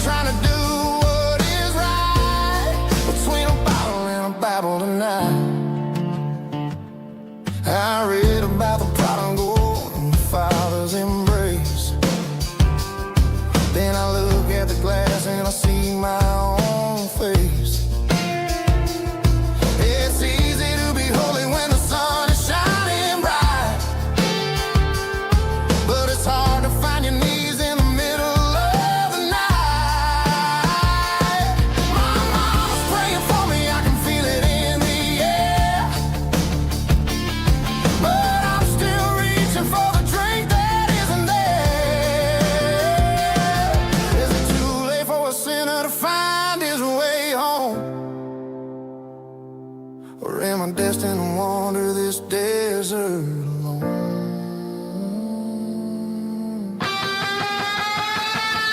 trying to do what is right, between a bottle and a Bible tonight. I read about the prodigal and the father's embrace. Then I look at the glass and I see my own face. It's easy to be holy when the sun is shining bright, but it's hard to find your knees in the middle of the night. My mama's praying for me, I can feel it in the air, but I'm still reaching for the drink that isn't there. Is it too late for a sinner to find his way home? Or am I destined to wander this desert alone?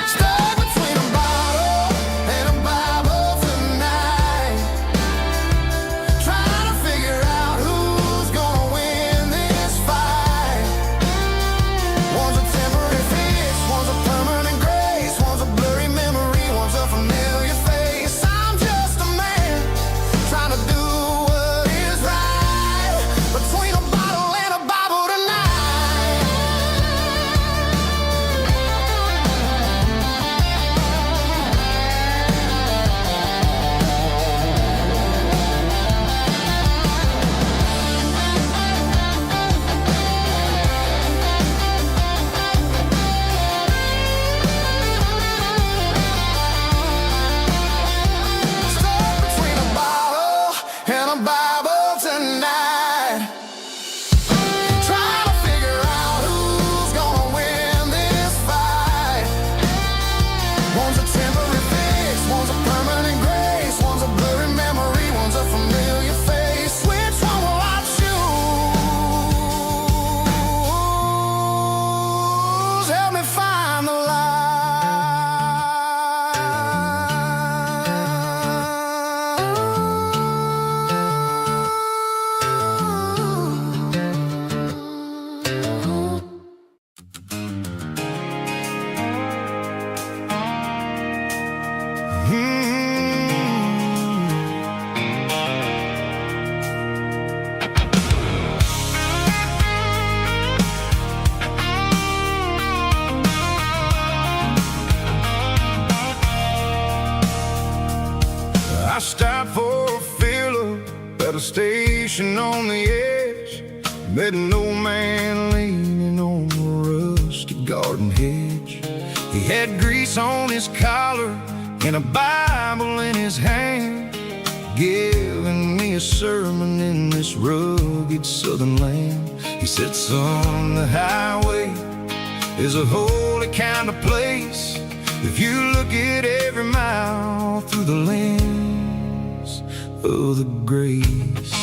Stuck between a bottle and a Bible tonight, trying to figure out who's gonna win this fight. One's a temporary fix, one's a permanent grace, one's a blurry memory, one's a familiar face. I'm just a man trying to do what is right, between a bottle and a Bible tonight. Stuck between a bottle and a Bible tonight, trying to figure out who's gonna win this fight. One's a temporary fix, one's a permanent grace, one's a blurry memory, one's a familiar face. Which one will I choose? Help me find the I stopped for a fill-up at a station on the edge. Met an old man leaning on a rusty garden hedge. He had grease on his collar and a Bible in his hand, giving me a sermon in this rugged southern land. He said, son, the highway is a holy kind of place if you look at every mile through the lens of the grace.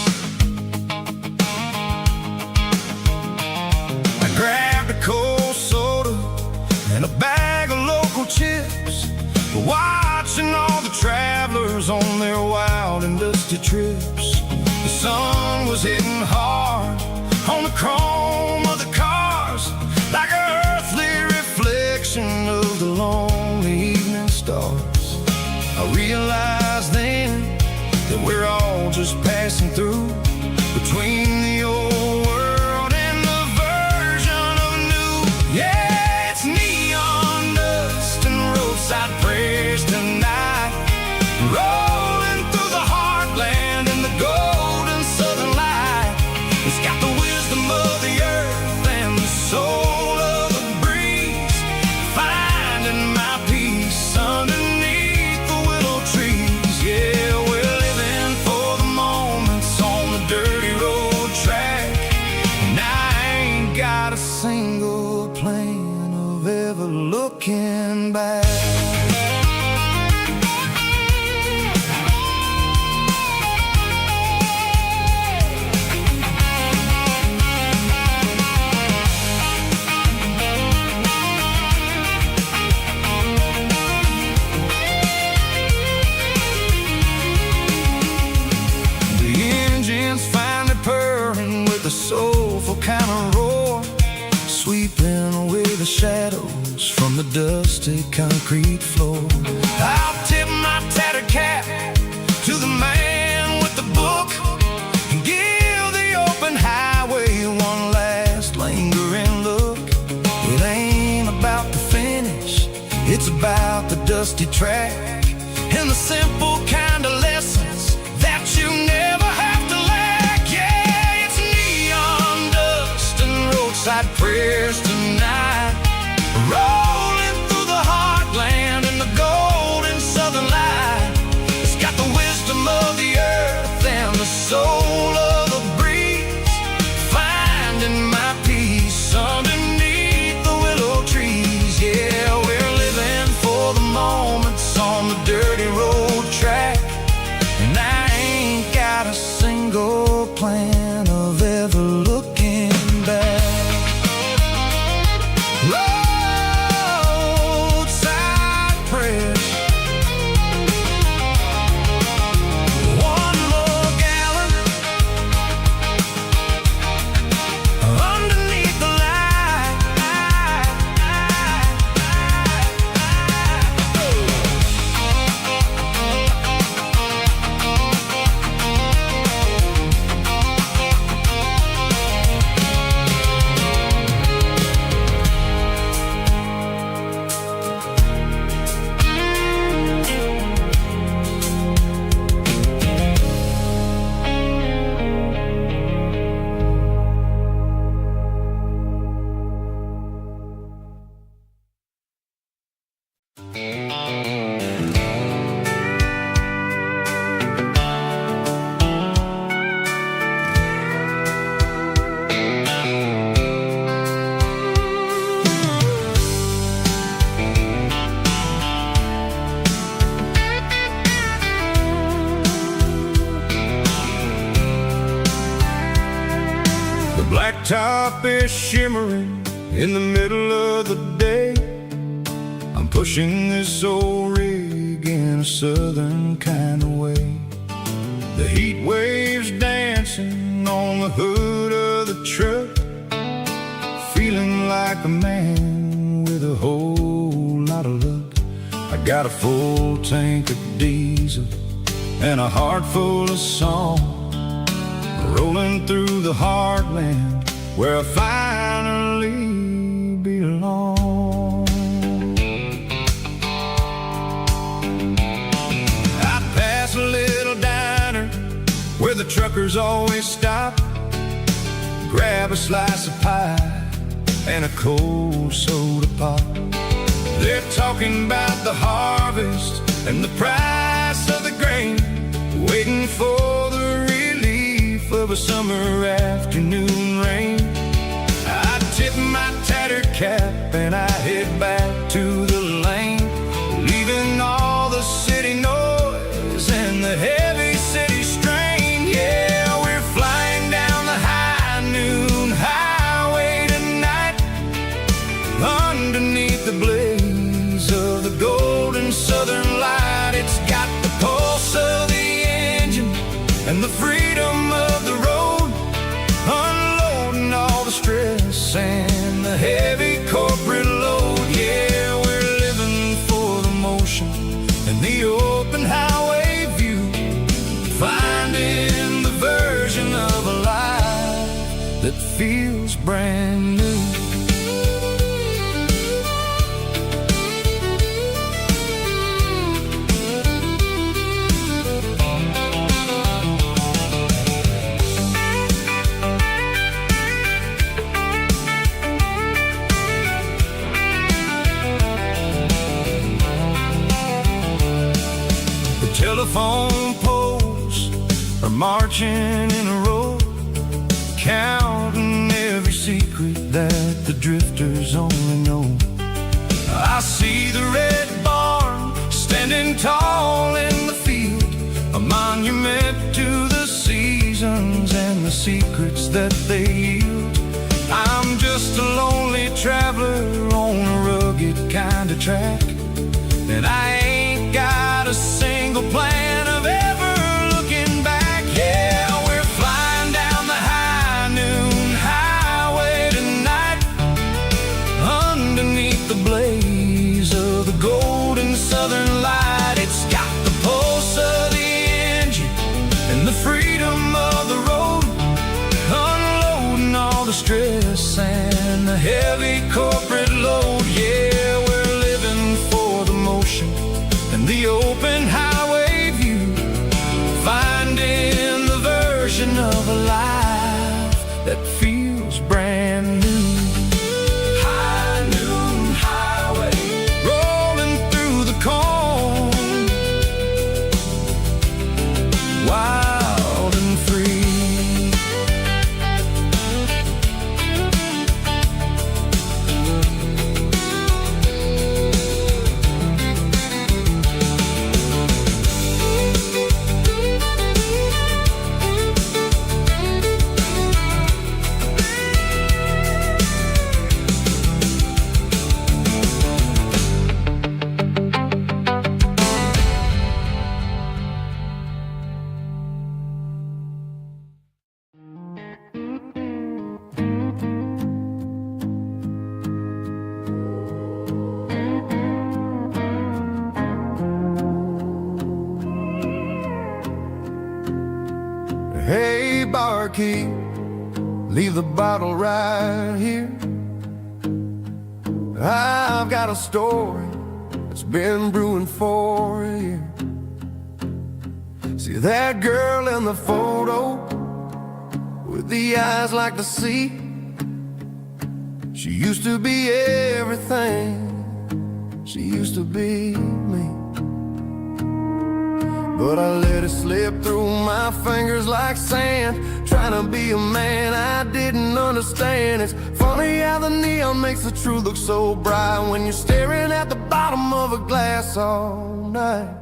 I grabbed a cold soda and a bag of local chips, watching all the travelers on their wild and dusty trips. The sun was hitting hard on the chrome of the cars, like an earthly reflection of the lonely evening stars. I realized then that we're all just passing through, but between the old world and the version of new. Yeah, it's neon dust and roadside prayers tonight, rolling through the heartland in the golden southern light. It's got the wisdom of the earth and the soul of the breeze, finding my peace underneath the willow trees. Yeah, we're living for the moments on the dirty road track, and I ain't got a single plan of ever looking back. A soulful kind of roar, sweeping away the shadows from the dusty concrete floor. I'll tip my tattered cap to the man with the book and give the open highway one last lingering look. It ain't about the finish, it's about the dusty track and the simple kind of lessons that you never have to lack. Yeah, it's neon dust and roadside prayers tonight, rolling through the heartland in the golden southern light. It's got the wisdom of the earth and the soul of the breeze, finding my peace underneath the willow trees. Yeah, we're living for the moments on the dirty road track, and I ain't got a single plan of ever looking back. Roadside prayers, one more gallon underneath the light. The blacktop is shimmering in the middle of the day. I'm pushing this old rig in a southern kind of way. The heat waves dancing on the hood of the truck, feeling like a man with a whole lot of luck. I got a full tank of diesel and a heart full of song, rolling through the heartland where I finally belong. I pass a little diner where the truckers always stop, grab a slice of pie and a cold soda pop. They're talking about the harvest and the price of the grain, waiting for the relief of a summer afternoon rain. I tip my tattered cap and I head back to the lane, leaving all the city noise and the heavy city strain. Yeah, we're flying down the high noon highway tonight, underneath the blaze of the golden southern light. It's got the pulse of the engine and the freedom of the road, unloading all the stress and the heavy corporate load. Yeah, we're living for the motion and the open highway view, finding the version of a life that feels brand new. Telephone poles are marching in a row, counting every secret that the drifters only know. I see the red barn standing tall in the field, a monument to the seasons and the secrets that they yield. I'm just a lonely traveler on a rugged kind of track, and I ain't got a single plan of ever looking back. Yeah, we're flying down the high noon highway tonight, underneath the blaze of the golden southern light. It's got the pulse of the engine and the freedom of the road, unloading all the stress and the heavy corporate load. Yeah, we're living for the motion and the open highway view, finding the version of a life that feels brand new. High noon highway, rolling through the corn, wild and free. Hey, barkeep, leave the bottle right here. I've got a story that's been brewing for a year. See that girl in the photo with the eyes like the sea? She used to be everything, she used to be me. But I let it slip through my fingers like sand, trying to be a man I didn't understand. It's funny how the neon makes the truth look so bright when you're staring at the bottom of a glass all night.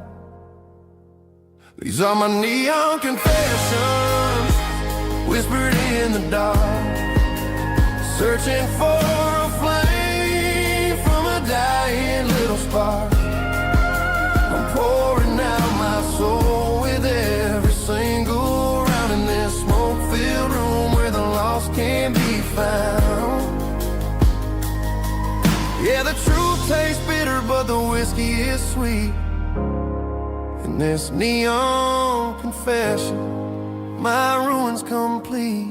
These are my neon confessions, whispered in the dark, searching for a flame from a dying little spark. I'm pouring out my soul with every single round in this smoke-filled room where the lost can be found. Yeah, the truth tastes bitter, but the whiskey is sweet. In this neon confession, my ruin's complete.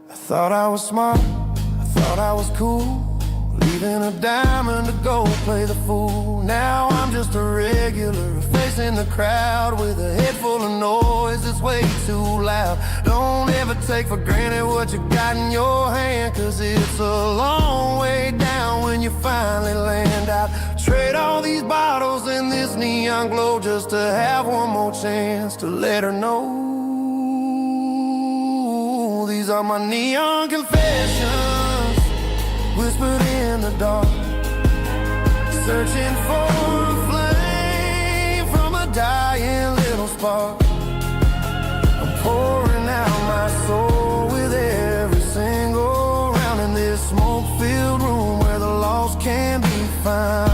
I thought I was smart, I thought I was cool, leaving a diamond to go play the fool. Now I'm just a regular, facing the crowd with a head full of noise that's way too loud. Don't ever take for granted what you got in your hand, cause it's a long way down when you finally land out. Trade all these bottles and this neon glow just to have one more chance to let her know. These are my neon confessions, whispered in the dark, searching for a flame from a dying little spark. I'm pouring out my soul with every single round in this smoke-filled room where the lost can be found.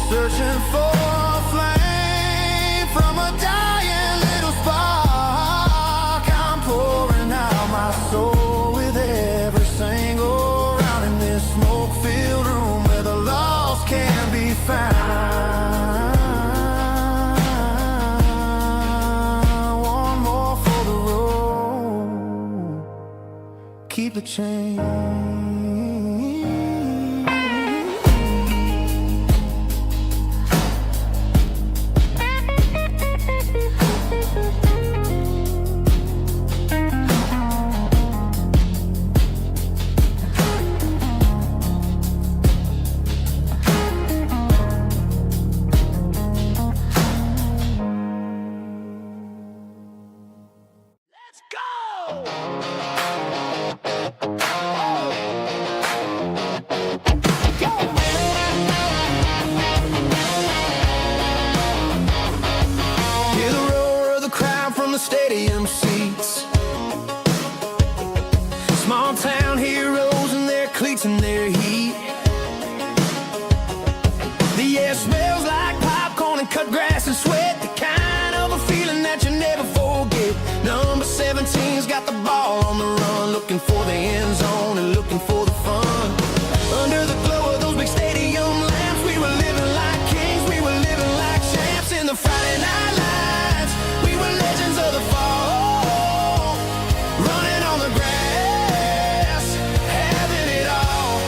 searching for a flame from a dying little spark. I'm pouring out my soul with every single round in this smoke-filled room where the lost can be found. One more for the road. Keep the change. Stadium seats, small town heroes in their cleats and their heat. The air smells like popcorn and cut grass and sweat, the kind of a feeling that you never forget. Number 17's got the ball on the run, looking for the end zone and looking for the fun. Under the glow of those big stadium lamps, we were living like kings, we were living like champs in the Friday night lights. We were legends of the fall, running on the grass, having it all.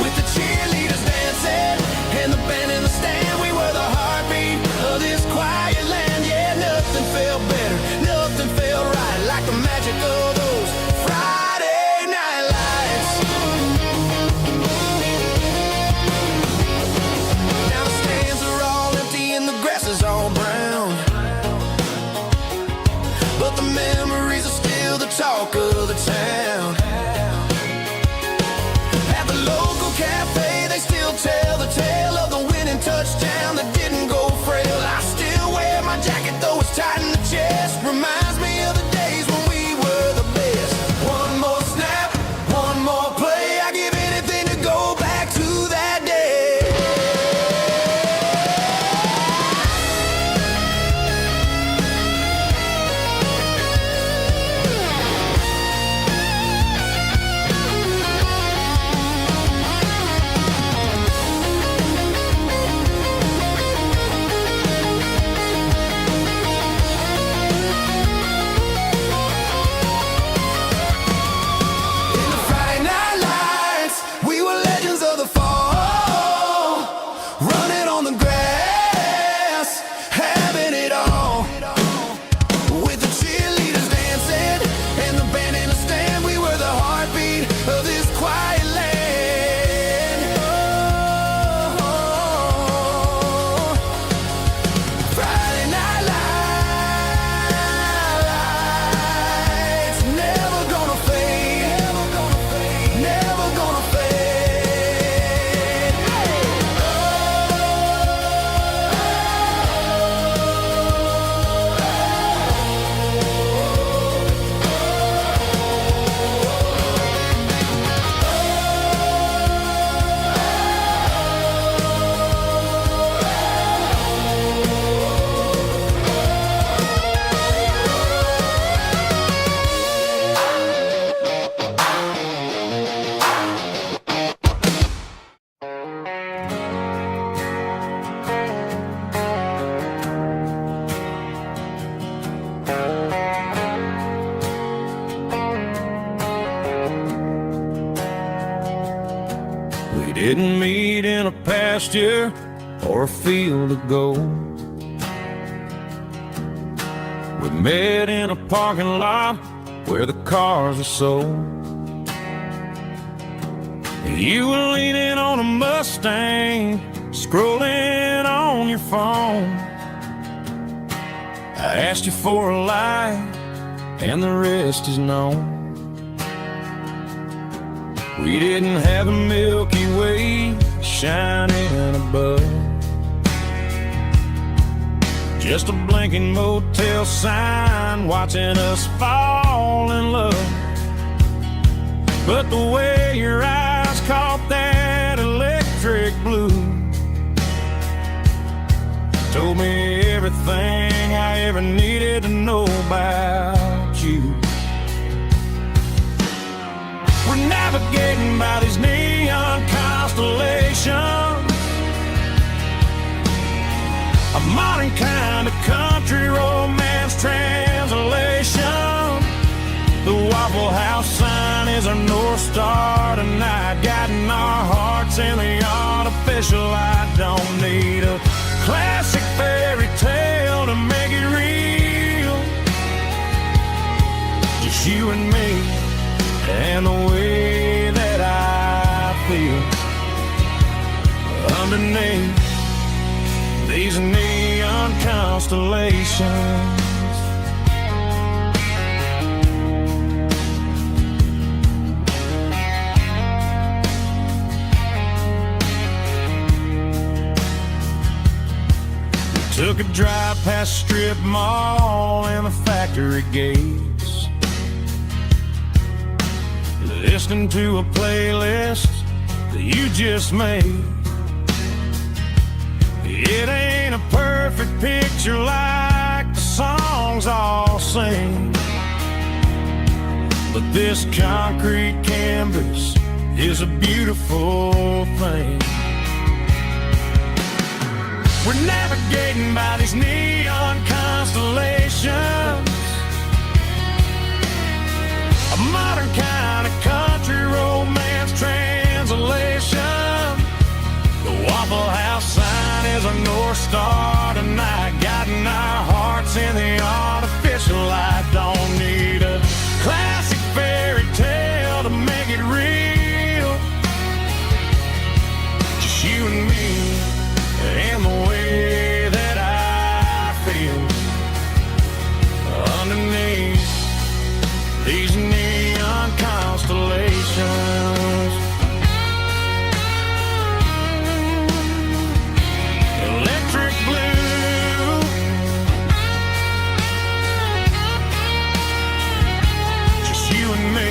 With the cheerleaders dancing and the band in the stand, we were the heartbeat of this quiet land. Yeah, nothing felt better, nothing felt right like the magic of those Friday night lights. Now the stands are all empty and the grass is all brown, but the memories are still the talk of the town. At the local cafe, they still tell the tale of the winning touchdown that didn't go frail. I still wear my jacket, though it's tight in the chest. Reminds me of the days when we were the best. One more snap, one more play. I give anything to go back to that day. In the Friday night lights, we were legends of the fall, running on the grass, having it all. With the cheerleaders dancing and the band in the stand, we were the heartbeat of this quiet land. Oh, Friday night lights, never gonna fade, never gonna fade, never gonna fade. We didn't meet in a pasture or a field of gold. We met in a parking lot where the cars are sold. You were leaning on a Mustang, scrolling on your phone. I asked you for a light, and the rest is known. We didn't have a Milky Way shining above, just a blinking motel sign watching us fall in love. But the way your eyes caught that electric blue everything I ever needed to know about you. We're navigating by these neon constellations, a modern kind of country romance translation. The Waffle House sign is our North Star tonight, guiding our hearts in the artificial light. Don't need a classic fairy tale to make it real. Just you and me and the way that I feel underneath these neon constellations. Took a drive past strip mall and the factory gates, listening to a playlist that you just made. It ain't a perfect picture like the songs all sing, but this concrete canvas is a beautiful thing. We're navigating by these neon constellations, a modern kind of country romance translation. The Waffle House sign is our North Star tonight, guiding our hearts in the artificial light. Don't need a classic fairy tale to make it real. Just you and me and the way that I feel underneath these neon constellations. Electric blue, just you and me.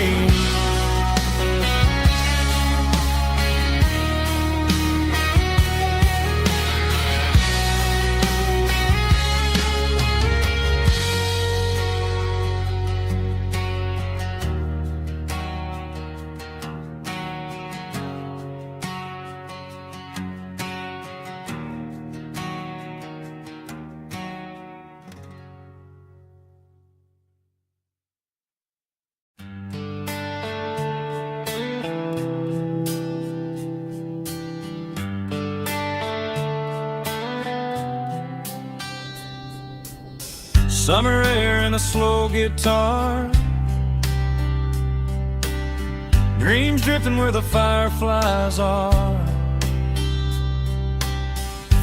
Summer air and a slow guitar, dreams drifting where the fireflies are,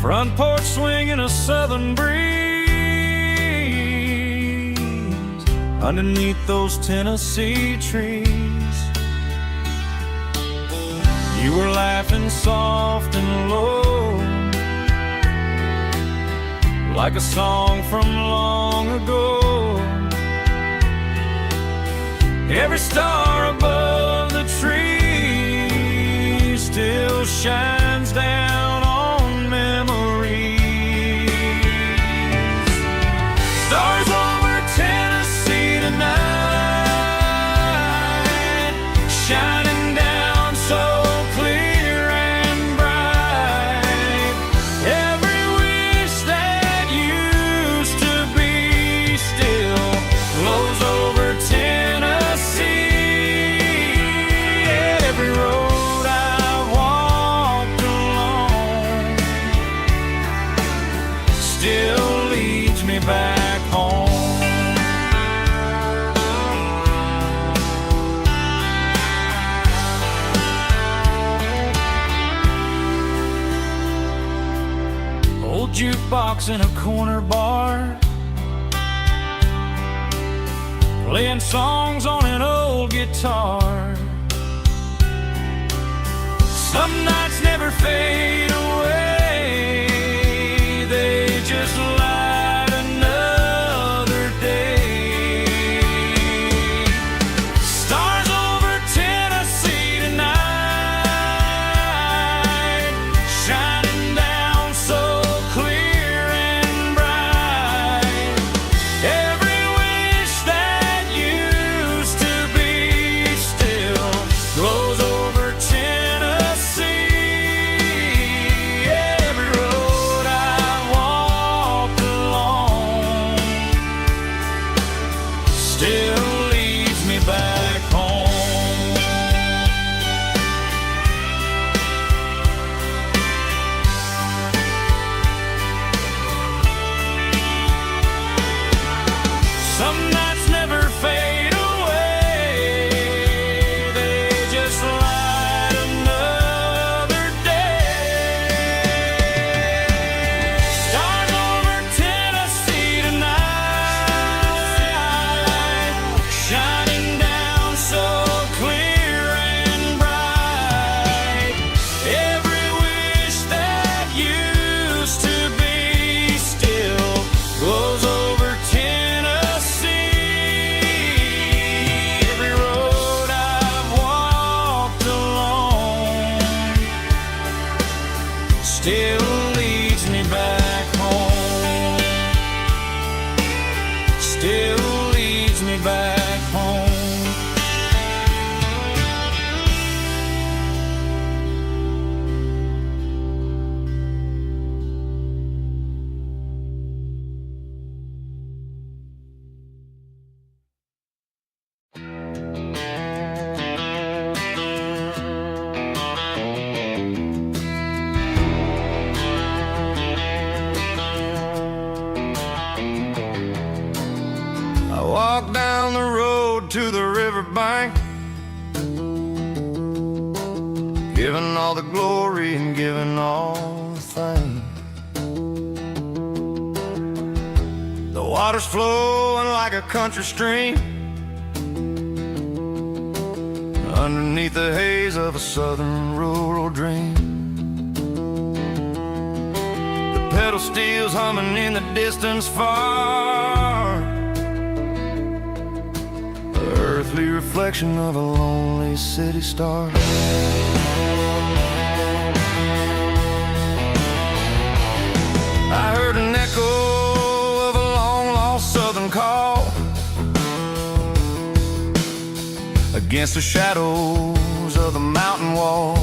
front porch swinging a southern breeze underneath those Tennessee trees. You were laughing soft and low, like a song from long ago. Every star above the tree still shines down on memories. Stars over Tennessee tonight, shining down so clear and bright. Every wish that used to be still glows over Tennessee. Every road I've walked along still leads me back home. Old jukebox in a corner bar, playing songs on an old guitar. Some nights never fade away, they just light another day. Stars over Tennessee tonight, shining down so clear and bright. riverbank, giving all the glory and giving all the thanks. The water's flowing like a country stream underneath the haze of a southern rural dream. The pedal steel's humming in the distance far, the earthly reflection of a lonely city star. I heard an echo of a long-lost southern call against the shadows of the mountain wall,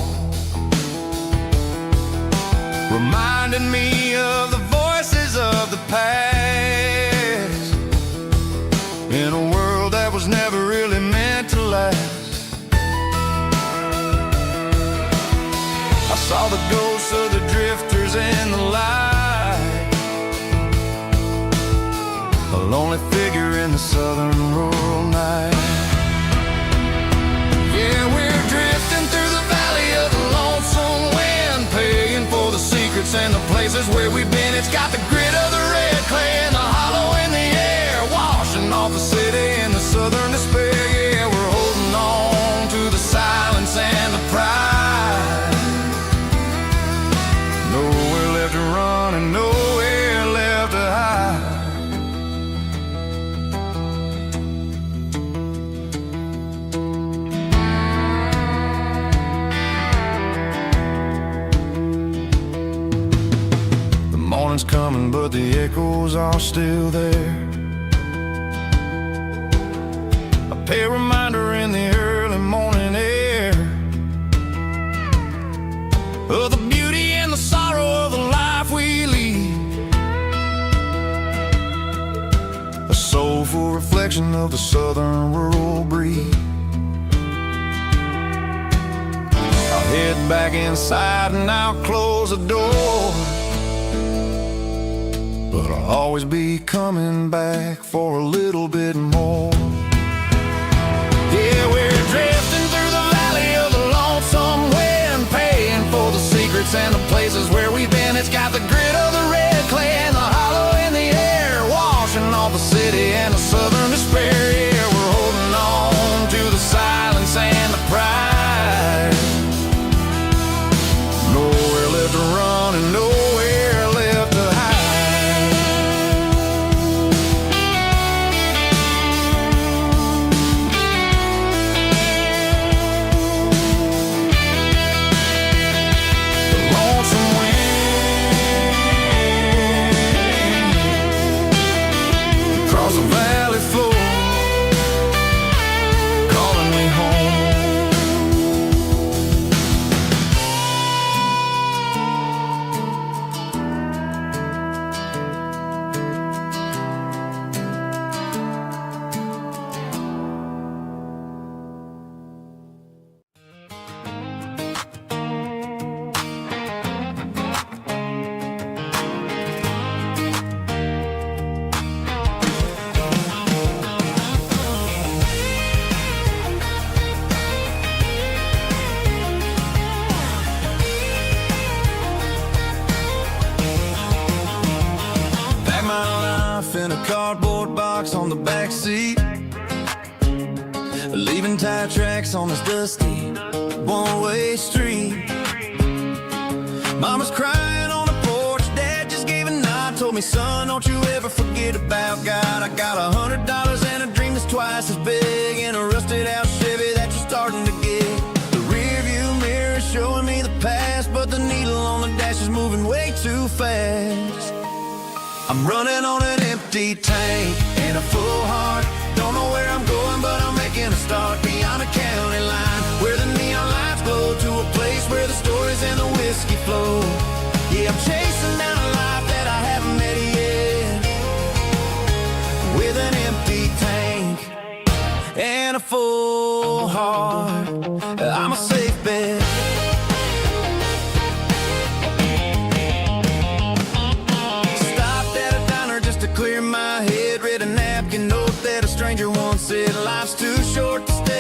reminding me of the voices of the past in a world that was never really meant to last. I saw the ghosts of the drifters in the light, a lonely figure in the southern rural night. Yeah, we're drifting through the valley of the lonesome wind, paying for the secrets and the places where we've been. It's got the grit of the red clay and the hollow in the air, washing off the city and the southern despair. Yeah, we're holding on to the silence and the pride. Nowhere left to run and nowhere left to hide. Morning's coming, but the echoes are still there. A pale reminder in the early morning air of the beauty and the sorrow of the life we lead, a soulful reflection of the southern rural breed. I'll head back inside and I'll close the door, but I'll always be coming back for a little bit more. Yeah, we're drifting through the valley of the lonesome wind, paying for the secrets and the places where we've been. It's got the grit of the red clay and the hollow in the air, washing off the city and the southern despair. Yeah, we're holding on to the silence and the pride. Nowhere left to run and nowhere left to hide. The valley floor calling me home. In a cardboard box on the back seat, leaving tire tracks on this dusty one-way street. Mama's crying on the porch, Dad just gave a nod, told me, son, don't you ever forget about God. I got $100 and a dream that's twice as big, in a rusted out Chevy that you're starting to get. The rear view mirror is showing me the past, but the needle on the dash is moving way too fast. I'm running on an empty tank and a full heart. Don't know where I'm going, but I'm making a start beyond a county line, where the neon lights glow, to a place where the stories and the whiskey flow. Yeah, I'm chasing down a life that I haven't met yet, with an empty tank and a full heart. I'm a safe bet. Clear my head, read a napkin note that a stranger once said, life's too short to stay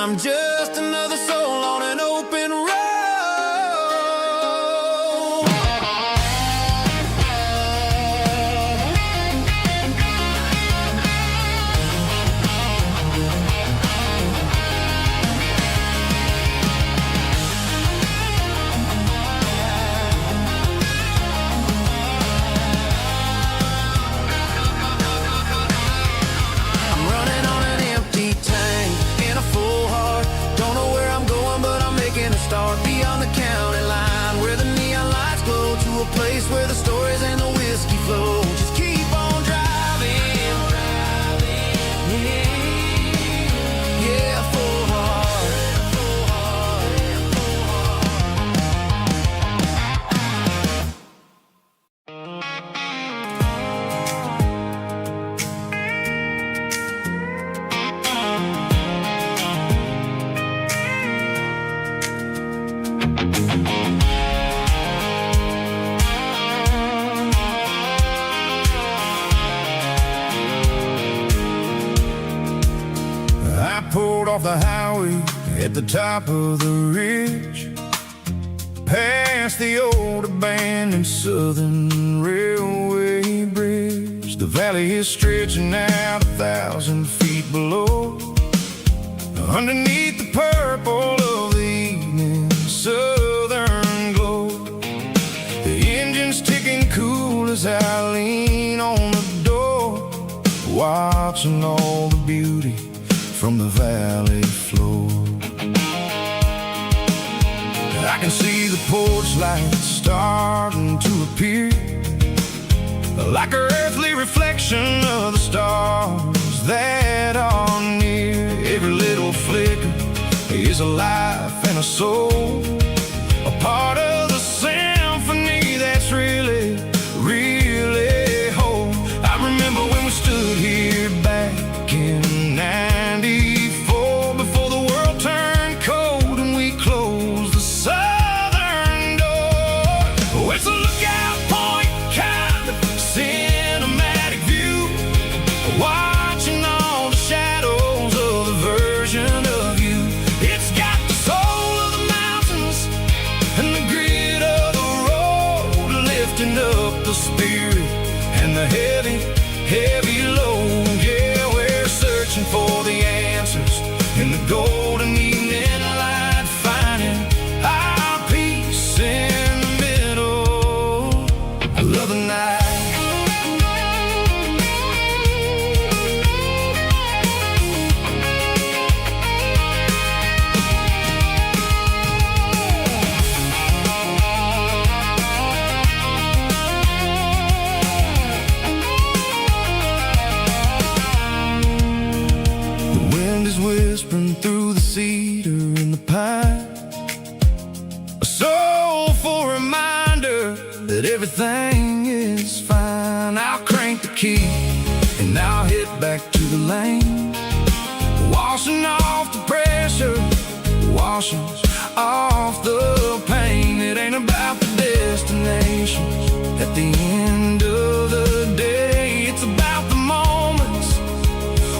I'm just another soul on an open road. Start beyond the county line, where the neon lights glow, to a place where the stories and the whiskey flow. Just keep on driving, yeah, full heart. Pulled off the highway at the top of the ridge, past the old abandoned Southern Railway bridge. The valley is stretching out 1,000 feet below, underneath the purple of the evening southern glow. The engine's ticking cool as I lean on the door, watching all the beauty from the valley floor. I can see the porch lights starting to appear, like an earthly reflection of the stars that are near. Every little flicker is a life and a soul, a part of the symphony that's really, really whole. I remember when we stood here back in '94, before the world turned cold and we closed the southern door. Oh, it's a lookout point, kind of cinematic view, watching all the shadows of the version of you. It's got the soul of the mountains and the grit of the road, lifting up the spirit and the heavy, heavy load. Yeah, we're searching for the answers in the golden evening light, finding our peace in the middle of the night. Whispering through the cedar and the pine, a soulful reminder that everything is fine. I'll crank the key and I'll hit back to the lane, washing off the pressure, washing off the pain. It ain't about the destination at the end of the day, it's about the moments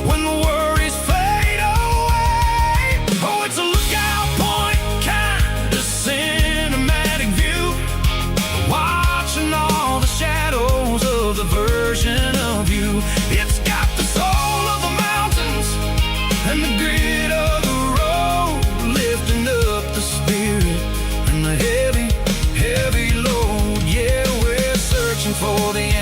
when the worries fade away. Oh, it's a lookout point, kind of cinematic view, watching all the shadows of the version of you. It's got the soul of the mountains and the grit of the road, lifting up the spirit and the heavy, heavy load. Yeah, we're searching for the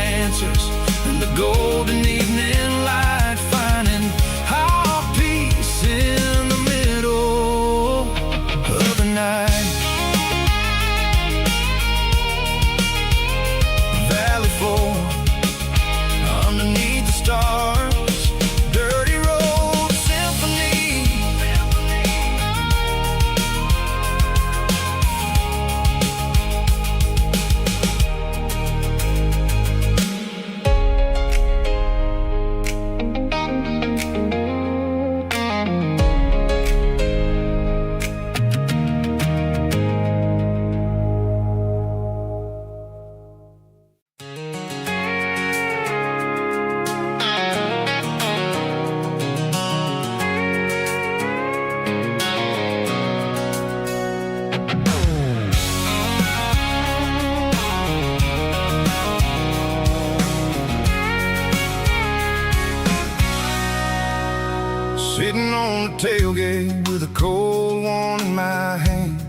tailgate with a cold one in my hand,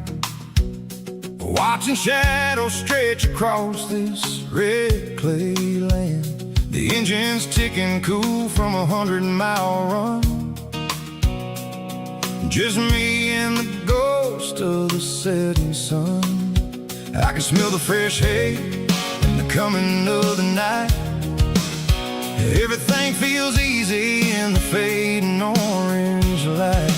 watching shadows stretch across this red clay land. The engine's ticking cool from 100-mile run. Just me and the ghost of the setting sun. I can smell the fresh hay and the coming of the night. Everything feels easy in the fading orange light.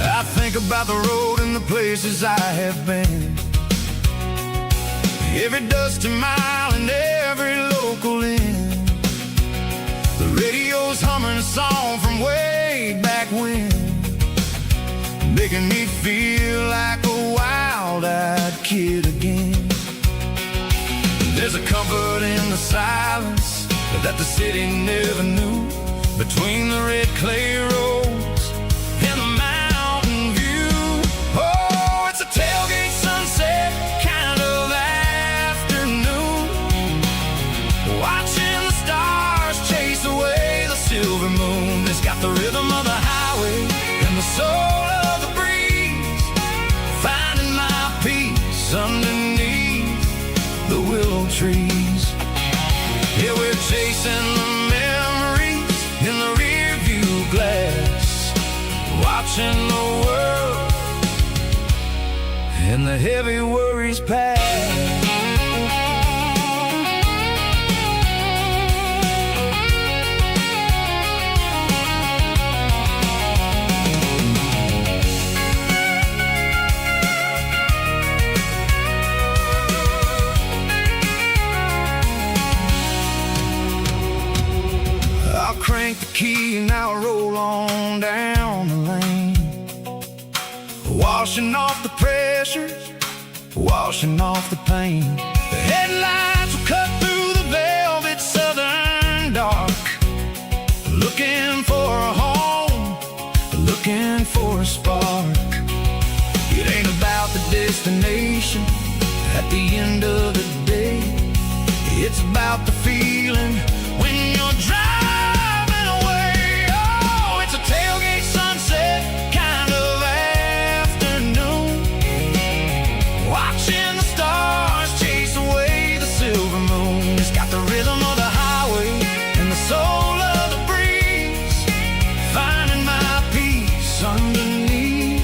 I think about the road and the places I have been, every dusty mile and every local inn. The radio's humming a song from way back when, making me feel like a wild-eyed kid again. There's a comfort in the silence that the city never knew, between the red clay roads and the mountain view. Oh, it's a tailgate sunset kind of afternoon, watching the stars chase away the silver moon. It's got the rhythm of the highway and the soul of the breeze, finding my peace underneath the willow trees. Yeah, we're chasing the memories in the rear view glass, watching the world and the heavy worries pass. Crank the key and I'll roll on down the lane, washing off the pressure, washing off the pain. The headlights will cut through the velvet southern dark, looking for a home, looking for a spark. It ain't about the destination at the end of the day, it's about the feeling when you're driving. Tailgate sunset kind of afternoon, watching the stars chase away the silver moon. It's got the rhythm of the highway and the soul of the breeze, finding my peace underneath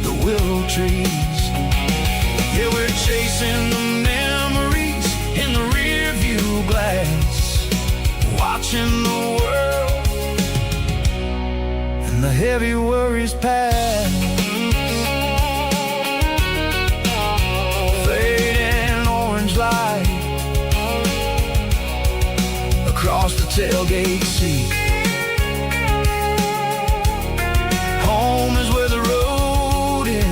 the willow trees. Yeah, we're chasing the memories in the rear view glass, watching the world the heavy worries pass. Fading orange light across the tailgate seat. Home is where the road ends.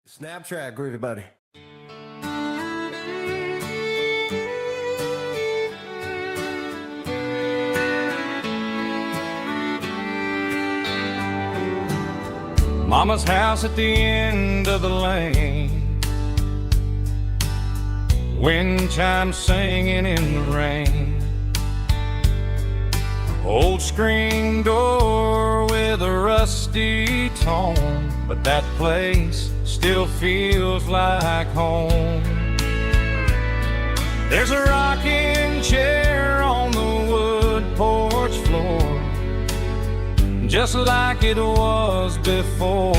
Snap track, everybody. Mama's house at the end of the lane, wind chimes singing in the rain. Old screen door with a rusty tone, but that place still feels like home. There's a rocking chair on the wood porch floor, just like it was before.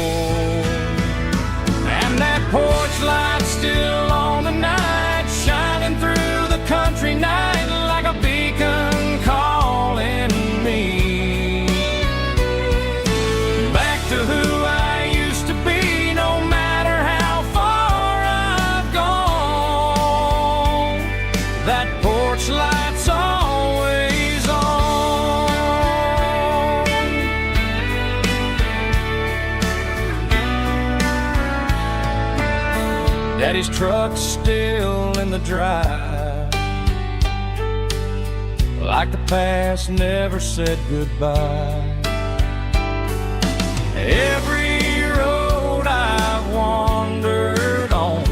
And that porch light's still on tonight, shining through the country night like a beacon calling me back to who I used to be, Daddy's truck's still in the drive, like the past never said goodbye. Every road I've wandered on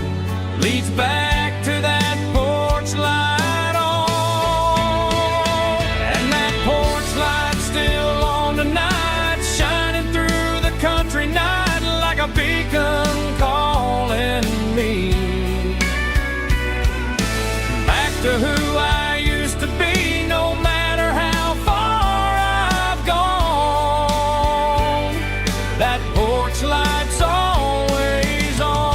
leads back to that porch light on. And that porch light's still on tonight, shining through the country night like a beacon calling me back to who I used to be, no matter how far I've gone. That porch light's always on.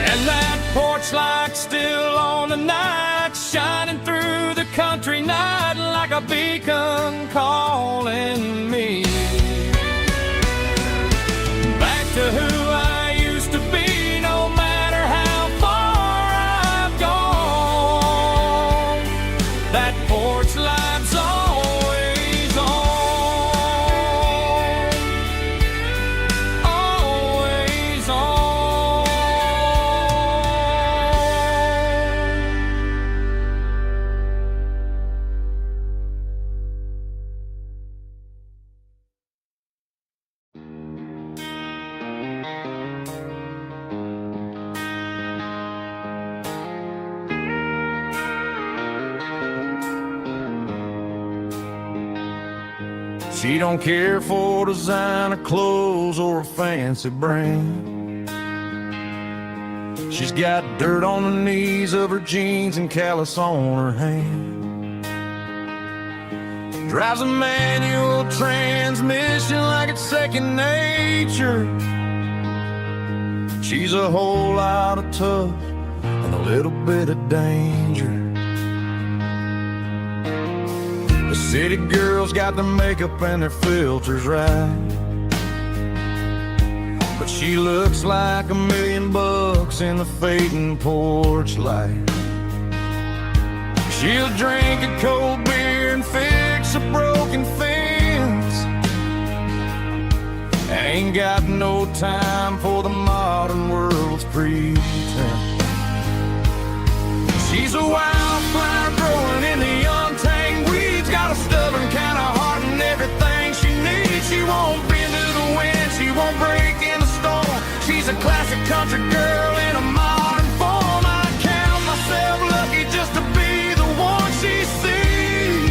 And that porch light's still on tonight, shining through the country night like a beacon calling me back to who I used to be, no matter how far I've gone. That porch light's always on, always on. She don't care for designer clothes or a fancy brand. She's got dirt on the knees of her jeans and callus on her hand. Drives a manual transmission like it's second nature. She's a whole lot of tough and a little bit of danger. The city girls got their makeup and their filters right, but she looks like $1 million in the fading porch light. She'll drink a cold beer and fix a broken fence, ain't got no time for the modern world's pretense. She's a wildflower growing in the untamed weeds, got a stubborn kind of heart and everything she needs. She won't bend to the wind, she won't break in the storm. She's a classic country girl in a modern form. I count myself lucky just to be the one she sees.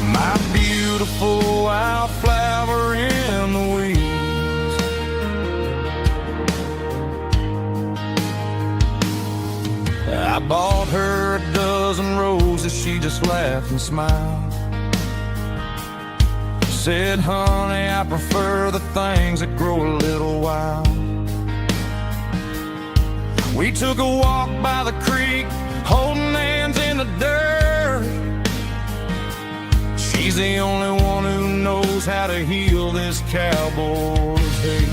My beautiful wildflower in the weeds. I bought her a dozen roses, she just laughed and smiled. Said, honey, I prefer the things that grow a little wild. We took a walk by the creek, holding hands in the dirt. She's the only one who knows how to heal this cowboy's hate.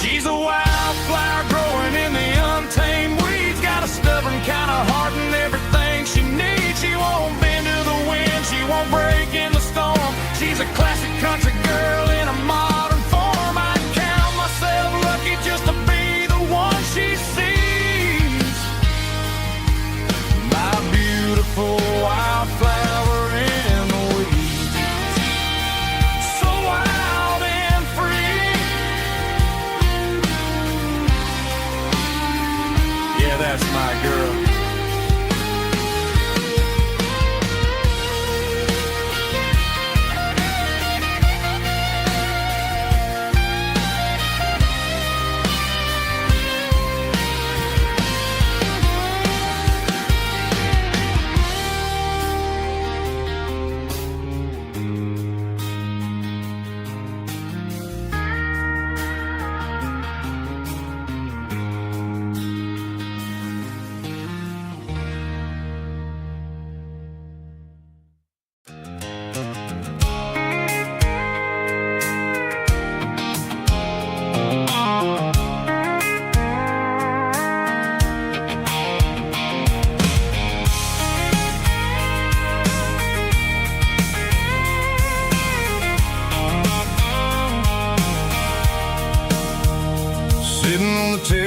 She's a wildflower growing in the untamed weeds, got a stubborn kind of heart and everything she needs. She won't bend to the wind, she won't break in the storm. She's a classic country girl in a modern form. I count myself lucky just to be the one she sees. My beautiful wildflower in the weeds. So wild.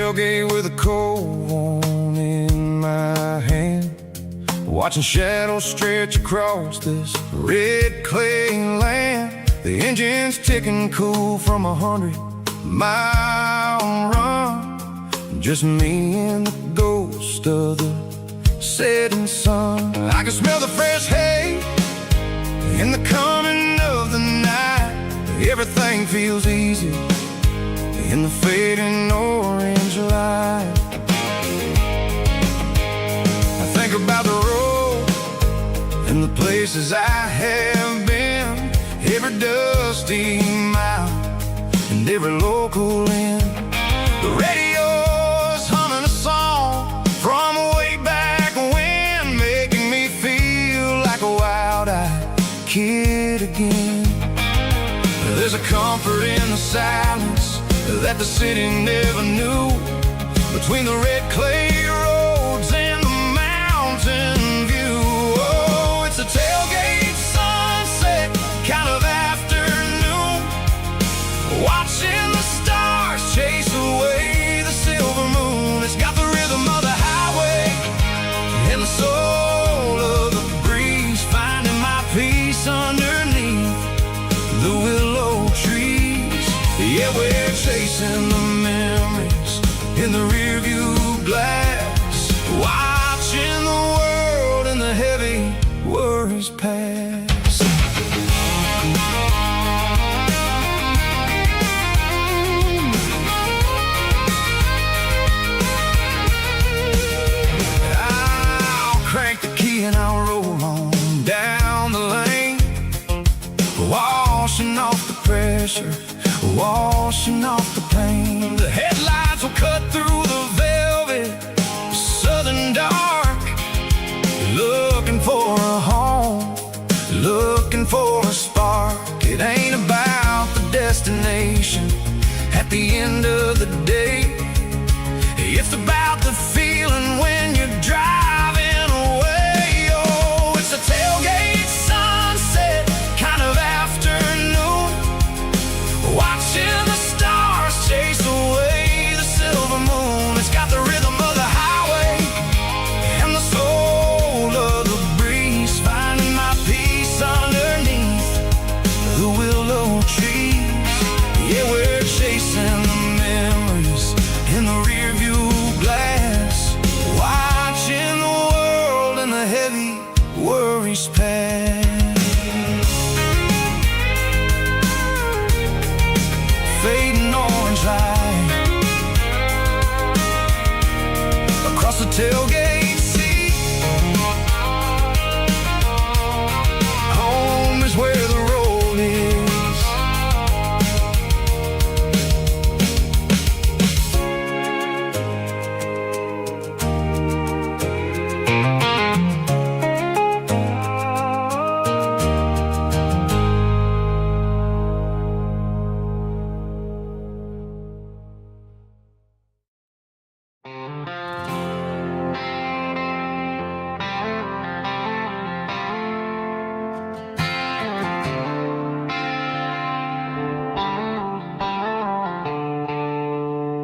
tailgate with a cold one in my hand, watching shadows stretch across this red clay land. The engine's ticking cool from 100-mile run. Just me and the ghost of the setting sun. I can smell the fresh hay and the coming of the night. Everything feels easy in the fading orange light. I think about the road and the places I have been, every dusty mile and every local inn. The radio's humming a song from way back when, making me feel like a wild-eyed kid again. There's a comfort in the silence that the city never knew, between the red clay roads and the mountain view. Oh, it's a tailgate sunset kind of afternoon, watching the stars chase away the silver moon. It's got the rhythm of the highway and the soul of the breeze, finding my peace underneath the willow trees. Yeah, we're chasing the memories in the rearview glass, watching the world and the heavy worries pass. I'll crank the key and I'll roll on down the lane, washing off the pressure, washing off the pain. The headlights will cut through the velvet southern dark, looking for a home, looking for a spark. It ain't about the destination at the end of the day, it's about the feeling when you're driving away. Oh, it's a tailgate sunset kind of afternoon, watching the stars chase away the silver moon. It's got the rhythm of the highway and the soul of the breeze, finding my peace underneath the willow trees. Yeah, we're chasing the memories in the rearview glass, watching the world and the heavy worries pass. Fading orange light across the tailgate seat. Home is where the road is.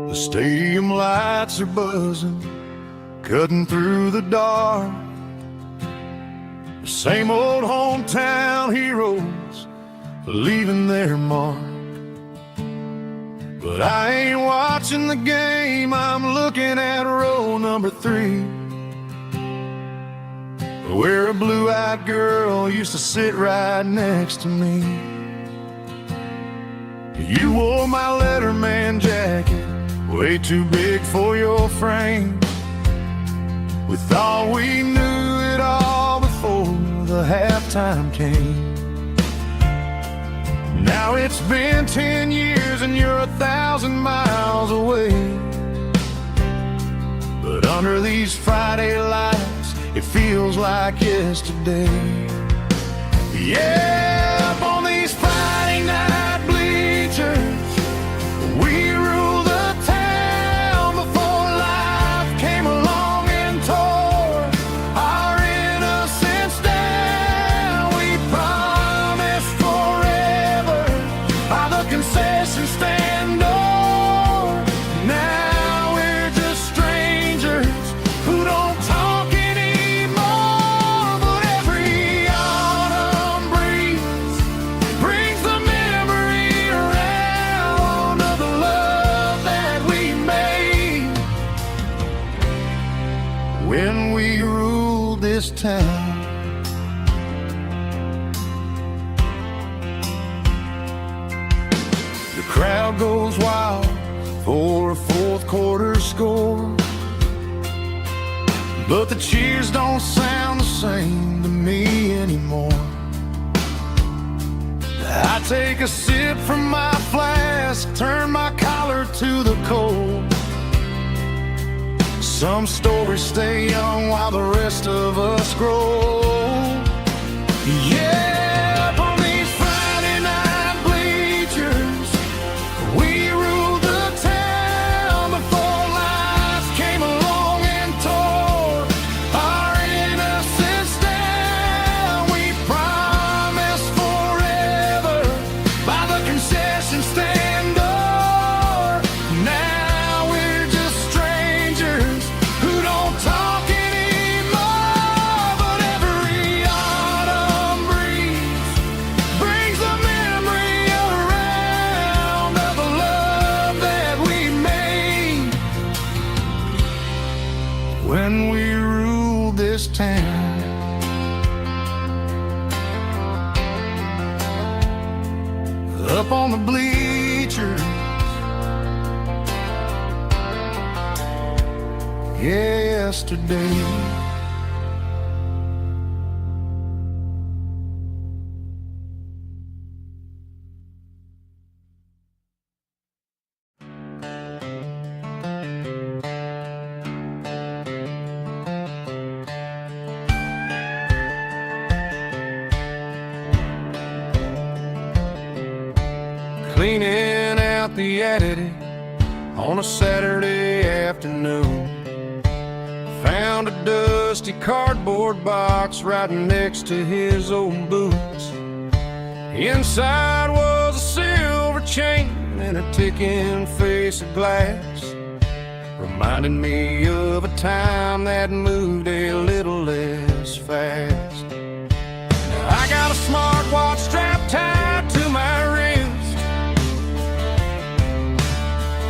The stadium lights are buzzing, cutting through the dark. The same old hometown heroes leaving their mark. But I ain't watching the game, I'm looking at row number 3, where a blue-eyed girl used to sit right next to me. You wore my Letterman jacket, way too big for your frame. We thought we knew it all before the halftime came. Now it's been 10 years and you're 1,000 miles away. But under these Friday lights, it feels like yesterday. Yeah, up on these Friday night bleachers, we rule the town before life came along and tore our innocence down. We promised forever by the concession stand door. Now we're town. The crowd goes wild for a fourth quarter score, but the cheers don't sound the same to me anymore. I take a sip from my flask, turn my collar to the cold. Some stories stay young while the rest of us grow. Yeah, up on these Friday night bleachers, we ruled the town before life came along and tore our innocence down. We promised forever by the concession stand door. Now we're just strangers who don't talk anymore. But every autumn breeze brings the memory around of the love that we made when we ruled this town. Up on the bleachers, yesterday. Cleaning out the attic on a Saturday afternoon, found a dusty cardboard box right next to his old boots. Inside was a silver chain and a ticking face of glass, reminding me of a time that moved a little less fast. Now I got a smartwatch strapped tied to my wrist,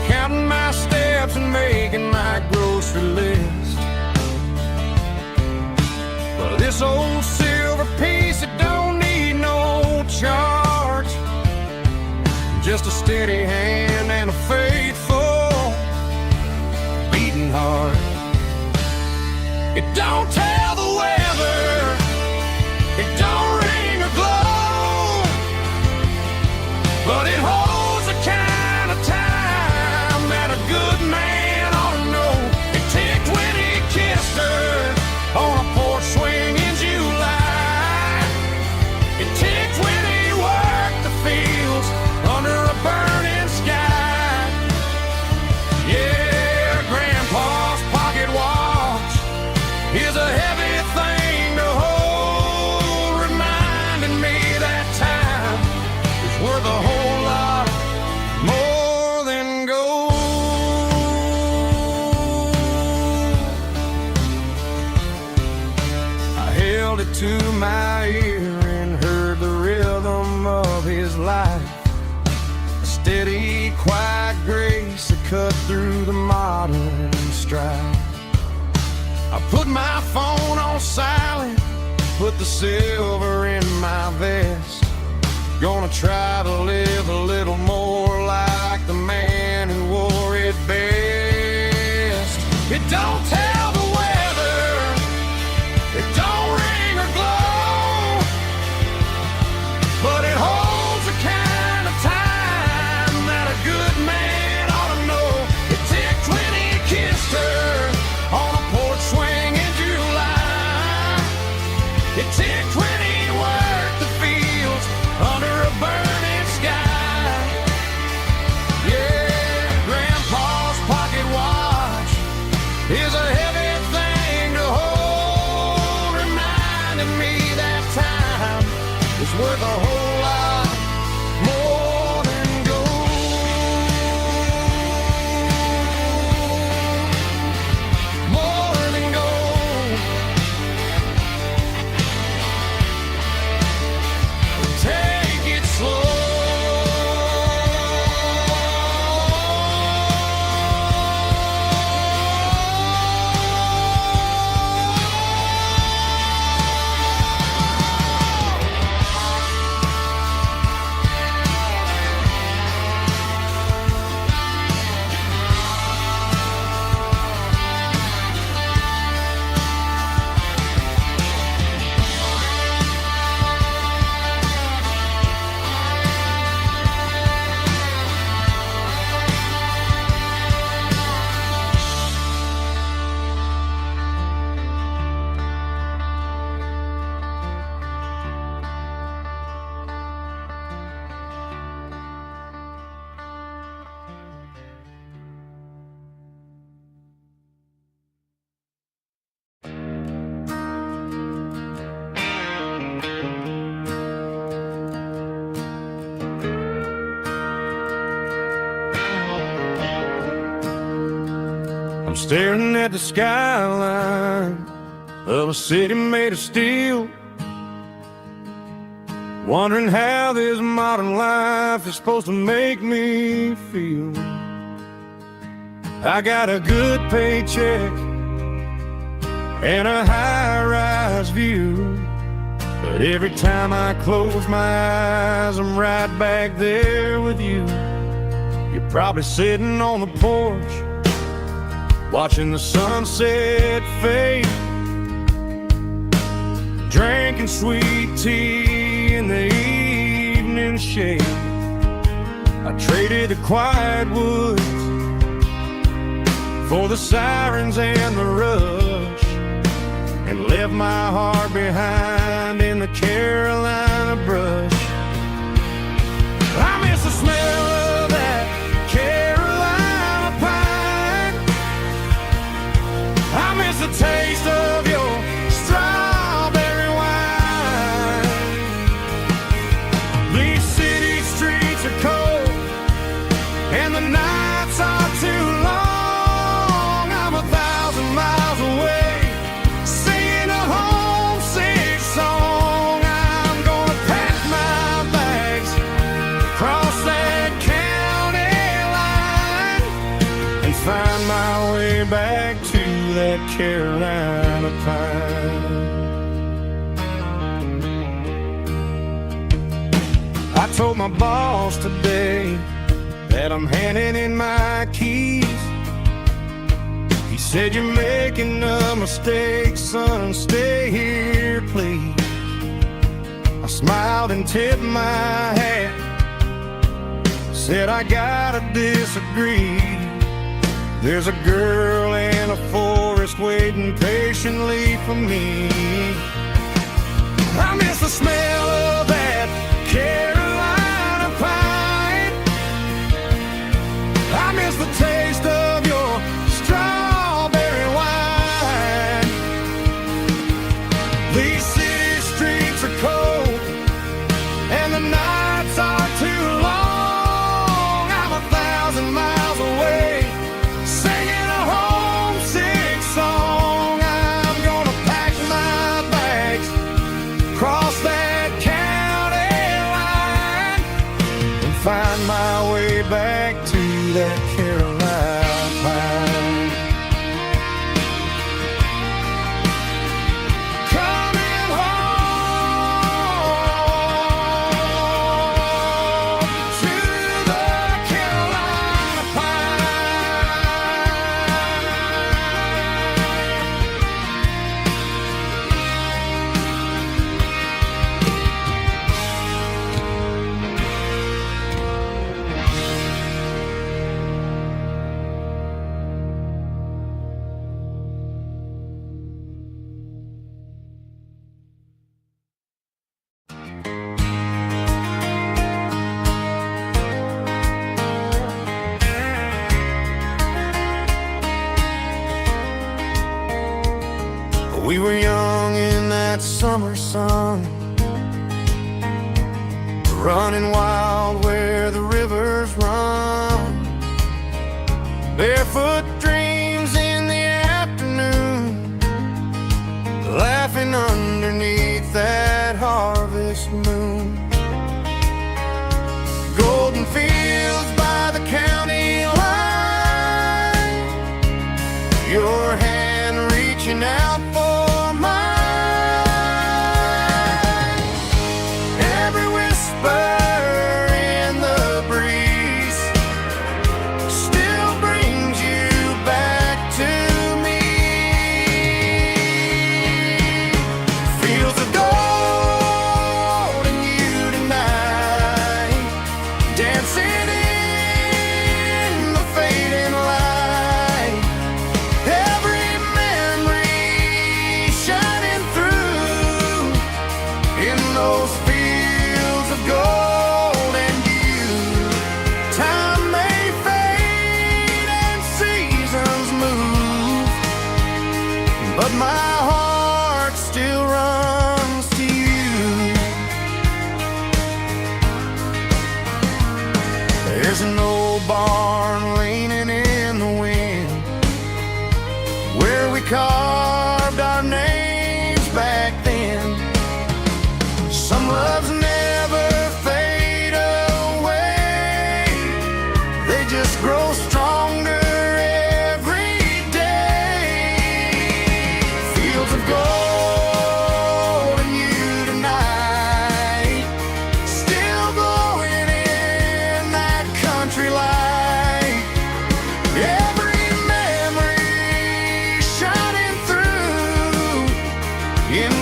counting my steps and making my grocery list. Well, this old silver piece, it don't need no charge, just a steady hand and a faithful beating heart. It don't tell the weather, it don't ring or glow, but it holds the kind of time that a good man ought to know. It ticked when he kissed her on a porch swing in July. It ticked when he worked the fields under a burning sky. Yeah, Grandpa's pocket watch is a heavy thing to hold, reminding me that time is worth a whole lot more than gold. I held it to my ear and heard the rhythm of his life, a steady, quiet grace that cut through the modern strife. I put my phone on silent, put the silver in my vest. Gonna try to live a little more like the man who wore it best. It don't tell the weather, it don't ring or glow, but it holds the kind of time that a good man ought to know. It ticked when he kissed her on a porch swing in July. It ticked when he worked the fields under a burning sky. Yeah, Grandpa's pocket watch is a heavy thing to hold, reminding me that time is worth a whole lot more than gold. More than gold. staring at the skyline of a city made of steel, wondering how this modern life is supposed to make me feel. I got a good paycheck and a high-rise view, but every time I close my eyes, I'm right back there with you. You're probably sitting on the porch, watching the sunset fade, drinking sweet tea in the evening shade. I traded the quiet woods for the sirens and the rush, and left my heart behind in the Carolina brush. I miss the smell of that Carolina pine. I miss the taste of your strawberry wine. These city streets are cold and the nights are too long. I'm 1,000 miles away, singing a homesick song. I'm gonna pack my bags, cross that county line, and find my way back to that Carolina pine. I told my boss today that I'm handing in my keys. He said, "You're making a mistake, son, stay here, please." I smiled and tipped my hat, said, "I gotta disagree. There's a girl in a forest waiting patiently for me." I miss the smell of that Carolina pine. I miss the taste of your strawberry wine. These city streets are cold and the nights are too long. I'm 1,000 miles away, singing a homesick song. I'm gonna pack my bags, cross that county line, and find my way back to that Carolina pine. Coming home to the Carolina We were young in that summer sun, running wild where the rivers run, barefoot dreams in the afternoon, laughing underneath that harvest moon. Golden fields by the county line, your hand reaching out for mine. Every whisper in the breeze still brings you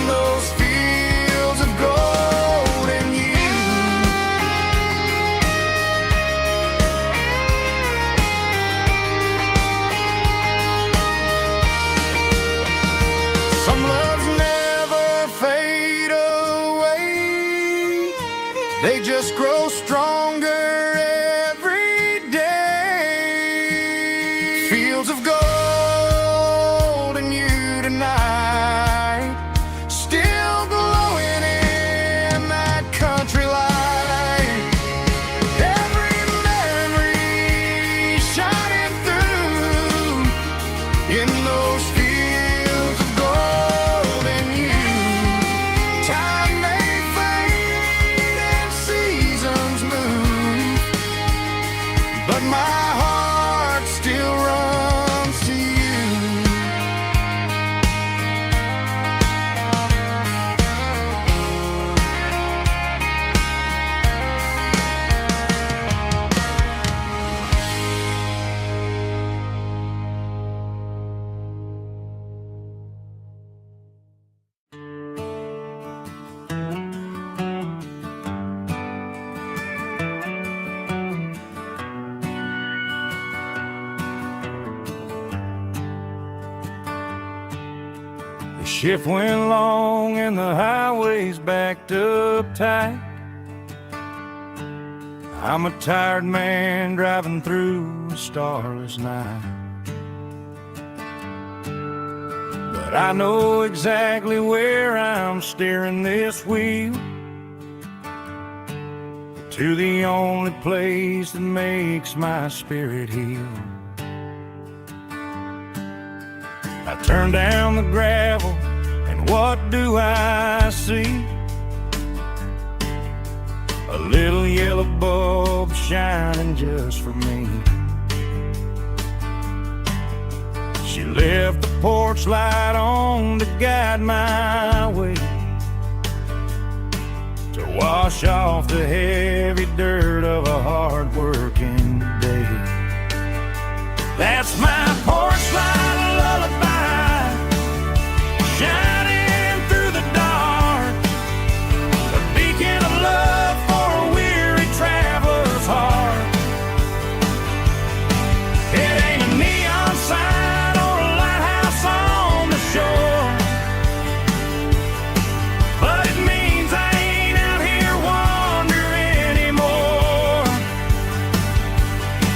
those fields of gold and you. Some loves never fade away, they just grow stronger every day. Fields of gold and you tonight, still glowing in that country light. Every memory shining through in those fields of gold and you. Time may fade and seasons move, but my heart still runs to you. The shift went long and the highways backed up tight. I'm a tired man driving through a starless night, but I know exactly where I'm steering this wheel, to the only place that makes my spirit heal. I turn down the gravel, and what do I see? A little yellow bulb shining just for me. She left the porch light on to guide my way, to wash off the heavy dirt of a hard-working day. That's my porch light lullaby, shining through the dark, a beacon of love for a weary traveler's heart. It ain't a neon sign or a lighthouse on the shore, but it means I ain't out here wandering anymore.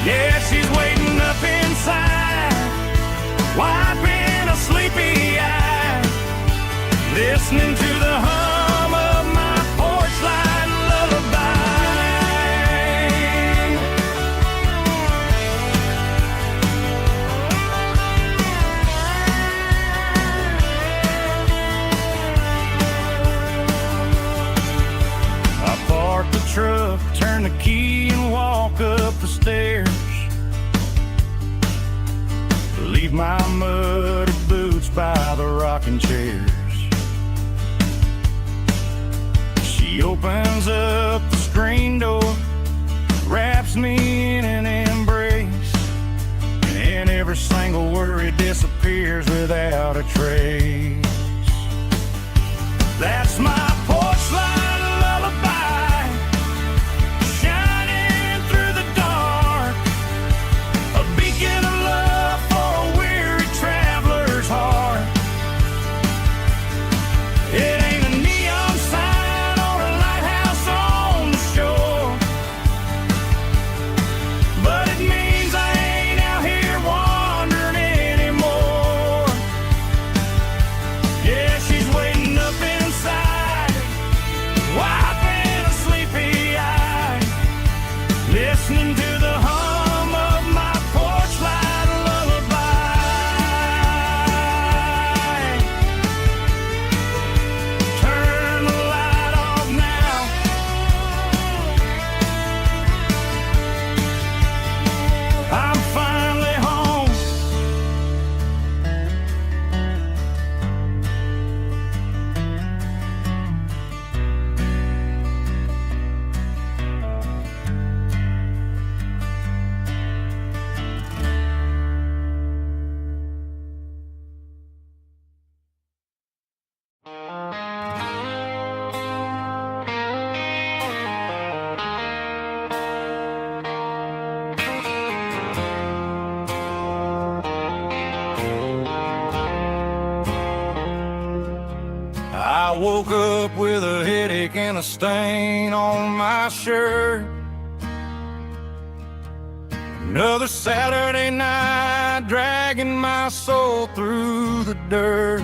Yeah, she's waiting up inside, wiping a sleepy eye, listening to the hum of my porch light lullaby. I park the truck, turn the key and walk up the stairs, leave my muddy boots by the rocking chairs. She opens up the screen door, wraps me in an embrace, and every single worry disappears without a trace. That's my porch light lullaby, shining through the dark, a beacon of love for a weary traveler's heart. It ain't a neon sign or a lighthouse on the shore, but it means I ain't out here wandering anymore. Yeah, she's waiting up inside, wiping a sleepy eye, listening to the hum of my porch light lullaby. Turn the light off now, I'm finally home. woke up with a headache and a stain on my shirt. Another Saturday night, dragging my soul through the dirt.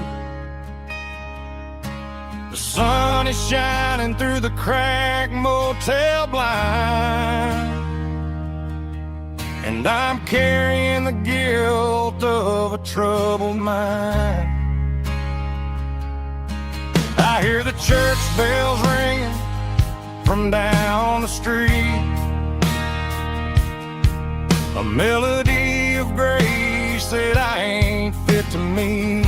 The sun is shining through the cracked motel blind, and I'm carrying the guilt of a troubled mind. I hear the church bells ringing from down the street, a melody of grace that I ain't fit to meet.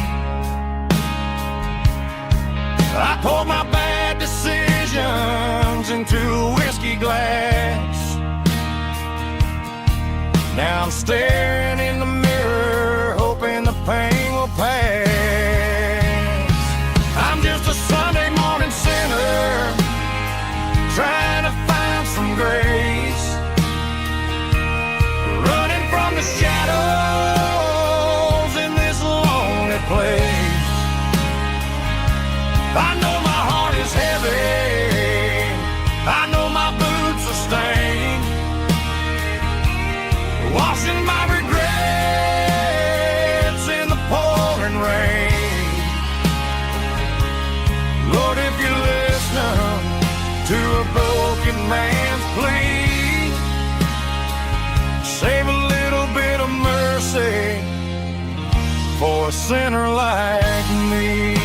I poured my bad decisions into a whiskey glass. Now I'm staring in the mirror, hoping the pain will pass. I'm just a Sunday morning sinner, trying to find some grace, running from the shadows in this lonely place. I know my heart is heavy, I know my boots are stained, washing my regrets in the pouring rain. Lord, if you're listening to a broken man's plea, save a little bit of mercy for a sinner like me.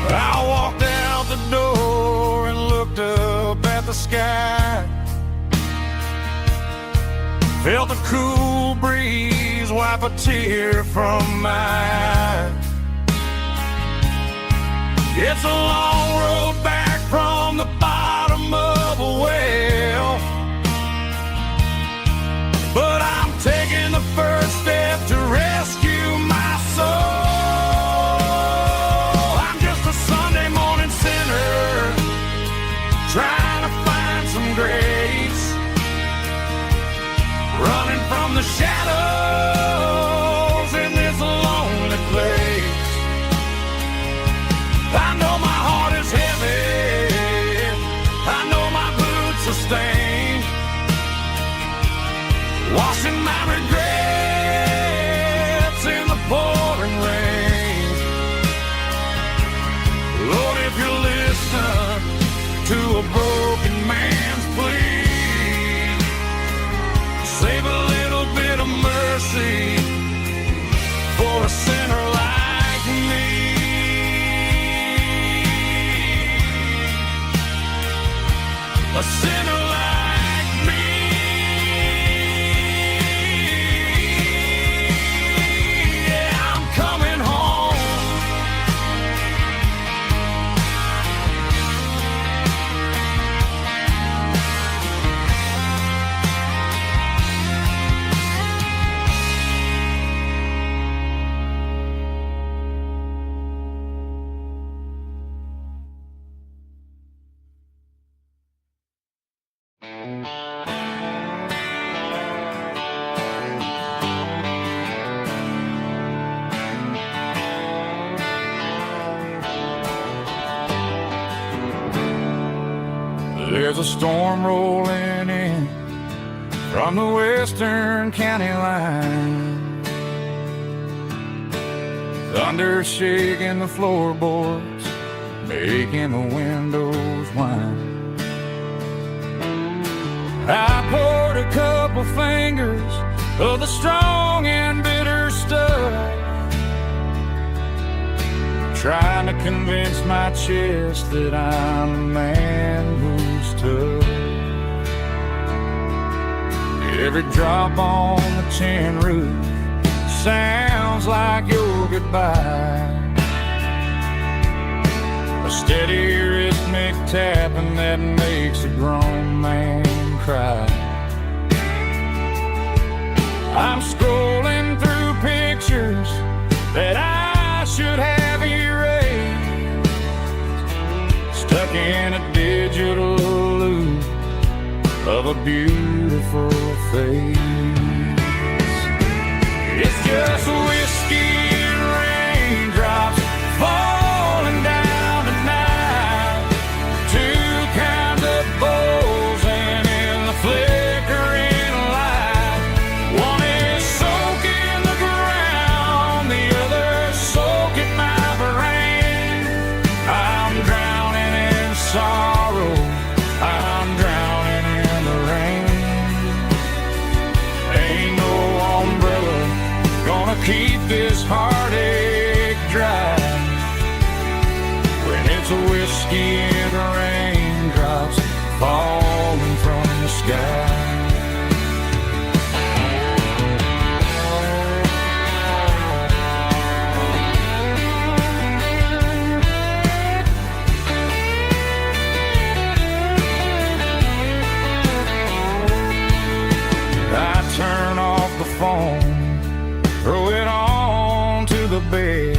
I walked out the door and looked up at the sky, felt the cool breeze wipe a tear from my eye. It's a long road back from the bottom of a well, but I'm taking the first step to rescue my soul. Trying to find some grace, running from the shadows in this lonely place. I know my heart is heavy, I know my boots are stained, washing my regrets in the pouring rain. Lord, if you're listening to a broken man's plea, save a little bit of mercy for a sinner like me. A sinner like me. Yeah, I'm coming home. There's a storm rolling in from the western county line, thunder shaking the floorboards, making the windows whine. I poured a couple fingers of the strong and bitter stuff, trying to convince my chest that I'm a man who's tough. Every drop on the tin roof sounds like your goodbye, a steady rhythmic tapping that makes a grown man cry. I'm scrolling through pictures that I should have erased, stuck in a digital of a beautiful face. It's just whiskey and raindrops falling down tonight. Two kinds of bowls and in the flickering light. One is soaking the ground, the other soaking my brain. I'm drowning in sorrow, I'm drowning in the rain. Ain't no umbrella gonna keep this heartache dry when it's a whiskey and raindrops falling from the sky. I turn off the phone, throw it on to the bed,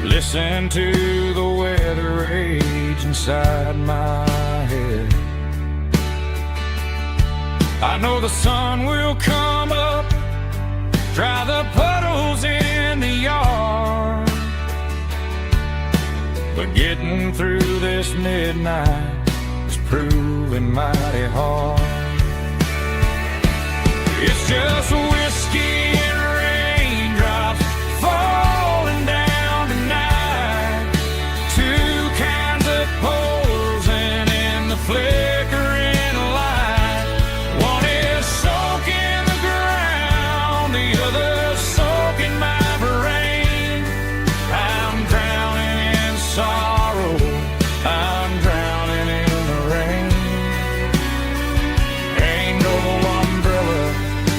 listen to the weather rage inside my head. I know the sun will come up, dry the puddles in the yard, but getting through this midnight is proving mighty hard. It's just whiskey and raindrops falling down tonight. Two kinds of poles and in the flickering light. One is soaking the ground, the other soaking my brain. I'm drowning in sorrow, I'm drowning in the rain. Ain't no umbrella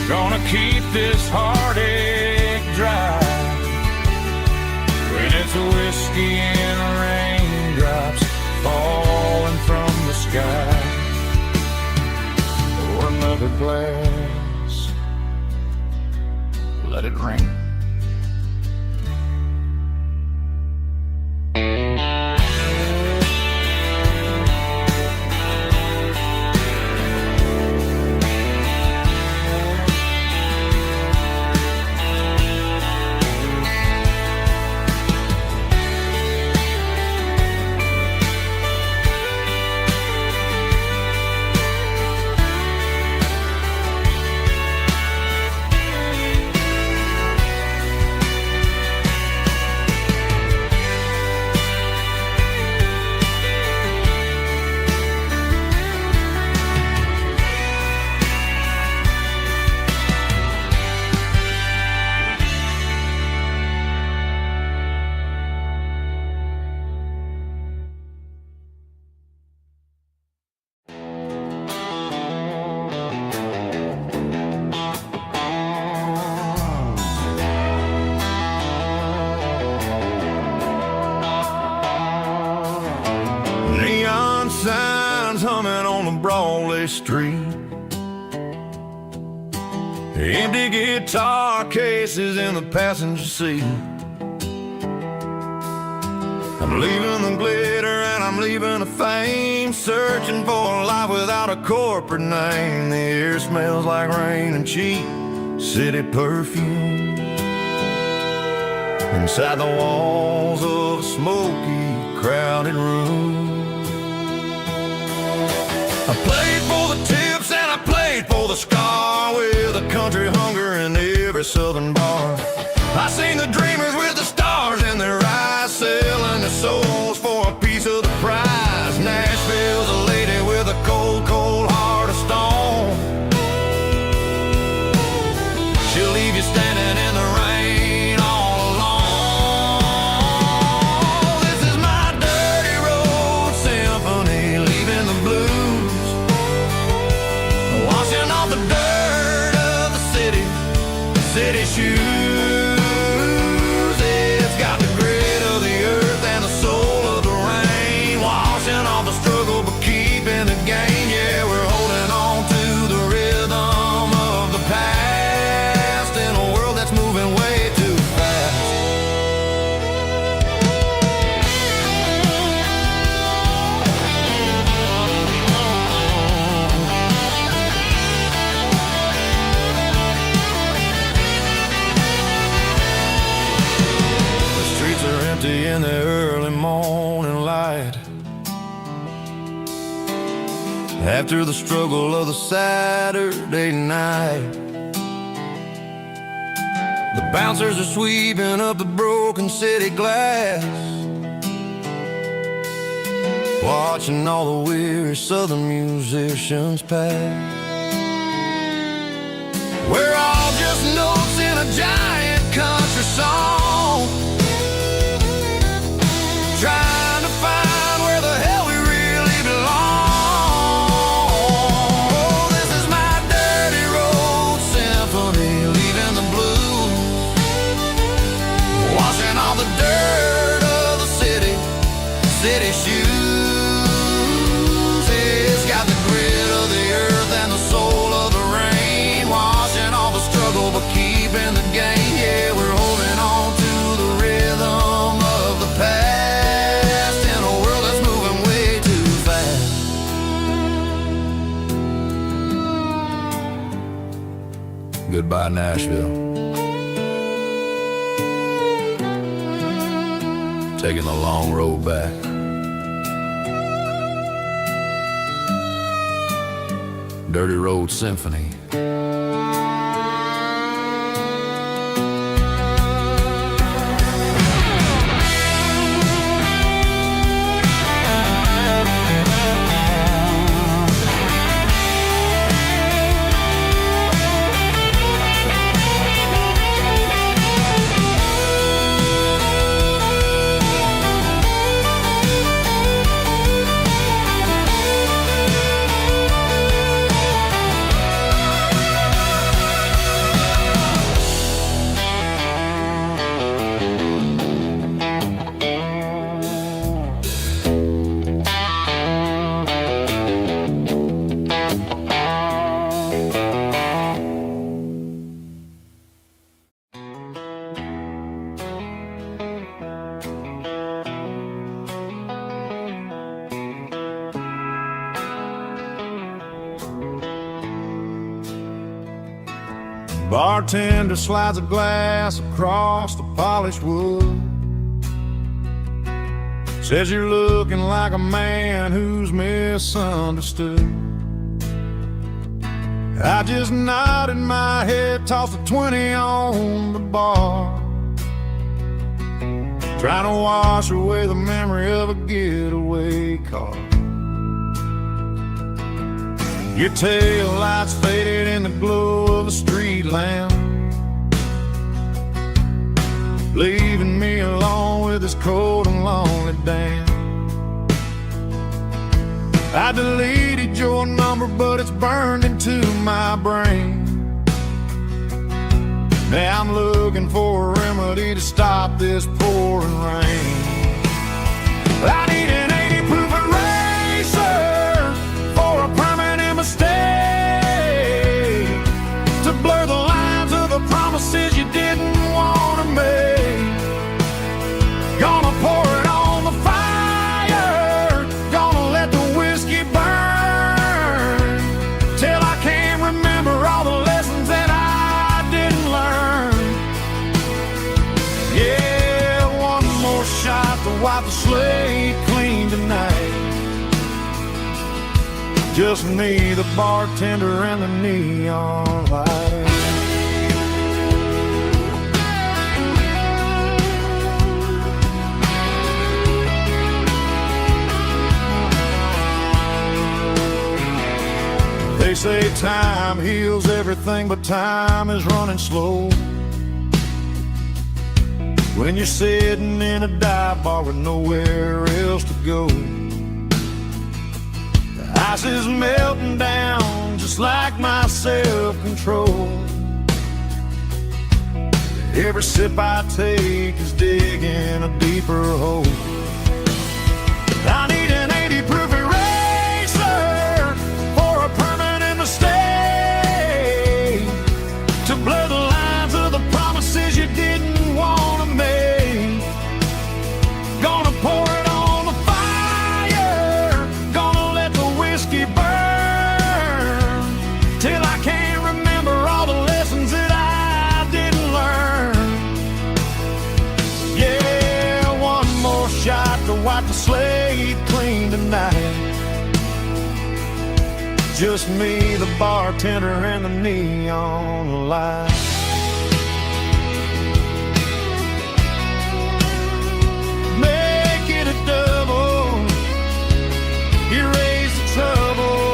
gonna keep this heartache dry when it's a whiskey and raindrops falling from the sky. Pour another glass, let it rain. Signs humming on the Broadway street, empty guitar cases in the passenger seat. I'm leaving the glitter and I'm leaving the fame, searching for a life without a corporate name. The air smells like rain and cheap city perfume inside the walls of a smoky, crowded room. I played for the tips and I played for the scar, with a country hunger in every southern bar. I seen the dreamers with the stars in their eyes, selling their souls for a piece of the prize. Nashville's a lady with a cold, cold heart of stone. She'll leave you standing in the rain all alone. This is my dirty road symphony, leaving the blues, washing off the dirt of the city shoes. after the struggle of the Saturday night. The bouncers are sweeping up the broken city glass, watching all the weary southern musicians pass. We're all just notes in a giant country song, trying to find where the hell we really belong. Oh, this is my dirty road symphony, leaving the blues, washing all the dirt of the city shoes. It's got the grit of the earth and the soul of the rain, washing all the struggle but keeping the game. Yeah, we're holding on to the rhythm of the past in a world that's moving way too fast. Goodbye, Nashville. Taking the long road back. Dirty Road Symphony. Bartender slides a glass across the polished wood, says you're looking like a man who's misunderstood. I just nodded my head, tossed a 20 on the bar, trying to wash away the memory of a getaway car. Your tail lights faded in the glow of a street lamp, leaving me alone with this cold and lonely damn. I deleted your number, but it's burned into my brain. Now I'm looking for a remedy to stop this pouring rain. I need an 80 proof eraser for a permanent mistake, to blur the lines of the promises you didn't want to make. Gonna pour it on the fire, gonna let the whiskey burn, till I can't remember all the lessons that I didn't learn. Yeah, one more shot to wipe the slate clean tonight. Just me, the bartender, and the neon light. They say time heals everything, but time is running slow when you're sitting in a dive bar with nowhere else to go. The ice is melting down just like my self-control. Every sip I take is digging a deeper hole. I need an 80 proof eraser for a permanent mistake, to blur the lines of the promises you didn't want to make. Gonna pour it on the fire, gonna let the whiskey burn, till I can't remember all the lessons that I didn't learn. Yeah, one more shot just me, the bartender, and the neon light. Make it a double, erase the trouble.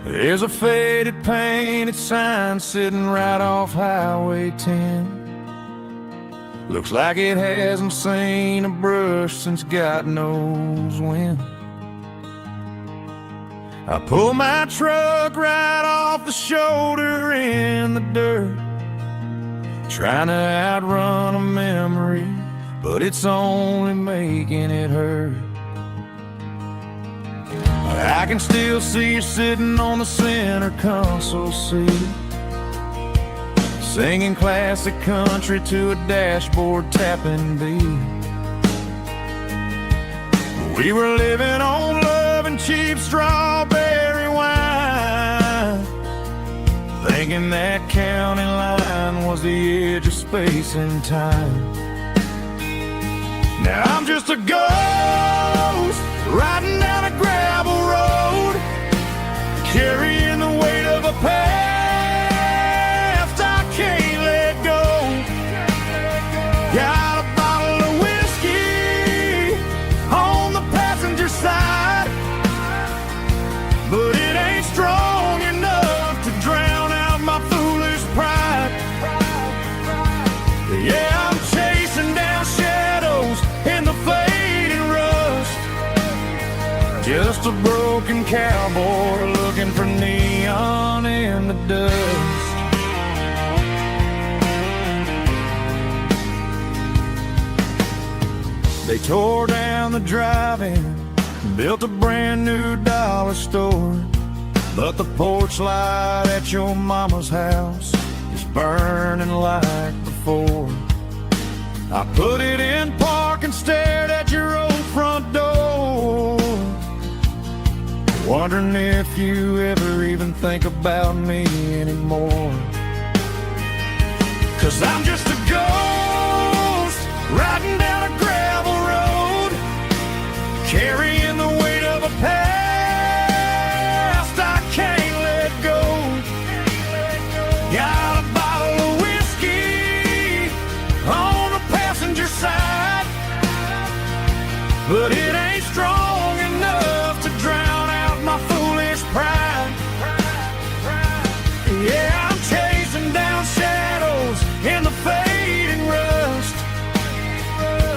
There's a faded painted sign sitting right off Highway 10. Looks like it hasn't seen a brush since God knows when. I pull my truck right off the shoulder in the dirt, trying to outrun a memory, but it's only making it hurt. I can still see you sitting on the center console seat, singing classic country to a dashboard tapping beat. We were living on love and cheap strawberry wine, thinking that county line was the edge of space and time. Now I'm just a ghost riding down a gravel road, carrying the weight of a past I can't let go. Got a bottle of whiskey on the passenger side, but it ain't strong enough to drown out my foolish pride. Yeah, I'm chasing down shadows in the fading rust, just a broken cowboy looking for neon in the dust. They tore down the drive-in, built a brand new dollar store, but the porch light at your mama's house is burning like before. I put it in park and stared at your old front door, wondering if you ever even think about me anymore. 'Cause I'm just a ghost riding down a gravel road, carrying the weight of a past I can't let go. Got a bottle of whiskey on the passenger side, but it ain't strong enough to drown out my foolish pride. Yeah, I'm chasing down shadows in the fading rust,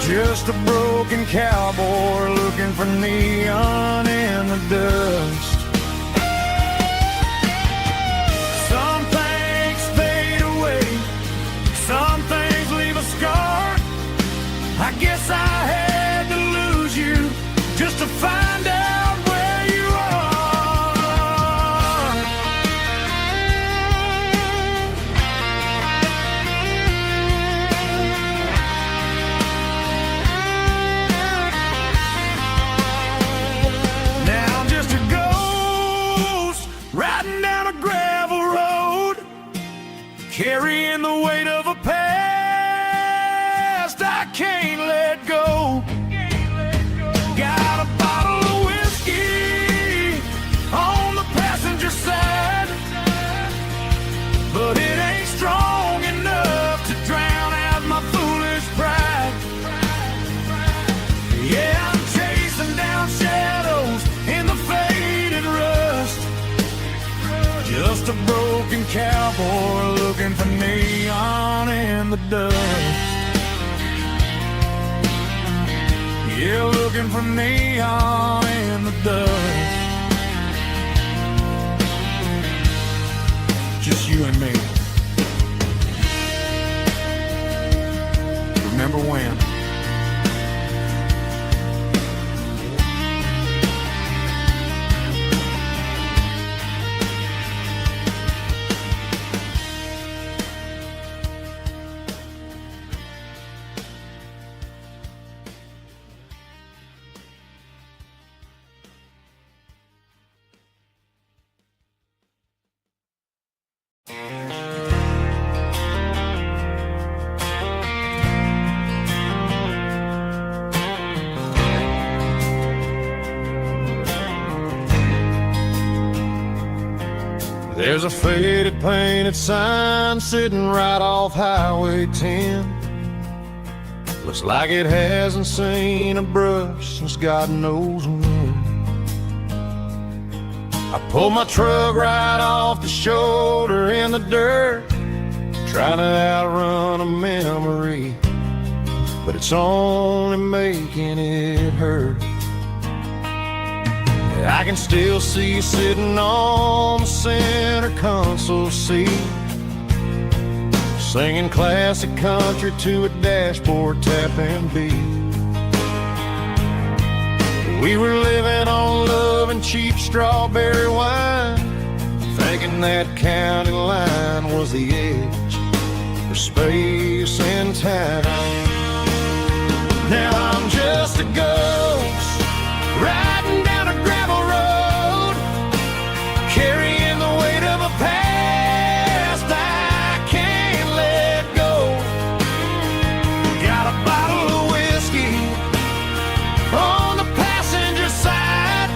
just a broken cowboy looking for neon in the dust. Some things fade away, some things leave a scar. I guess I had to lose you just to find out where you are. Now I'm just a ghost riding down a gravel road, carrying the weight of a past I can't let go. Got a bottle of whiskey on the passenger side, but it ain't strong enough to drown out my foolish pride. Yeah, I'm chasing down shadows in the faded rust, just a broken cowboy looking for neon in the dust. Yeah, looking for neon in the dust. Just you and me. Remember remember when. There's a faded painted sign sitting right off Highway 10. Looks like it hasn't seen a brush since God knows when. I pulled my truck right off the shoulder in the dirt, trying to outrun a memory, but it's only making it hurt. I can still see you sitting on the center console seat, singing classic country to a dashboard tapping beat. We were living on love and cheap strawberry wine, thinking that county line was the edge for space and time. Now I'm just a ghost riding down a gravel road, carrying the weight of a past I can't let go. Got a bottle of whiskey on the passenger side,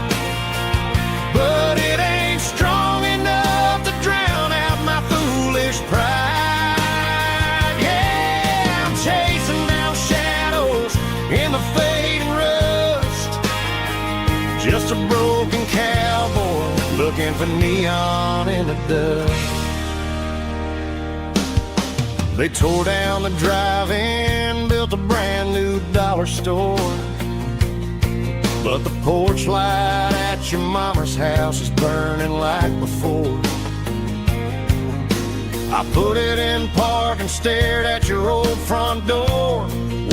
but it ain't strong enough to drown out my foolish pride. Yeah, I'm chasing down shadows in the fading rust, just a broken cowboy looking for neon in the dust. They tore down the drive-in, built a brand new dollar store, but the porch light at your mama's house is burning like before. I put it in park and stared at your old front door,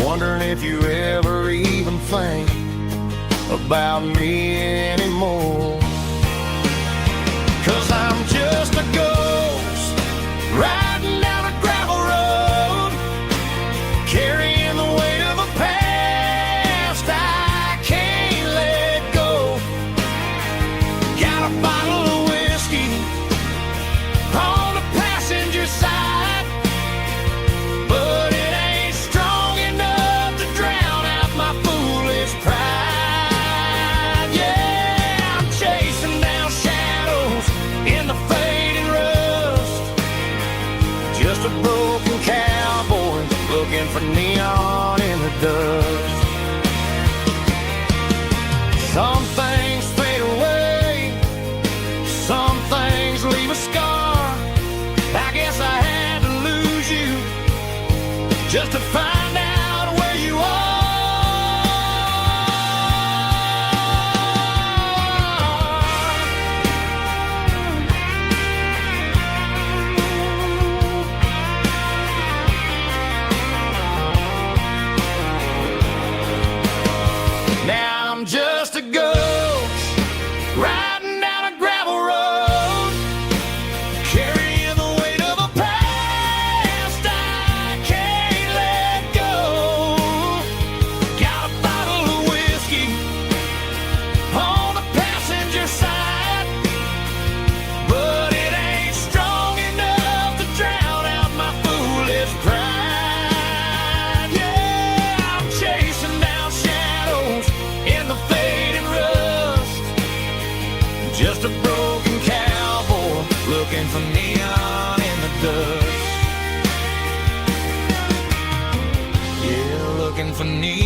wondering if you ever even think about me anymore. 'Cause I'm just a ghost riding down a gravel road, carrying the weight of a past I can't let go. Got a bottle of whiskey on the passenger side, but it ain't strong enough to drown out my foolish pride. Yeah, I'm chasing down shadows in the fading rust, just a broken cowboy looking for neon in the dust. Some things fade away, some things leave a scar. I guess I had to lose you just to find out where you are. Now I'm just a ghost riding down a gravel road, carrying the weight of a past I can't let go. Got a bottle of whiskey on the passenger side, but it ain't strong enough to drown out my foolish pride. Yeah, I'm chasing down shadows in the fading rust, just a broken cowboy looking for neon in the dust. Yeah, looking for neon